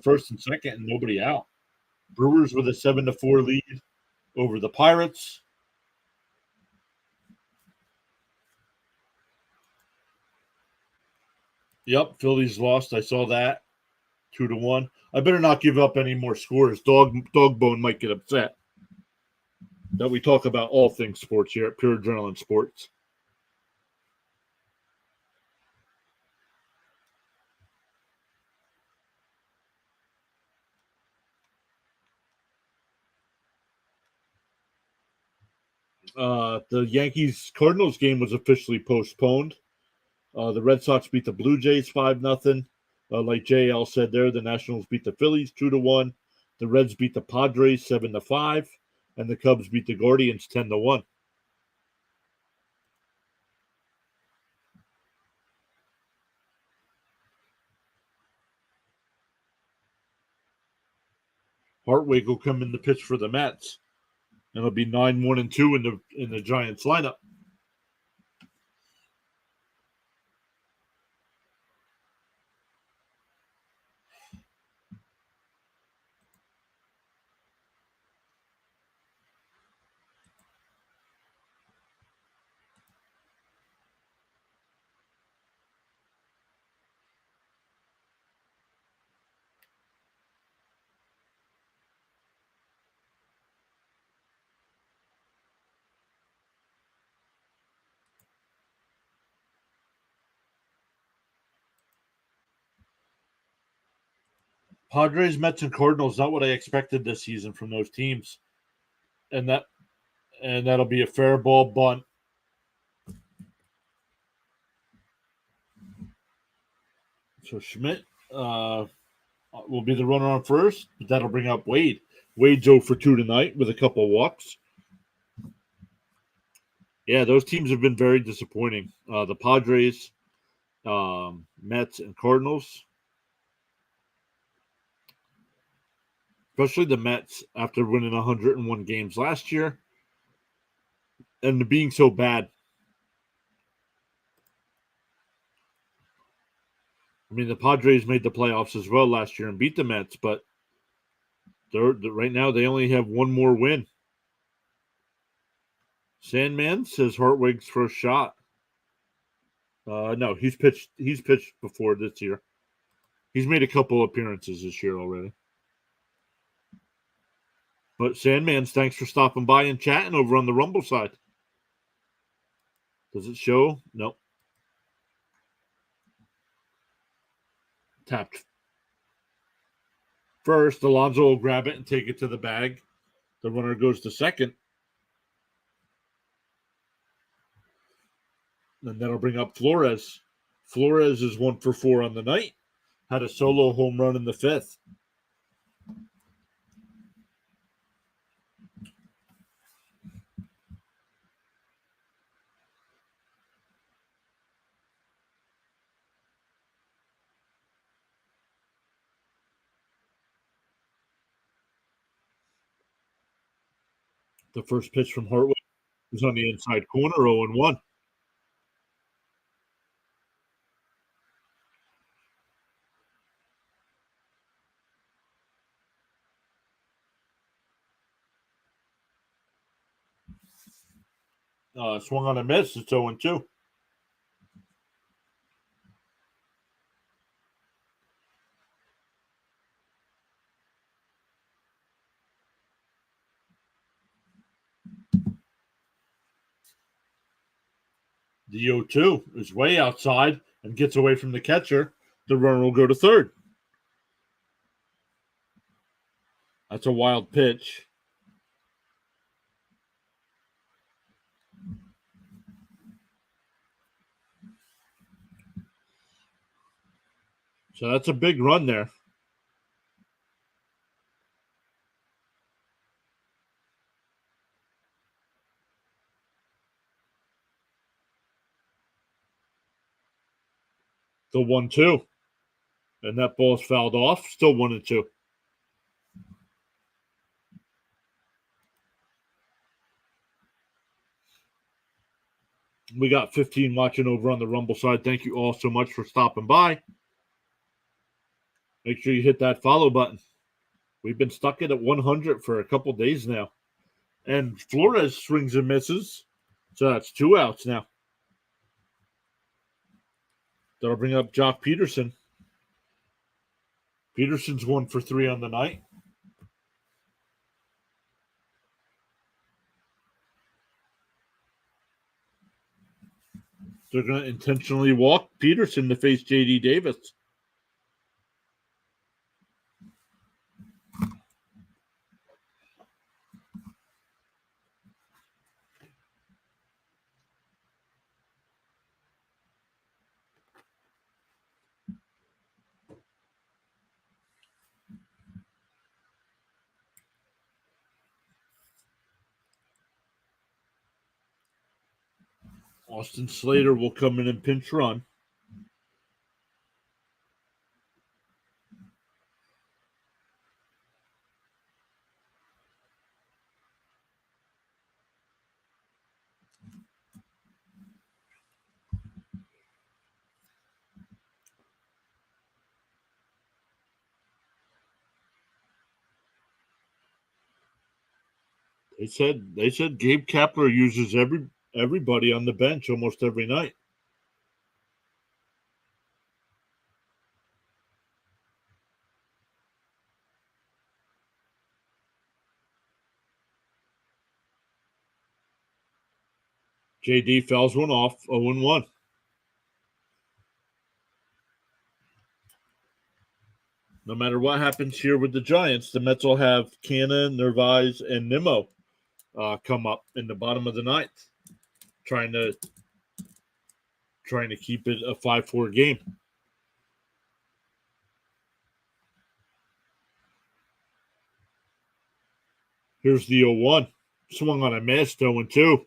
first and second, and nobody out. Brewers with a 7-4 lead over the Pirates. Yep, Phillies lost. I saw that 2-1. I better not give up any more scores. Dogbone might get upset that we talk about all things sports here at Pure Adrenaline Sports. The Yankees Cardinals game was officially postponed. The Red Sox beat the Blue Jays 5-0. Like JL said there, the Nationals beat the Phillies 2-1. The Reds beat the Padres 7-5, and the Cubs beat the Guardians 10-1. Hartwig will come in the pitch for the Mets. And it'll be 9-1-2 in the Giants lineup. Padres, Mets, and Cardinals, not what I expected this season from those teams. And that'll be a fair ball bunt. So Schmidt will be the runner on first, but that'll bring up Wade. Wade's 0 for 2 tonight with a couple of walks. Yeah, those teams have been very disappointing. The Padres, Mets, and Cardinals, especially the Mets after winning 101 games last year and being so bad. I mean, the Padres made the playoffs as well last year and beat the Mets, but right now they only have one more win. Sandman says Hartwig's first shot. No, he's pitched. He's pitched before this year. He's made a couple appearances this year already. But Sandman's, thanks for stopping by and chatting over on the Rumble side. Does it show? Nope. Tapped first. Alonso will grab it and take it to the bag. The runner goes to second. And that'll bring up Flores. Flores is 1 for 4 on the night. Had a solo home run in the fifth. The first pitch from Hartwig was on the inside corner, 0-1. Swung on a miss. It's 0-2. The 0-2 is way outside and gets away from the catcher. The runner will go to third. That's a wild pitch. So that's a big run there. The 1-2. And that ball's fouled off. Still 1-2. We got 15 watching over on the Rumble side. Thank you all so much for stopping by. Make sure you hit that follow button. We've been stuck at 100 for a couple days now. And Flores swings and misses. So that's 2 outs now. That'll bring up Jock Peterson. Peterson's 1 for 3 on the night. They're going to intentionally walk Peterson to face J.D. Davis. Austin Slater will come in and pinch run. They said Gabe Kapler uses everybody on the bench almost every night. JD fouls one off, 0-1. No matter what happens here with the Giants, the Mets will have Canna, Narvaez, and Nimmo come up in the bottom of the ninth, trying to keep it a 5-4 game. Here's the 0-1. Swung on a miss, 0-2.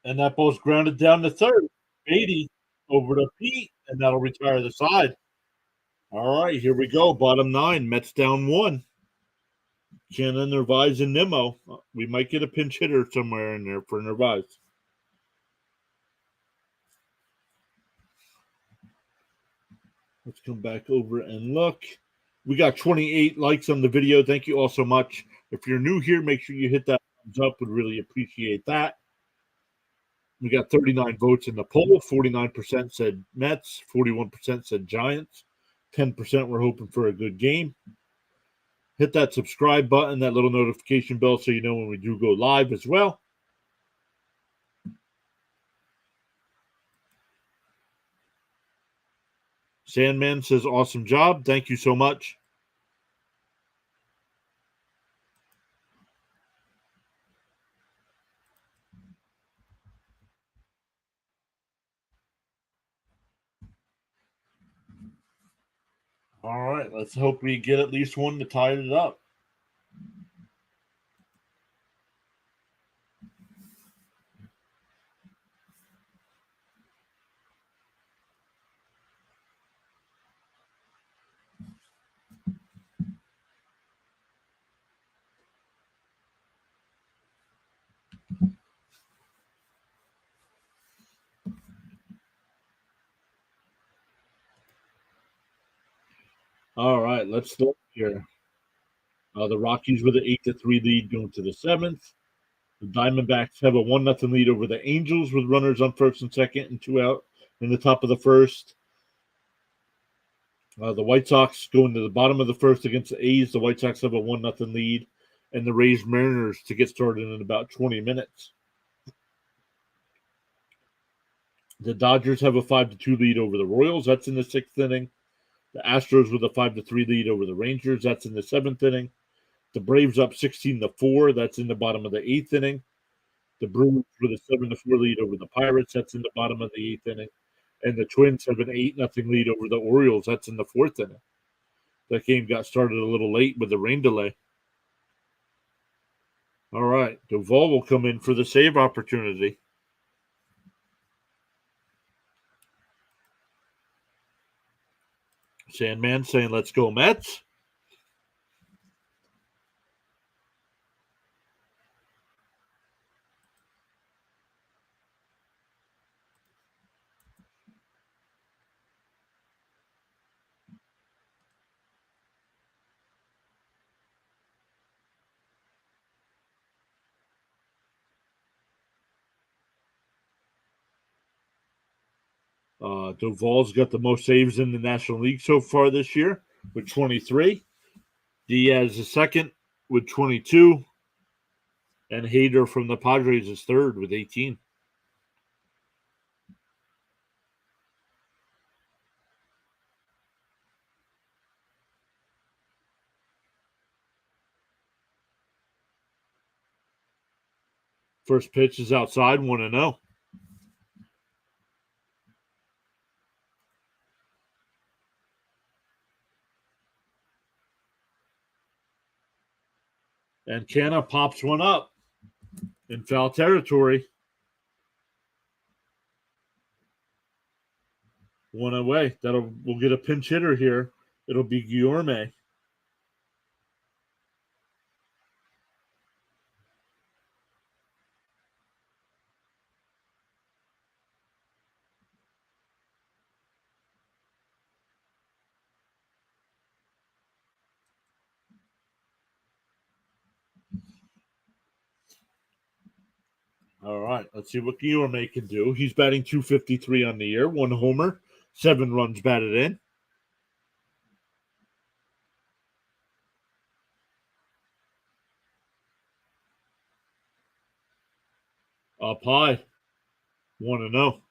And that ball's grounded down to third. Beatty over to Pete, and that'll retire the side. All right, here we go. Bottom 9. Mets down 1. Canna, Narvaez, and Nimmo. We might get a pinch hitter somewhere in there for Narvaez. Let's come back over and look. We got 28 likes on the video. Thank you all so much. If you're new here, make sure you hit that thumbs up. Would really appreciate that. We got 39 votes in the poll. 49% said Mets. 41% said Giants. 10% were hoping for a good game. Hit that subscribe button, that little notification bell, so you know when we do go live as well. Sandman says, awesome job. Thank you so much. All right, let's hope we get at least one to tie it up. All right, let's start here. The Rockies with an 8-3 lead going to the 7th. The Diamondbacks have a 1-0 lead over the Angels with runners on first and second and 2 out in the top of the first. The White Sox go into the bottom of the first against the A's. The White Sox have a 1-0 lead, and the Rays Mariners to get started in about 20 minutes. The Dodgers have a 5-2 lead over the Royals. That's in the 6th inning. The Astros with a 5-3 lead over the Rangers. That's in the 7th inning. The Braves up 16-4. That's in the bottom of the 8th inning. The Brewers with a 7-4 lead over the Pirates. That's in the bottom of the 8th inning. And the Twins have an 8-0 lead over the Orioles. That's in the 4th inning. That game got started a little late with the rain delay. All right. Duvall will come in for the save opportunity. Sandman saying, "Let's go Mets." Duvall's got the most saves in the National League so far this year with 23. Diaz is second with 22. And Hader from the Padres is third with 18. First pitch is outside, 1-0. And Canna pops one up in foul territory. One away. We'll get a pinch hitter here. It'll be Guillorme. All right, let's see what Guillorme can do. He's batting .253 on the year, 1 homer, 7 runs batted in. Up high, 1-0.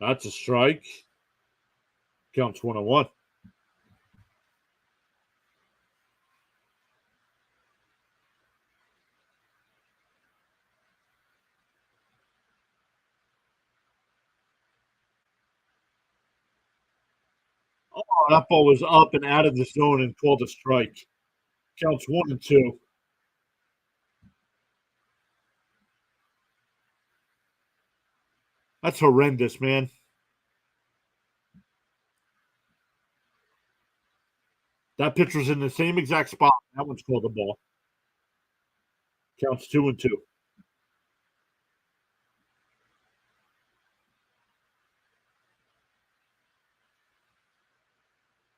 That's a strike. Counts 1-1. Oh, that ball was up and out of the zone and called a strike. Counts 1-2. That's horrendous, man. That pitcher's in the same exact spot. That one's called a ball. Counts 2-2.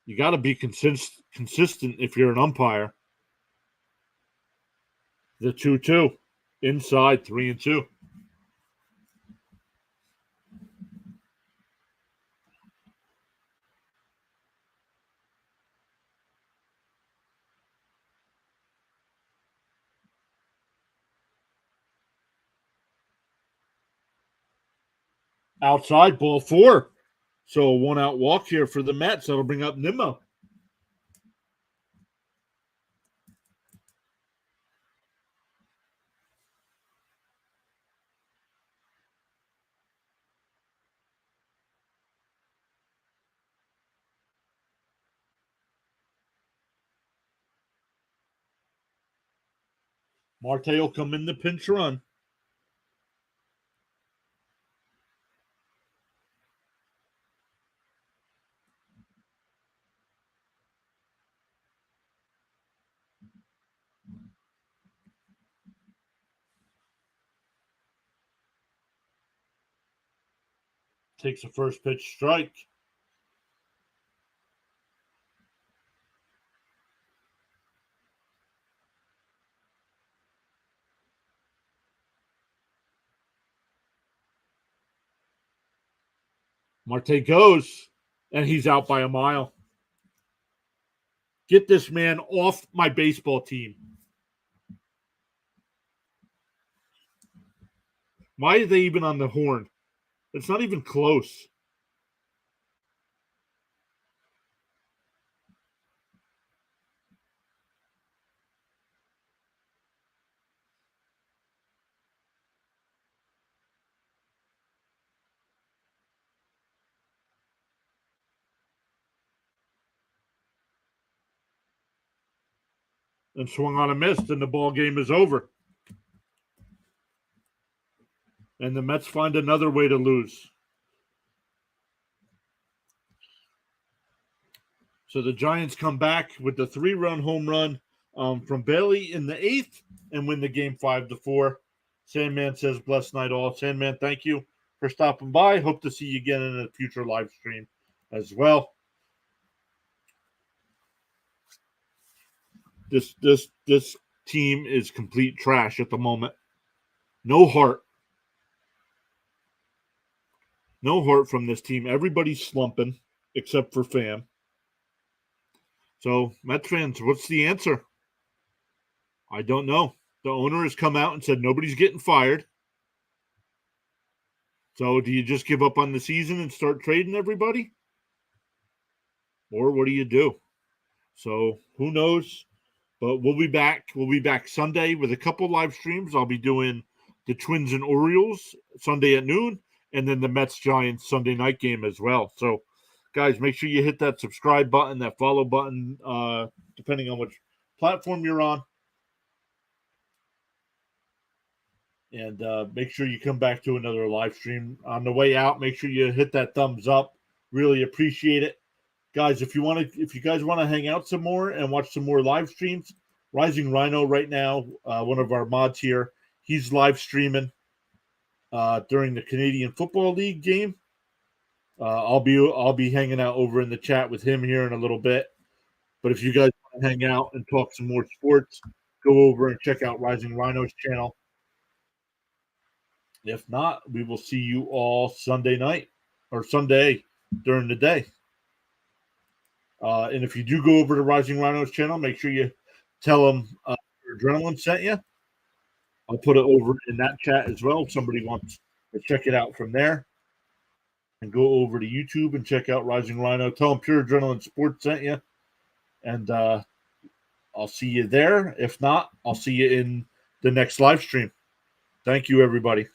You got to be consistent if you're an umpire. The 2-2. Inside, 3-2. Outside, ball 4. So a 1-out walk here for the Mets. That'll bring up Nimmo. Marte will come in the pinch run. Takes a first pitch strike. Marte goes, and he's out by a mile. Get this man off my baseball team. Why are they even on the horn? It's not even close. and swung on a miss, and the ball game is over. And the Mets find another way to lose. So the Giants come back with the 3-run home run from Bailey in the 8th and win the game 5-4. Sandman says, "Blessed night all." Sandman, thank you for stopping by. Hope to see you again in a future live stream as well. This team is complete trash at the moment. No heart. No heart from this team. Everybody's slumping except for Pham. So, Mets fans, what's the answer? I don't know. The owner has come out and said nobody's getting fired. So, do you just give up on the season and start trading everybody? Or what do you do? So, who knows? But we'll be back. We'll be back Sunday with a couple live streams. I'll be doing the Twins and Orioles Sunday at noon, and then the Mets Giants Sunday night game as well. So, guys, make sure you hit that subscribe button, that follow button, depending on which platform you're on. And make sure you come back to another live stream. On the way out, make sure you hit that thumbs up. Really appreciate it. Guys, if you guys want to hang out some more and watch some more live streams, Rising Rhino right now, one of our mods here, he's live streaming during the Canadian Football League game. I'll be hanging out over in the chat with him here in a little bit. But if you guys want to hang out and talk some more sports, go over and check out Rising Rhino's channel. If not, we will see you all Sunday night or Sunday during the day. And if you do go over to Rising Rhino's channel, make sure you tell them Adrenaline sent you. I'll put it over in that chat as well if somebody wants to check it out from there. And go over to YouTube and check out Rising Rhino. Tell them Pure Adrenaline Sports sent you. And I'll see you there. If not, I'll see you in the next live stream. Thank you, everybody.